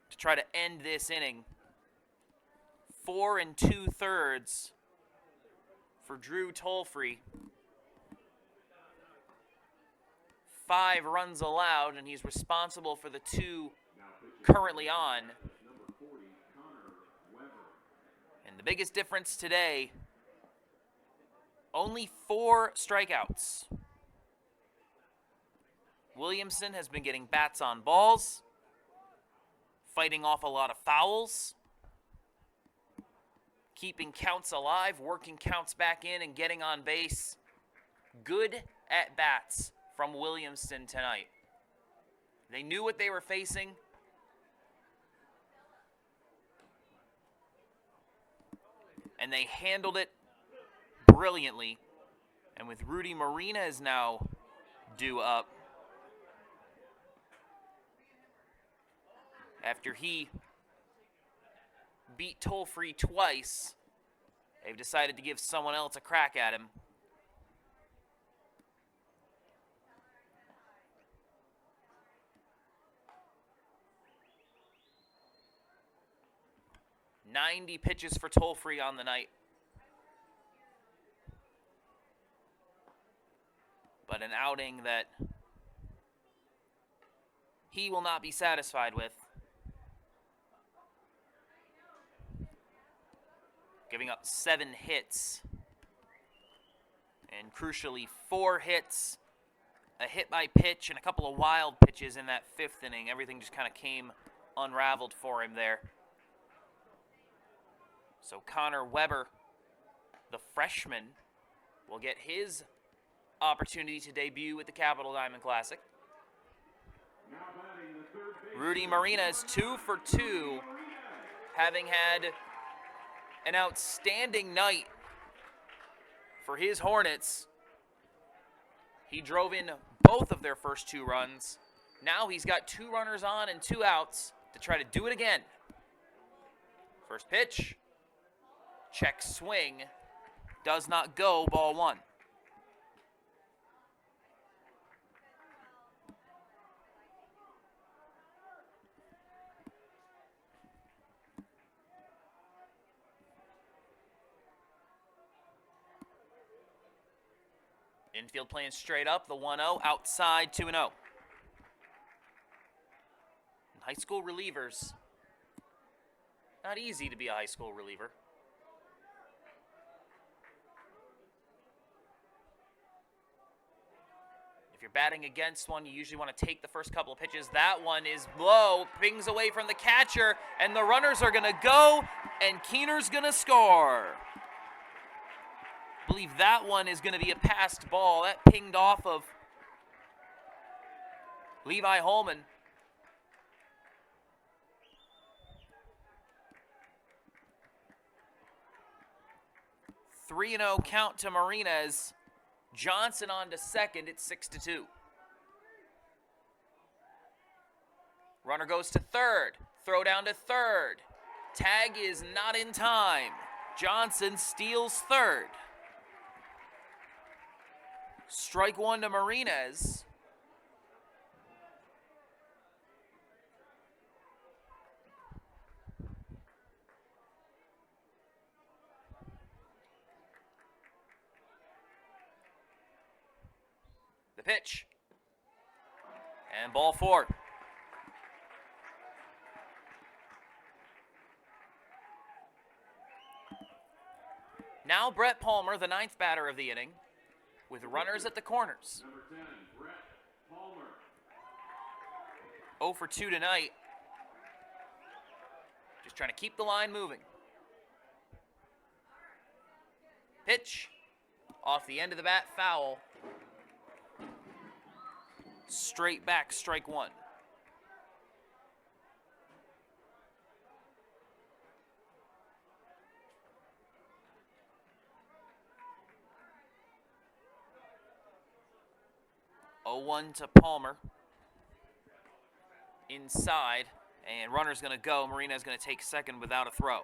to try to end this inning. 4 2/3 for Drew Tolfree. 5 runs allowed, and he's responsible for the 2 currently on. And the biggest difference today, only 4 strikeouts. Williamston has been getting bats on balls, fighting off a lot of fouls, keeping counts alive, working counts back in, and getting on base. Good at bats from Williamston tonight. They knew what they were facing. And they handled it brilliantly. And with Rudy Marina is now due up, after he beat Tolfree twice, they've decided to give someone else a crack at him. "90 pitches for Tolfree on the night. But an outing that he will not be satisfied with. Giving up 7 hits. And crucially, 4 hits, a hit by pitch, and a couple of wild pitches in that 5th inning. Everything just kind of came unraveled for him there. So Connor Weber, the freshman, will get his opportunity to debut at the Capital Diamond Classic. Rudy Marina is 2 for 2, having had an outstanding night for his Hornets. He drove in both of their first 2 runs. Now he's got 2 runners on and 2 outs to try to do it again. First pitch. Check swing. Does not go, ball 1. Infield playing straight up, the 1-0, outside 2-0. High school relievers, not easy to be a high school reliever. If you're batting against one, you usually want to take the first couple of pitches. That one is low, pings away from the catcher, and the runners are going to go, and Keener's going to score. I believe that one is going to be a passed ball. That pinged off of Levi Holman. 3-0 count to Marinez. Johnson on to second. It's 6-2. Runner goes to third. Throw down to third. Tag is not in time. Johnson steals third. Strike one to Marinez. The pitch. And ball four. Now Brett Palmer, the ninth batter of the inning, with runners at the corners. Number 10, Brett Palmer. 0 for 2 tonight. Just trying to keep the line moving. Pitch. Off the end of the bat, foul. Straight back, strike one. Oh, 1 to Palmer. Inside, and runner's going to go. Marina's going to take second without a throw.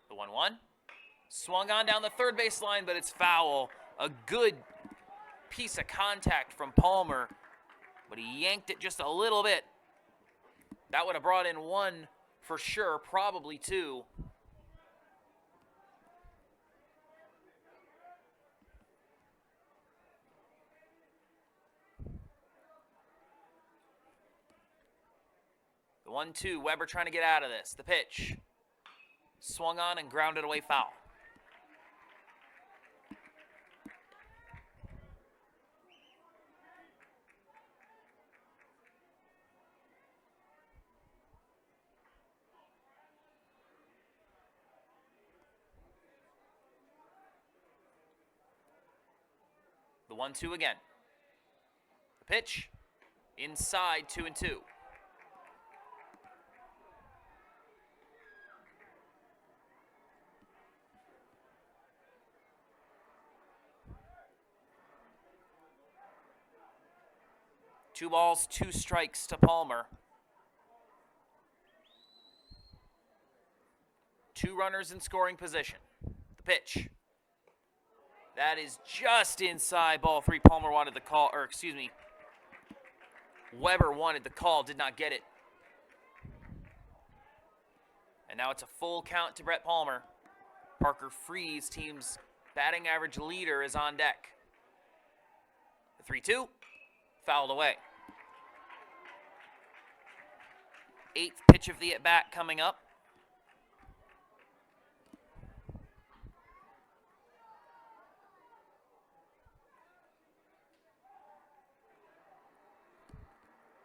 The 1-1. Swung on down the third base line, but it's foul. A good piece of contact from Palmer, but he yanked it just a little bit. That would have brought in one for sure, probably two. The 1-2, Weber trying to get out of this. The pitch. Swung on and grounded away, foul. The 1-2 again. The pitch. Inside, 2-2. Two balls, two strikes to Palmer. Two runners in scoring position. The pitch. That is just inside, ball three. Palmer wanted the call, or excuse me, Weber wanted the call, did not get it. And now it's a full count to Brett Palmer. Parker Freeze, team's batting average leader, is on deck. The 3-2, fouled away. Eighth pitch of the at-bat coming up.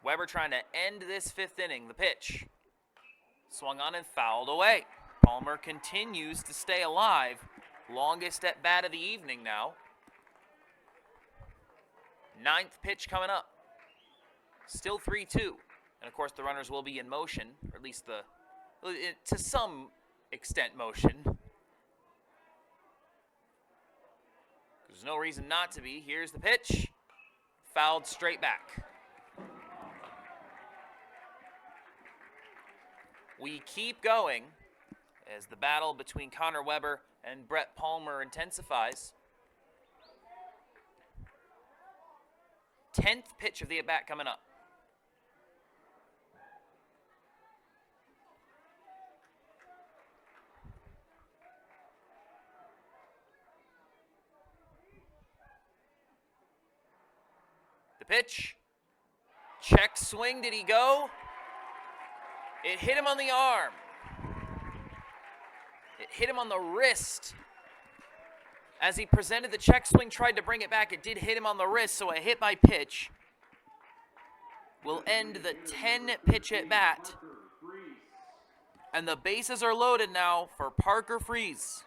Weber trying to end this fifth inning. The pitch. Swung on and fouled away. Palmer continues to stay alive. Longest at bat of the evening now. Ninth pitch coming up. Still 3-2. And of course the runners will be in motion, or at least to some extent motion. There's no reason not to be. Here's the pitch. Fouled straight back. We keep going as the battle between Connor Weber and Brett Palmer intensifies. 10th pitch of the at-bat coming up. The pitch. Check swing. Did he go? It hit him on the arm. It hit him on the wrist. As he presented the check swing, tried to bring it back. It did hit him on the wrist, so a hit by pitch will end the 10-pitch at bat. And the bases are loaded now for Parker Freeze.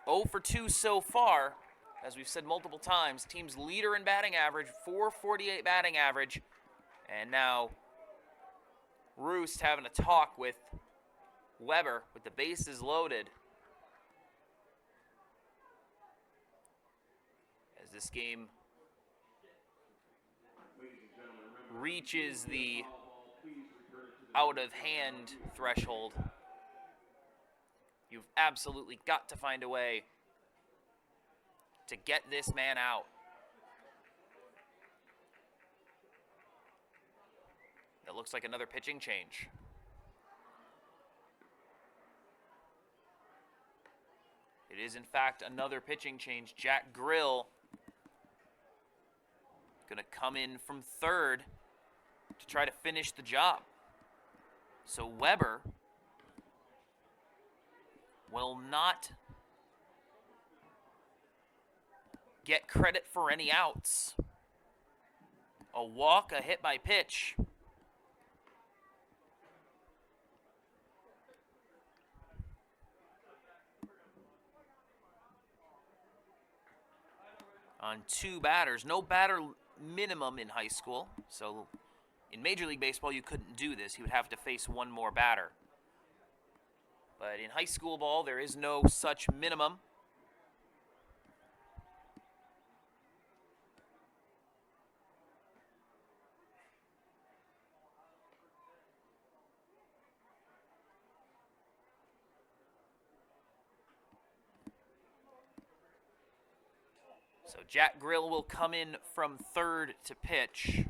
0 for 2 so far. As we've said multiple times, team's leader in batting average, .448 batting average. And now Roost having a talk with Weber with the bases loaded. As this game reaches the out-of-hand threshold, you've absolutely got to find a way to get this man out. It looks like another pitching change. It is, in fact, another pitching change. Jack Grill going to come in from third to try to finish the job. So Weber will not get credit for any outs. A walk, a hit by pitch. On 2 batters. No batter minimum in high school. So in Major League Baseball, you couldn't do this. You would have to face 1 more batter. But in high school ball, there is no such minimum. So Jack Grill will come in from third to pitch.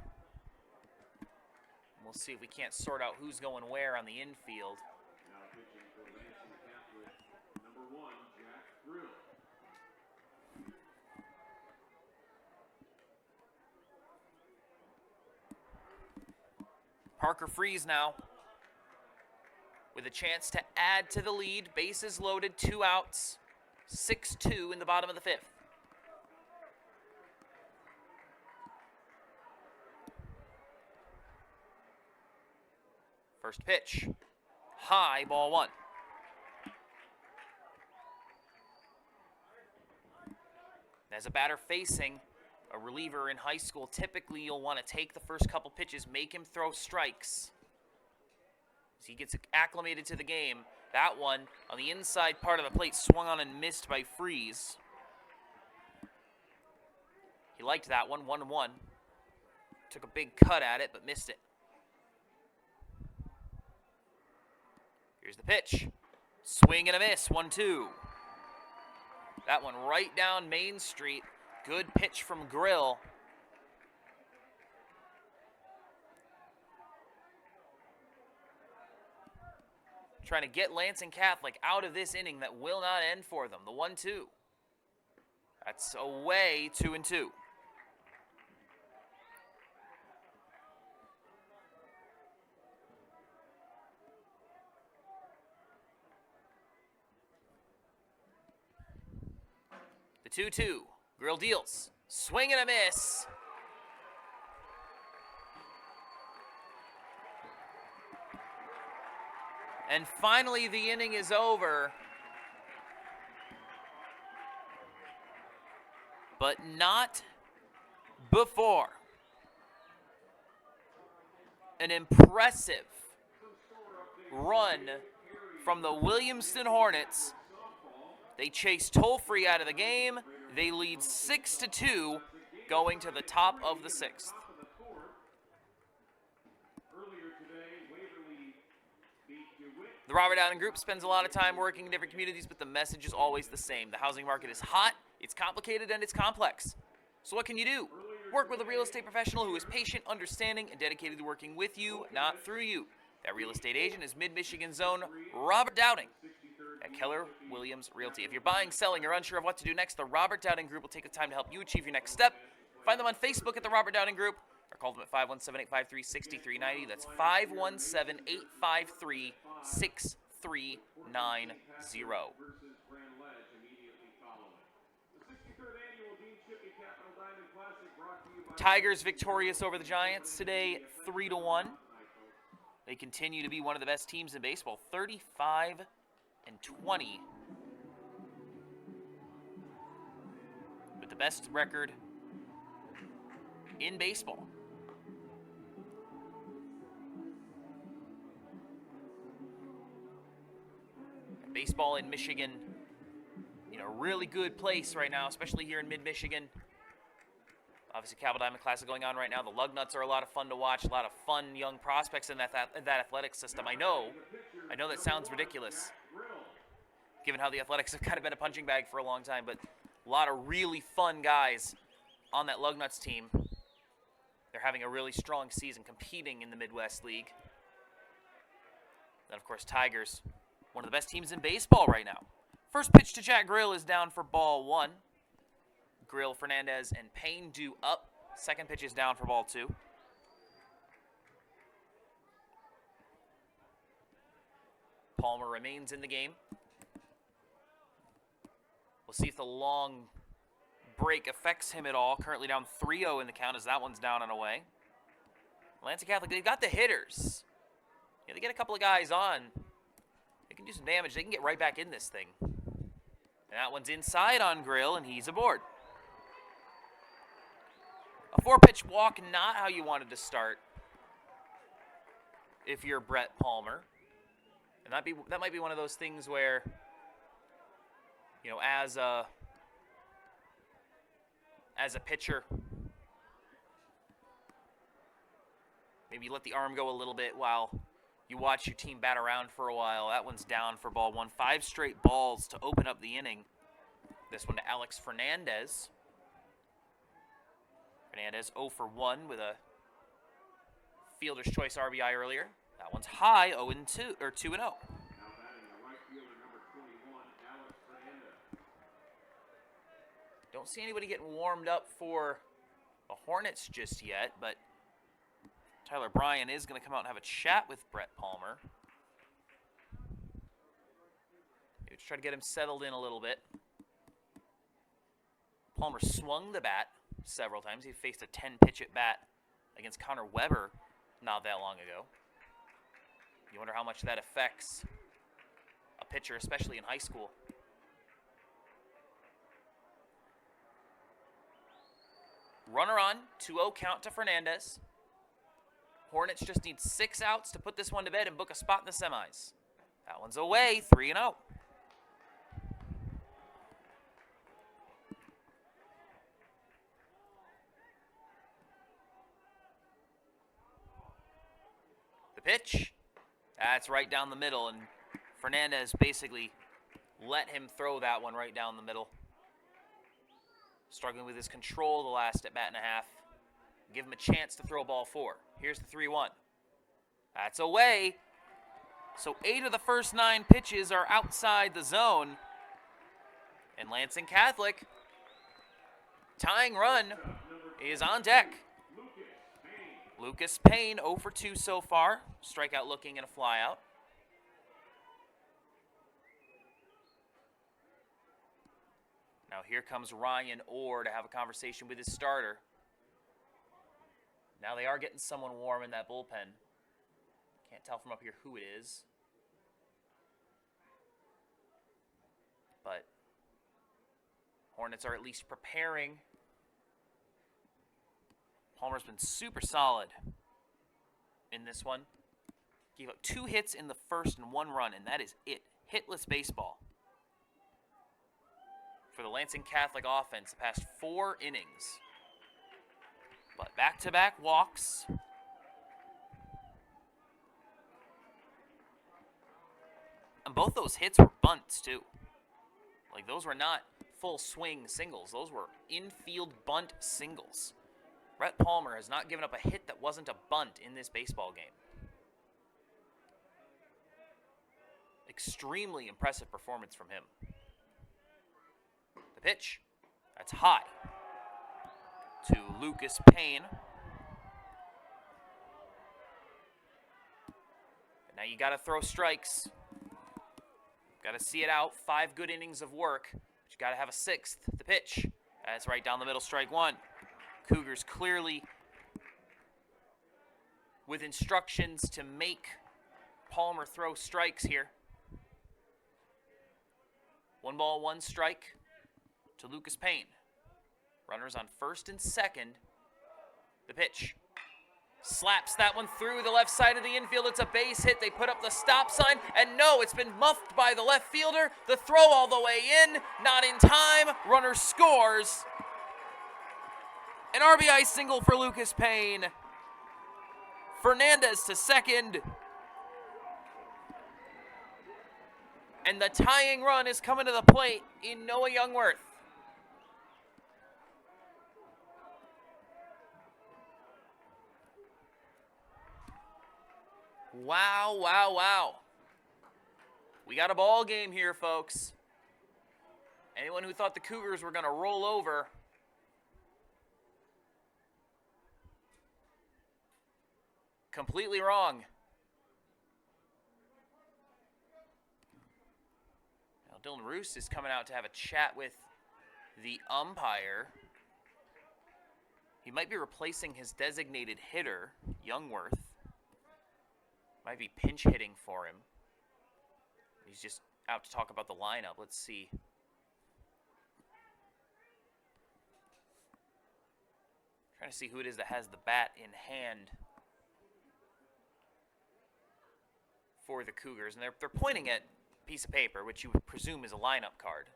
We'll see if we can't sort out who's going where on the infield. Now pitching for Lansing Catholic, number 1, Jack Grill. Parker Freeze now with a chance to add to the lead. Bases loaded, 2 outs, 6-2 in the bottom of the 5th. First pitch, high, ball 1. As a batter facing a reliever in high school, typically you'll want to take the first couple pitches, make him throw strikes. As he gets acclimated to the game, that one on the inside part of the plate swung on and missed by Freeze. He liked that one, 1-1. Took a big cut at it, but missed it. Here's the pitch. Swing and a miss, 1-2. That one right down Main Street. Good pitch from Grill. Trying to get Lansing Catholic out of this inning that will not end for them. The 1-2. That's away, 2-2. The 2-2. Grill deals. Swing and a miss. And finally, the inning is over. But not before. An impressive run from the Williamston Hornets. They chase Toll-Free out of the game. They lead 6-2 going to the top of the 6th. The Robert Downing Group spends a lot of time working in different communities, but the message is always the same. The housing market is hot, it's complicated, and it's complex. So what can you do? Work with a real estate professional who is patient, understanding, and dedicated to working with you, not through you. That real estate agent is Mid-Michigan's own Robert Downing at Keller Williams Realty. If you're buying, selling, or unsure of what to do next, the Robert Downing Group will take the time to help you achieve your next step. Find them on Facebook at the Robert Downing Group, or or call them at 517-853-6390. That's 517-853-6390. Versus Grand Ledge immediately following. The 63rd annual Dean Shippey Capital Diamond Classic brought to you by Tigers victorious over the Giants today, 3-1. They continue to be one of the best teams in baseball, 35-20. With the best record in baseball. Baseball in Michigan, really good place right now, especially here in mid-Michigan. Obviously, Capital Diamond Classic going on right now. The Lugnuts are a lot of fun to watch, a lot of fun young prospects in that athletic system. I know that sounds ridiculous, given how the athletics have kind of been a punching bag for a long time, but a lot of really fun guys on that Lugnuts team. They're having a really strong season competing in the Midwest League. Then, of course, Tigers, one of the best teams in baseball right now. First pitch to Jack Grill is down for ball 1. Grill, Fernandez, and Payne due up. Second pitch is down for ball 2. Palmer remains in the game. We'll see if the long break affects him at all. Currently down 3-0 in the count as that one's down and away. Lansing Catholic, they've got the hitters. Yeah, they get a couple of guys on. They can do some damage. They can get right back in this thing. And that one's inside on Grill, and he's aboard. A 4-pitch walk, not how you wanted to start if you're Brett Palmer. And that might be one of those things where, as a pitcher, maybe you let the arm go a little bit while you watch your team bat around for a while. That one's down for ball 1. 5 straight balls to open up the inning. This one to Alex Fernandez. Fernandez 0 for 1 with a fielder's choice RBI earlier. That one's high, 2-0. Don't see anybody getting warmed up for the Hornets just yet, but Tyler Bryan is going to come out and have a chat with Brett Palmer. Maybe try to get him settled in a little bit. Palmer swung the bat several times. He faced a 10-pitch at bat against Connor Weber not that long ago. You wonder how much that affects a pitcher, especially in high school. Runner on, 2-0 count to Fernandez. Hornets just need 6 outs to put this one to bed and book a spot in the semis. That one's away, 3-0. The pitch, that's right down the middle, and Fernandez basically let him throw that one right down the middle. Struggling with his control the last at bat and a half. Give him a chance to throw ball 4. Here's the 3-1. That's away. So 8 of the first 9 pitches are outside the zone. And Lansing Catholic, tying run, is on deck. Lucas Payne 0 for 2 so far. Strikeout looking and a flyout. Now here comes Ryan Orr to have a conversation with his starter. Now they are getting someone warm in that bullpen. Can't tell from up here who it is. But Hornets are at least preparing. Palmer's been super solid in this one. Gave up 2 hits in the first and 1 run, and that is it. Hitless baseball for the Lansing Catholic offense the past 4 innings. But back-to-back walks. And both those hits were bunts, too. Like, those were not full swing singles. Those were infield bunt singles. Brett Palmer has not given up a hit that wasn't a bunt in this baseball game. Extremely impressive performance from him. The pitch, that's high to Lucas Payne. Now you got to throw strikes. Got to see it out. 5 good innings of work. But you got to have a 6th. The pitch. That's right down the middle, strike 1. Cougars clearly with instructions to make Palmer throw strikes here. 1 ball, 1 strike to Lucas Payne. Runners on first and second. The pitch. Slaps that one through the left side of the infield. It's a base hit. They put up the stop sign. And no, it's been muffed by the left fielder. The throw all the way in. Not in time. Runner scores. An RBI single for Lucas Payne. Fernandez to second. And the tying run is coming to the plate in Noah Youngworth. Wow, wow, wow. We got a ball game here, folks. Anyone who thought the Cougars were going to roll over, completely wrong. Now, Dylan Roos is coming out to have a chat with the umpire. He might be replacing his designated hitter, Youngworth. Might be pinch hitting for him. He's just out to talk about the lineup. Let's see. Trying to see who it is that has the bat in hand for the Cougars. And they're pointing at a piece of paper, which you would presume is a lineup card.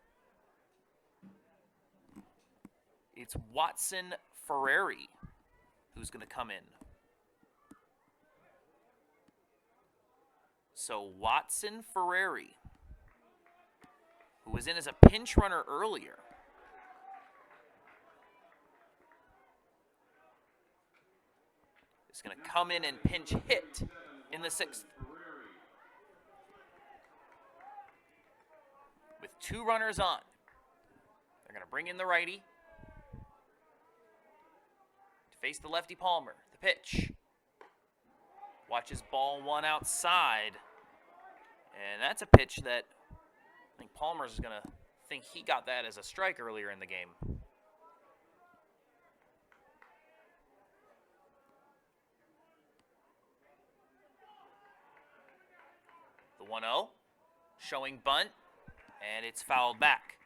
It's Watson Ferrari who's going to come in. So Watson Ferrari, who was in as a pinch runner earlier, is going to come in and pinch hit in the 6th. With 2 runners on, they're going to bring in the righty to face the lefty Palmer. The pitch. Watches ball 1 outside. And that's a pitch that I think Palmer's going to think he got that as a strike earlier in the game. The 1-0, showing bunt, and it's fouled back.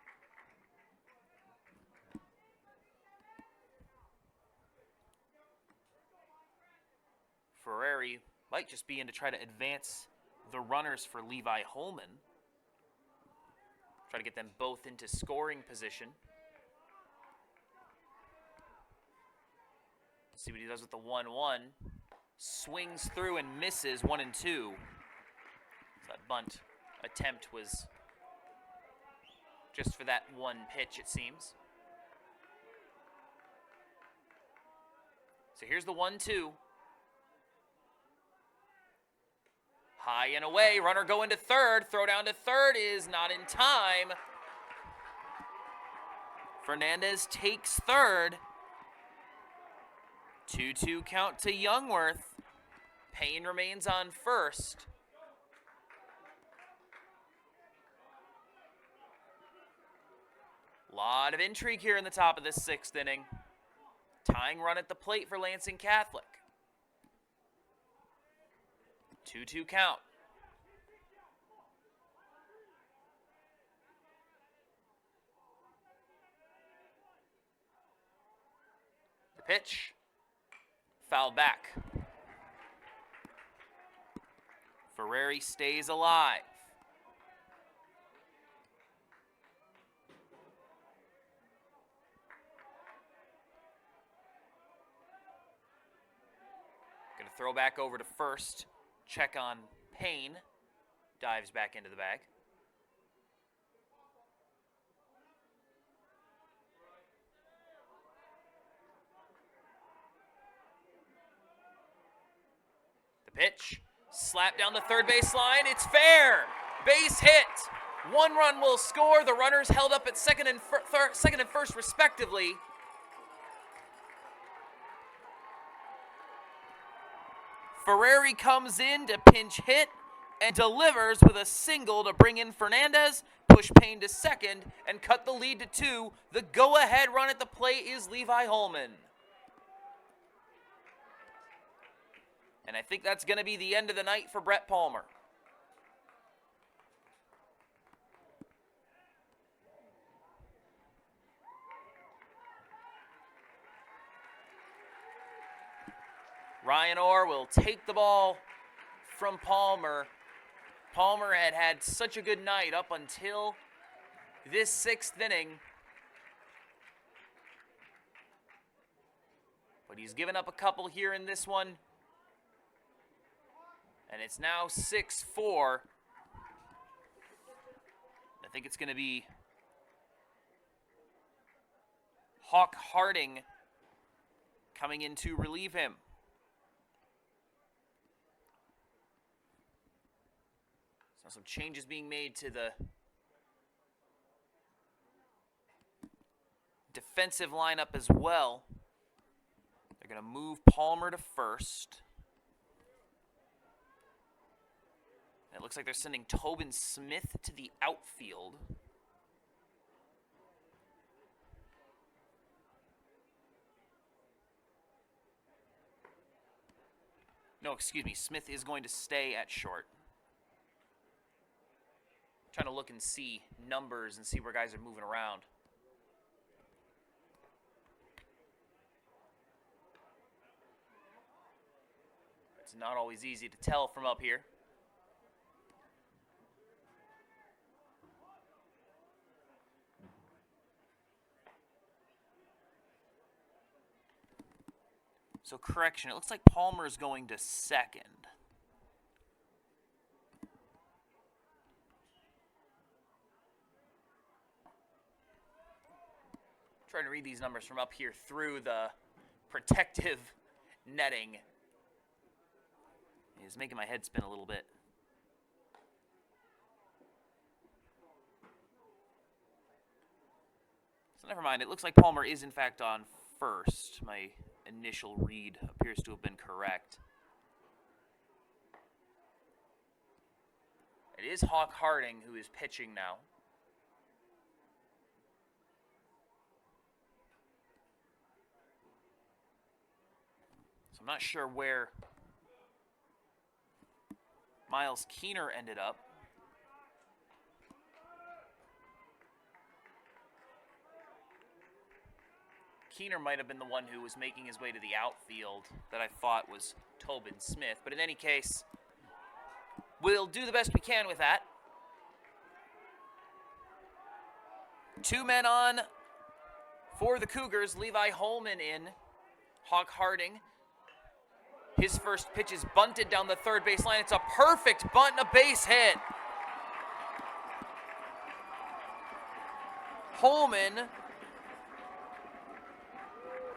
Ferrari might just be in to try to advance the runners for Levi Holman. Try to get them both into scoring position. See what he does with the 1-1. Swings through and misses 1 and 2. So that bunt attempt was just for that one pitch, it seems. So here's the 1-2. High and away, runner going to third. Throw down to third is not in time. Fernandez takes third. 2-2 count to Youngworth. Payne remains on first. Lot of intrigue here in the top of this 6th inning. Tying run at the plate for Lansing Catholic. 2-2 count. The pitch. Foul back. Ferrari stays alive. Going to throw back over to first. Check on Payne. Dives back into the bag. The pitch. Slap down the third base line. It's fair. Base hit. 1 run will score. The runners held up at second and first respectively. Ferrari comes in to pinch hit. and delivers with a single to bring in Fernandez, push Payne to second, and cut the lead to 2. The go-ahead run at the plate is Levi Holman. And I think that's going to be the end of the night for Brett Palmer. Ryan Orr will take the ball from Palmer. Palmer had had such a good night up until this 6th inning. But he's given up a couple here in this one. And it's now 6-4. I think it's going to be Hawk Harding coming in to relieve him. So some changes being made to the defensive lineup as well. They're going to move Palmer to first. It looks like they're sending Tobin Smith to the outfield. No, excuse me. Smith is going to stay at short. Trying to look and see numbers and see where guys are moving around. It's not always easy to tell from up here. So correction, it looks like Palmer's going to second. Trying to read these numbers from up here through the protective netting. It's making my head spin a little bit. So never mind, it looks like Palmer is in fact on first. My initial read appears to have been correct. It is Hawk Harding who is pitching now. So I'm not sure where Miles Keener ended up. Keener might have been the one who was making his way to the outfield that I thought was Tobin Smith. But in any case, we'll do the best we can with that. 2 men on for the Cougars. Levi Holman in. Hawk Harding. His first pitch is bunted down the third base line. It's a perfect bunt and a base hit. Holman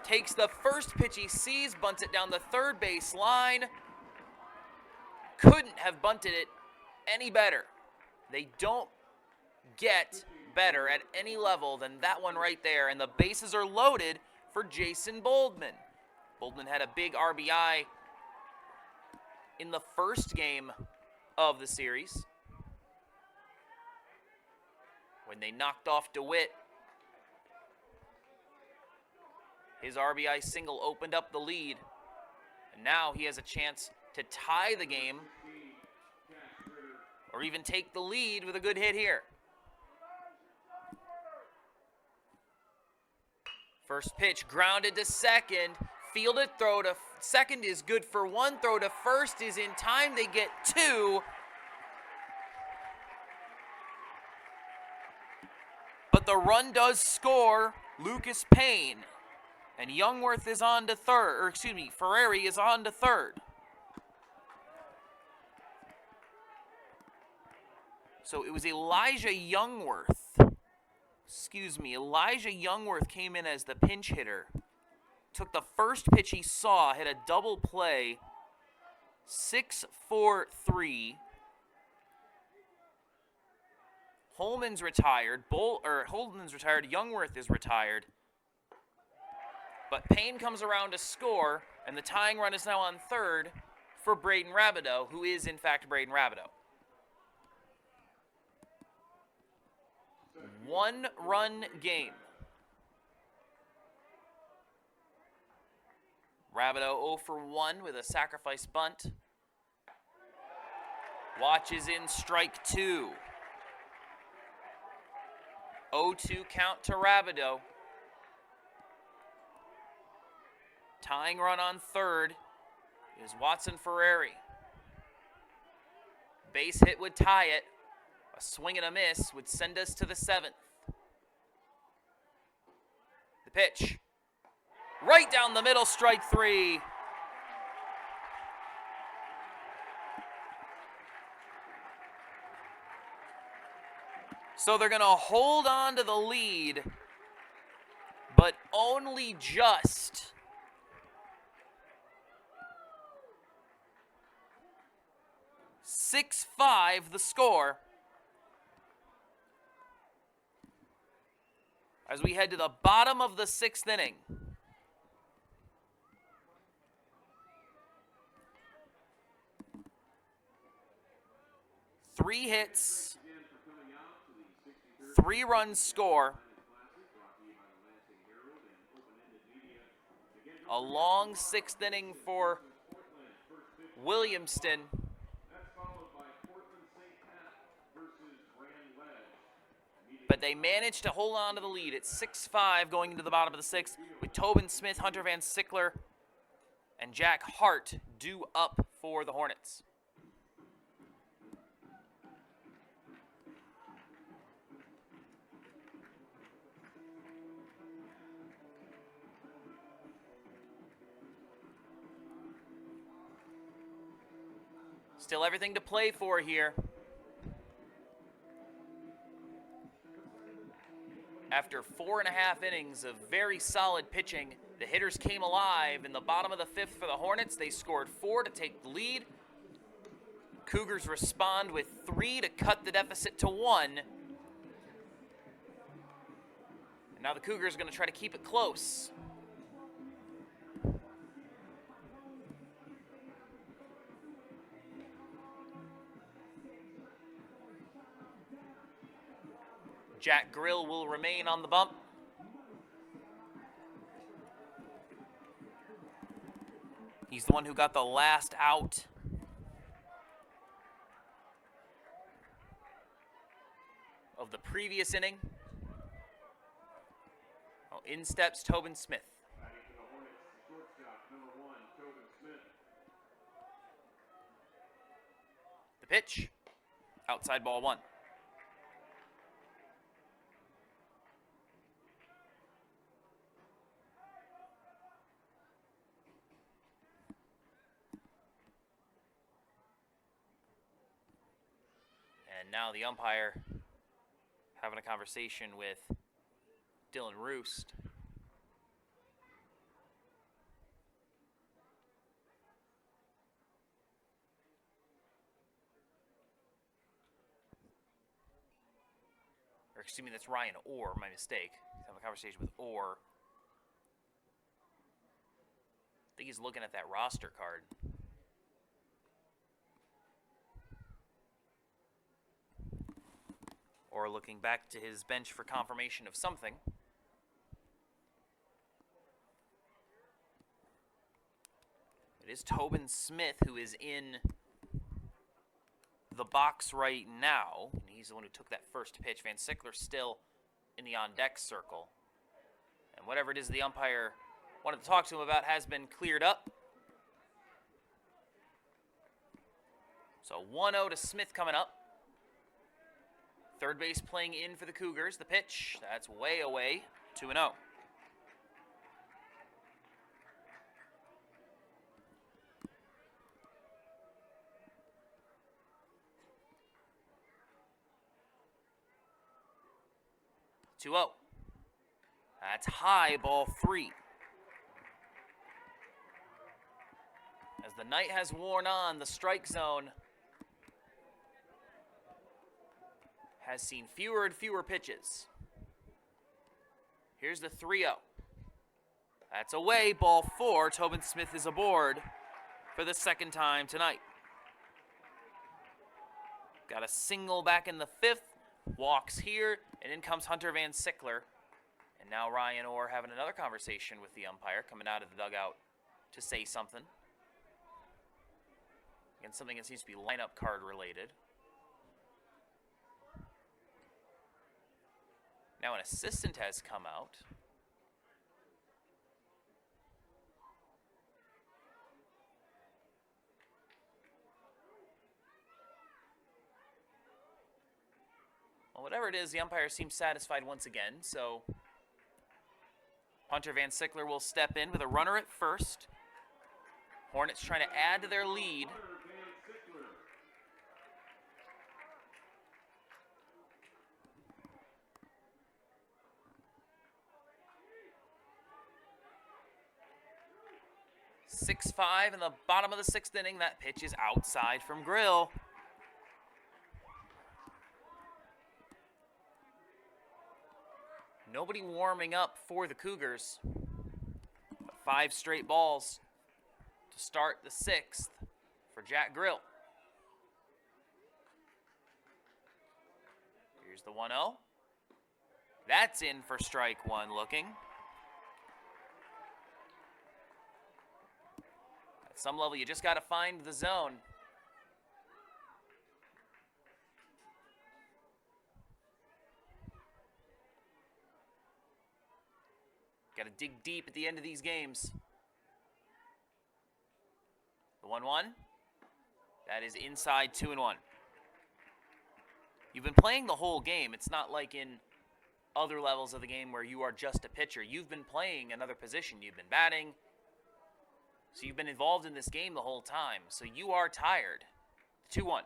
takes the first pitch he sees, bunts it down the third base line. Couldn't have bunted it any better. They don't get better at any level than that one right there. And the bases are loaded for Jason Boldman. Boldman had a big RBI in the first game of the series when they knocked off DeWitt. His RBI single opened up the lead, and now he has a chance to tie the game or even take the lead with a good hit here. First pitch grounded to second, fielded, throw to second is good for 1, throw to first is in time, they get 2. But the run does score Lucas Payne. And Youngworth is on to third, or excuse me, Ferrari is on to third. So it was Elijah Youngworth. Elijah Youngworth came in as the pinch hitter. Took the first pitch he saw, hit a double play, 6-4-3. Holman's retired, Holden's retired, Youngworth is retired. But Payne comes around to score, and the tying run is now on third for Braden Rabideau, who is in fact Braden Rabideau. one-run game. Rabideau 0 for 1 with a sacrifice bunt. Watches in strike 2. 0-2 count to Rabideau. Tying run on third is Watson Ferrari. Base hit would tie it. A swing and a miss would send us to the 7th. The pitch. Right down the middle, strike 3. So they're going to hold on to the lead, but only just. "6-5" the score. As we head to the bottom of the 6th inning. Three hits, 3-run score. A long 6th inning for Williamston. But they managed to hold on to the lead at 6-5 going into the bottom of the 6th with Tobin Smith, Hunter Van Sickler, and Jack Hart due up for the Hornets. Still everything to play for here. After 4.5 innings of very solid pitching, the hitters came alive in the bottom of the 5th for the Hornets. They scored 4 to take the lead. Cougars respond with 3 to cut the deficit to 1. And now the Cougars are going to try to keep it close. Jack Grill will remain on the bump. He's the one who got the last out. Of the previous inning. Oh, in steps Tobin Smith. The pitch. Outside ball 1. And now the umpire having a conversation with Dylan Roost. Or excuse me, that's Ryan Orr, my mistake. He's having a conversation with Orr. I think he's looking at that roster card. Or looking back to his bench for confirmation of something. It is Tobin Smith who is in the box right now. And he's the one who took that first pitch. Van Sickler still in the on-deck circle. And whatever it is the umpire wanted to talk to him about has been cleared up. So 1-0 to Smith coming up. Third base playing in for the Cougars. The pitch, that's way away, 2-0. That's high, ball 3. As the night has worn on, the strike zone has seen fewer and fewer pitches. Here's the 3-0. That's away, ball 4. Tobin Smith is aboard for the second time tonight. Got a single back in the 5th, walks here, and in comes Hunter Van Sickler. And now Ryan Orr having another conversation with the umpire, coming out of the dugout to say something. Again, something that seems to be lineup card related. Now an assistant has come out. Well, whatever it is, the umpire seems satisfied once again, so Hunter Van Sickler will step in with a runner at first. Hornets trying to add to their lead. 6-5 in the bottom of the 6th inning. That pitch is outside from Grill. Nobody warming up for the Cougars. But 5 straight balls to start the 6th for Jack Grill. Here's the 1-0. That's in for strike 1 looking. At some level, you just got to find the zone. Got to dig deep at the end of these games. The 1-1. That is inside 2-1. You've been playing the whole game. It's not like in other levels of the game where you are just a pitcher. You've been playing another position. You've been batting. So you've been involved in this game the whole time. So you are tired. 2-1.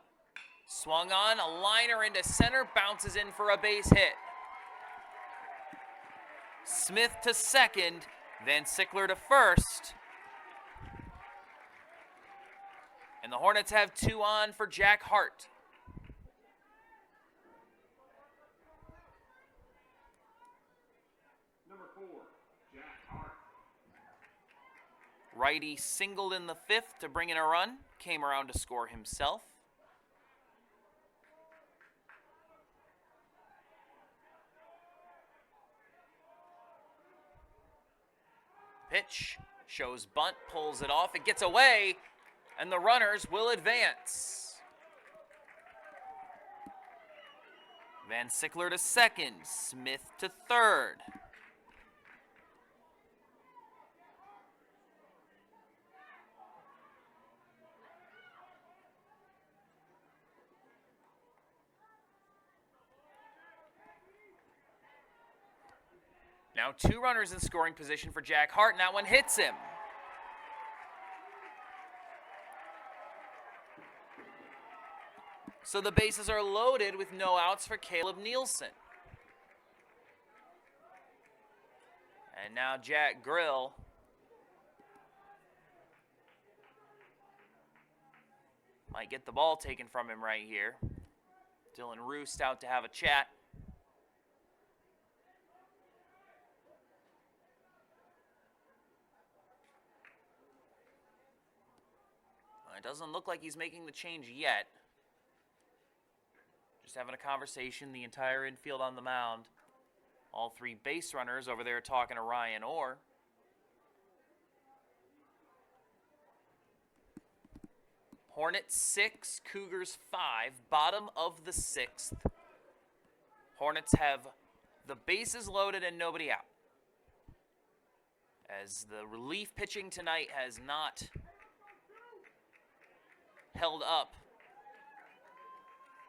Swung on, a liner into center, bounces in for a base hit. Smith to second, Van Sickler to first. And the Hornets have 2 on for Jack Hart. Number 4, Jack Hart. Righty singled in the 5th to bring in a run. Came around to score himself. Pitch shows bunt, pulls it off, it gets away, and the runners will advance. Van Sickler to second, Smith to third. Now 2 runners in scoring position for Jack Hart, and that one hits him. So the bases are loaded with no outs for Caleb Nielsen. And now Jack Grill might get the ball taken from him right here. Dylan Roost out to have a chat. It doesn't look like he's making the change yet. Just having a conversation, the entire infield on the mound. All 3 base runners over there talking to Ryan Orr. Hornets 6, Cougars 5, bottom of the 6th. Hornets have the bases loaded and nobody out, as the relief pitching tonight has not held up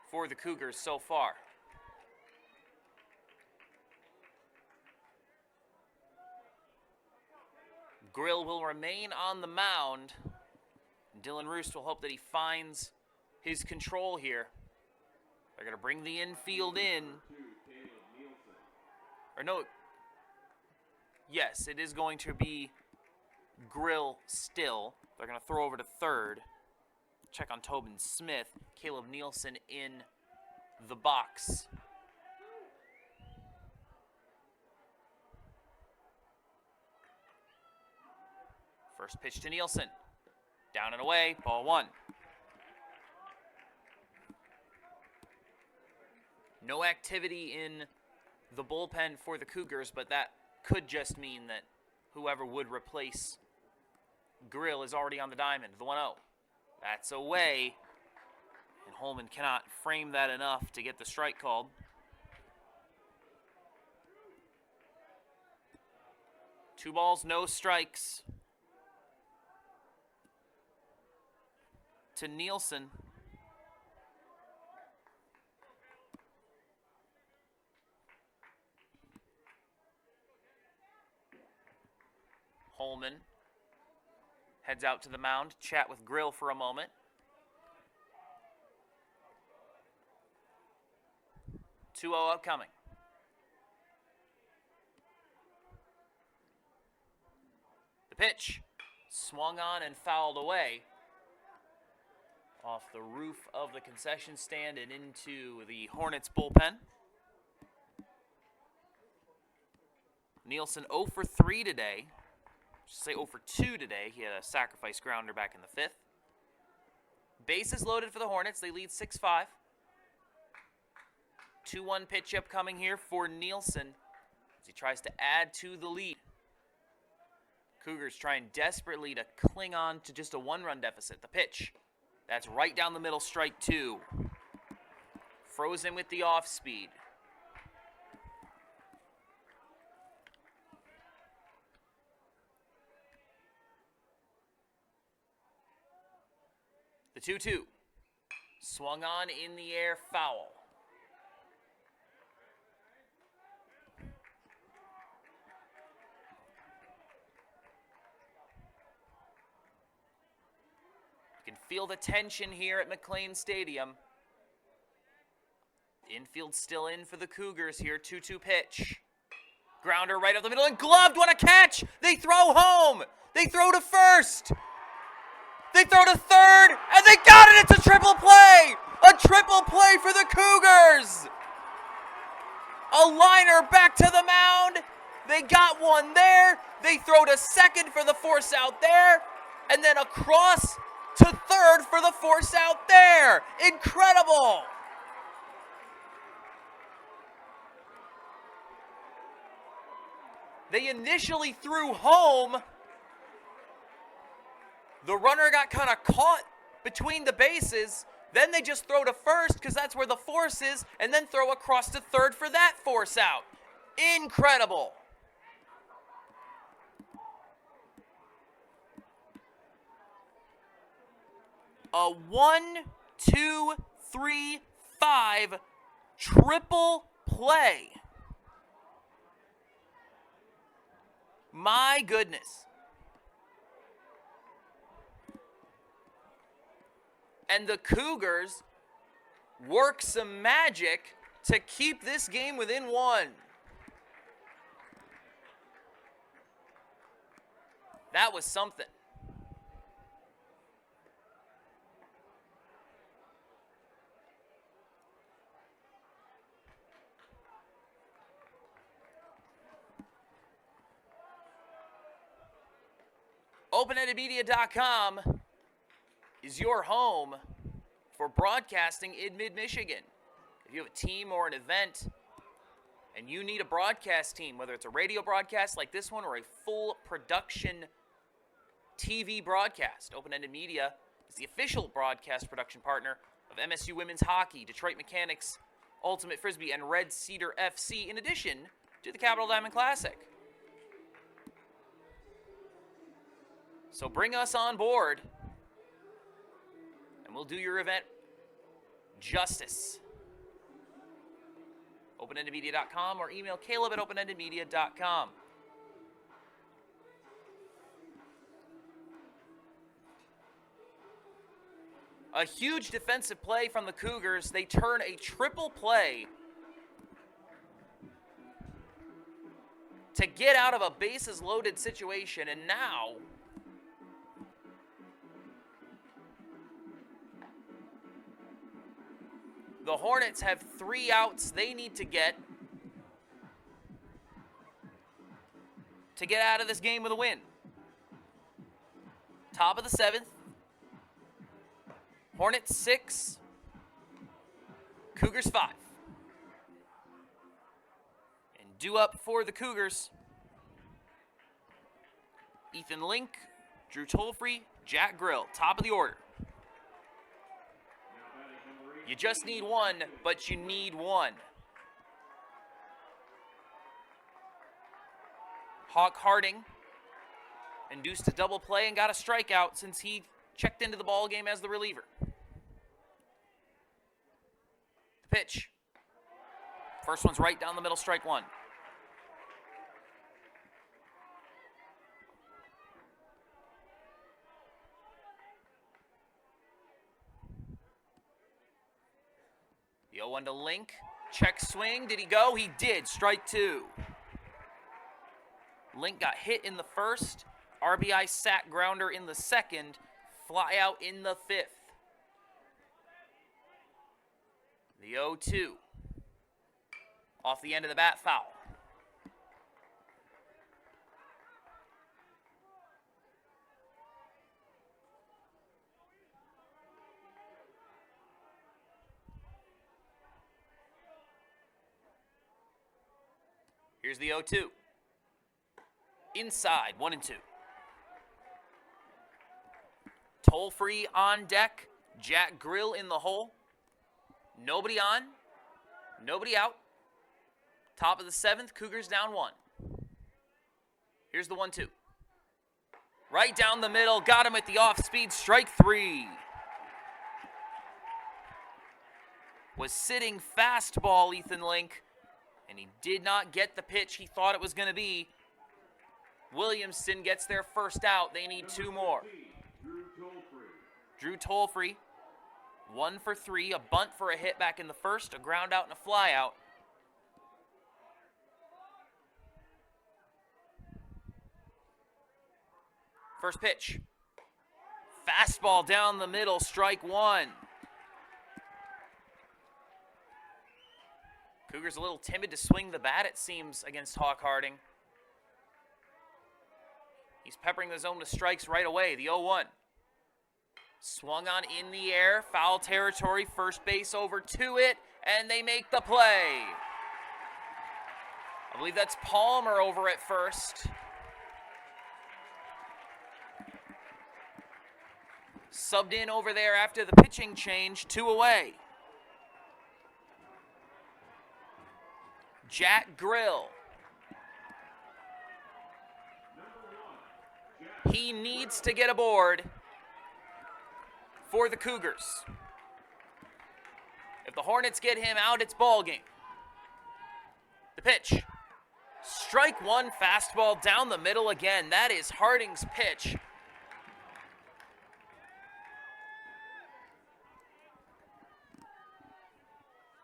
for the Cougars so far. Grill will remain on the mound. Dylan Roost will hope that he finds his control here. They're going to bring the infield in. Or no. Yes, it is going to be Grill still. They're going to throw over to third. Check on Tobin Smith. Caleb Nielsen in the box. First pitch to Nielsen. Down and away, ball 1. No activity in the bullpen for the Cougars, but that could just mean that whoever would replace Grill is already on the diamond. The 1-0. That's away. And Holman cannot frame that enough to get the strike called. Two balls, no strikes to Nielsen. Holman heads out to the mound, chat with Grill for a moment. (2-0) upcoming. The pitch swung on and fouled away off the roof of the concession stand and into the Hornets bullpen. Nielsen 0 for 3 today. I should say 0 for 2 today. He had a sacrifice grounder back in the 5th. Bases loaded for the Hornets. They lead 6-5. 2-1 pitch upcoming here for Nielsen as he tries to add to the lead. Cougars trying desperately to cling on to just a 1-run deficit. The pitch. That's right down the middle, strike 2. Frozen with the off speed. The 2-2. Swung on in the air, foul. You can feel the tension here at McLean Stadium. Infield still in for the Cougars here. 2-2 pitch. Grounder right up the middle and gloved. What a catch! They throw home. They throw to first. They throw to third, and they got it! It's a triple play! A triple play for the Cougars! A liner back to the mound. They got one there. They throw to second for the force out there, and then across to third for the force out there. Incredible! They initially threw home. The runner got kind of caught between the bases. Then they just throw to first because that's where the force is, and then throw across to third for that force out. Incredible. A 1-2-3-5 triple play. My goodness. And the Cougars work some magic to keep this game within 1. That was something. OpenEditMedia.com is your home for broadcasting in mid-Michigan. If you have a team or an event and you need a broadcast team, whether it's a radio broadcast like this one or a full production TV broadcast, Open-Ended Media is the official broadcast production partner of MSU Women's Hockey, Detroit Mechanics, Ultimate Frisbee, and Red Cedar FC, in addition to the Capital Diamond Classic. So bring us on board, and we'll do your event justice. OpenEndedMedia.com or email Caleb at OpenEndedMedia.com. A huge defensive play from the Cougars. They turn a triple play to get out of a bases-loaded situation, and now the Hornets have 3 outs they need to get out of this game with a win. Top of the 7th. Hornets 6. Cougars 5. Due up for the Cougars. Ethan Link, Drew Tolfree, Jack Grill, top of the order. You just need one, but you need one. Hawk Harding induced a double play and got a strikeout since he checked into the ball game as the reliever. The pitch. First one's right down the middle, strike one. The 0-1 to Link. Check swing. Did he go? He did. Strike two. Link got hit in the first. RBI sack grounder in the second. Fly out in the fifth. The 0-2. Off the end of the bat, foul. Here's the 0-2. Inside, 1-2. Toll-free on deck. Jack Grill in the hole. Nobody on. Nobody out. Top of the seventh, Cougars down one. Here's the 1-2. Right down the middle, got him at the off-speed, strike three. Was sitting fastball, Ethan Link, and he did not get the pitch he thought it was going to be. Williamston gets their first out. They need two more. Drew Tolfree, 1 for 3, a bunt for a hit back in the first, a ground out and a fly out. First pitch. Fastball down the middle, strike one. Cougars a little timid to swing the bat, it seems, against Hawk Harding. He's peppering the zone with strikes right away. The 0-1. Swung on in the air, foul territory, first base over to it, and they make the play. I believe that's Palmer over at first. Subbed in over there after the pitching change, 2 away. Jack Grill. He needs to get aboard for the Cougars. If the Hornets get him out, it's ball game. The pitch. Strike one, fastball down the middle again. That is Harding's pitch.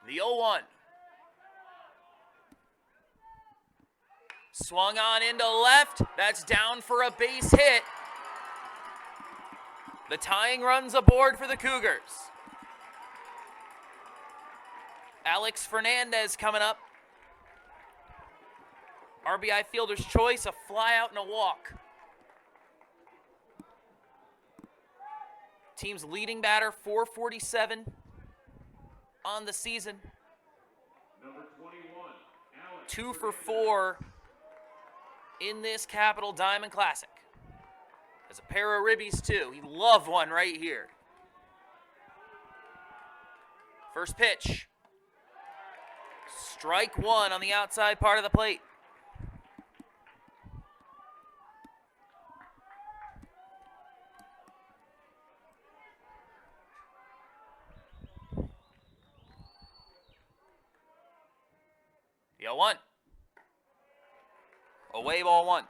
The 0-1. Swung on into left. That's down for a base hit. The tying run's aboard for the Cougars. Alex Fernandez coming up. RBI fielder's choice, a fly out and a walk. Team's leading batter, 447 on the season. Number 21, Alex 2 for 4 in this Capital Diamond Classic. Has a pair of ribbies too. He loved one right here. First pitch. Strike one on the outside part of the plate. The 0-1. Away ball one.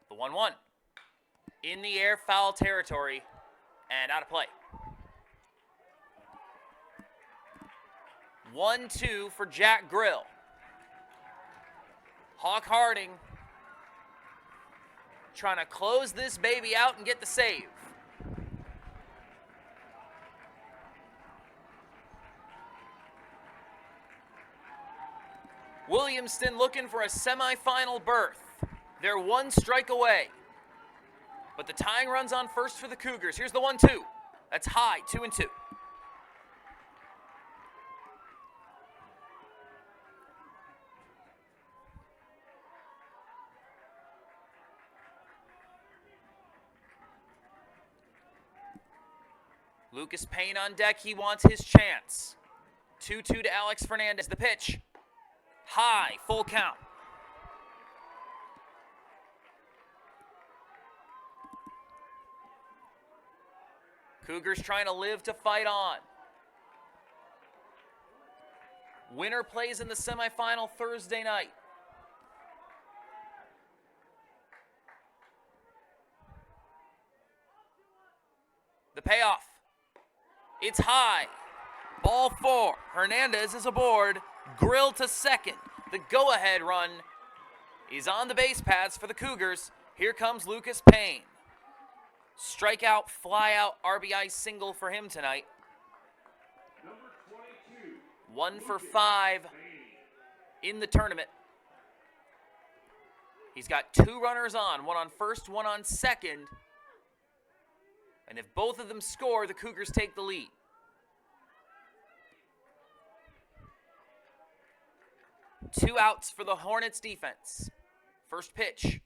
The 1-1. In the air, foul territory, and out of play. 1-2 for Jack Grill. Hawk Harding trying to close this baby out and get the save. Williamston looking for a semifinal berth. They're one strike away. But the tying run's on first for the Cougars. Here's the 1-2. That's high, 2-2. Lucas Payne on deck. He wants his chance. 2-2 to Alex Fernandez. The pitch. High, full count. Cougars trying to live to fight on. Winner plays in the semifinal Thursday night. The payoff. It's high. Ball 4. Hernandez is aboard. Grill to second. The go-ahead run is on the base paths for the Cougars. Here comes Lucas Payne. Strikeout, flyout, RBI single for him tonight. Number 22. 1 for 5 in the tournament. He's got 2 runners on, 1 on first, 1 on second. And if both of them score, the Cougars take the lead. Two outs for the Hornets defense. First pitch.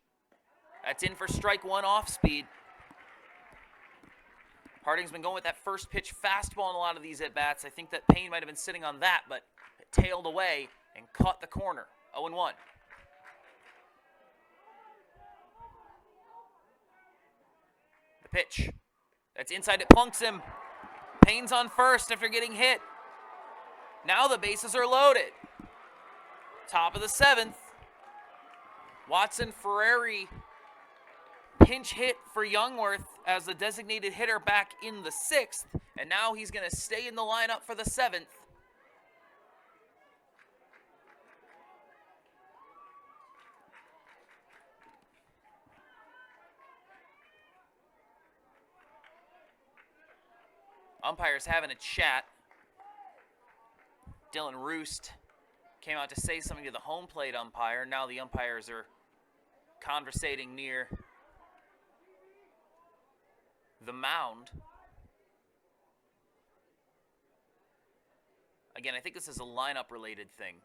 That's in for strike 1 off speed. Harding's been going with that first pitch fastball in a lot of these at-bats. I think that Payne might have been sitting on that, but it tailed away and caught the corner. 0-1. The pitch. That's inside, it plunks him. Payne's on first after getting hit. Now the bases are loaded. Top of the 7th. Watson Ferrari pinch hit for Youngworth as the designated hitter back in the 6th, and now he's going to stay in the lineup for the 7th. Umpires having a chat. Dylan Roost came out to say something to the home plate umpire. Now the umpires are conversating near the mound. Again, I think this is a lineup-related thing.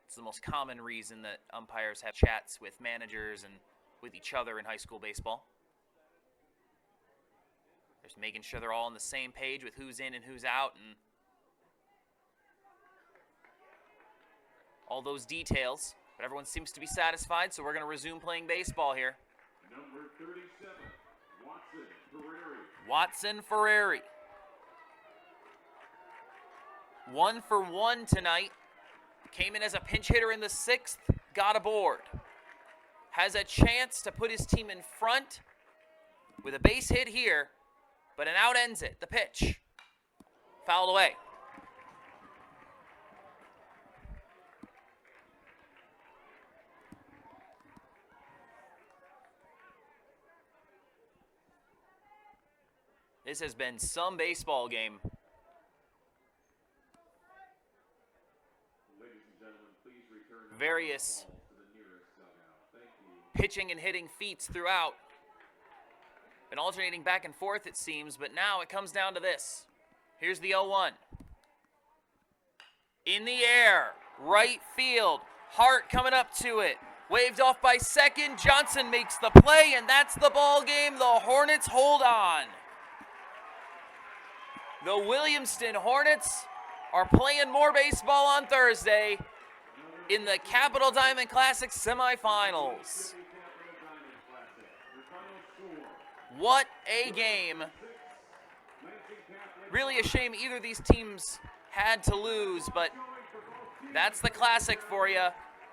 It's the most common reason that umpires have chats with managers and with each other in high school baseball. Just making sure they're all on the same page with who's in and who's out and all those details. But everyone seems to be satisfied, so we're going to resume playing baseball here. Number 37, Watson Ferrari. Watson Ferrari. 1 for 1 tonight. Came in as a pinch hitter in the 6th, got aboard. Has a chance to put his team in front with a base hit here, but an out ends it. The pitch. Fouled away. This has been some baseball game. Ladies and gentlemen, please return Various to the nearest dugout. Thank you. pitching and hitting feats throughout. Been alternating back and forth, it seems, but now it comes down to this. Here's the 0-1. In the air, right field. Hart coming up to it. Waved off by second. Johnson makes the play, and that's the ball game. The Hornets hold on. The Williamston Hornets are playing more baseball on Thursday in the Capital Diamond Classic semifinals. What a game. Really a shame either of these teams had to lose, but that's the Classic for you.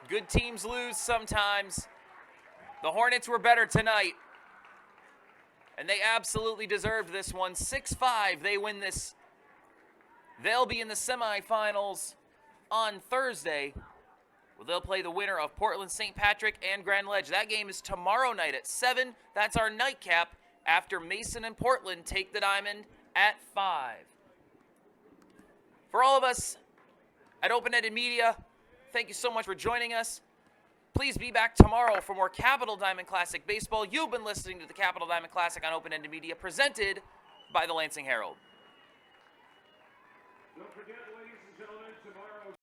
Good teams lose sometimes. The Hornets were better tonight, and they absolutely deserved this one. 6-5, they win this. They'll be in the semifinals on Thursday. Well, they'll play the winner of Portland St. Patrick and Grand Ledge. That game is tomorrow night at 7. That's our nightcap after Mason and Portland take the diamond at 5. For all of us at Open-Ended Media, thank you so much for joining us. Please be back tomorrow for more Capital Diamond Classic Baseball. You've been listening to the Capital Diamond Classic on Open-Ended Media, presented by the Lansing Herald. Don't forget, ladies and gentlemen, tomorrow.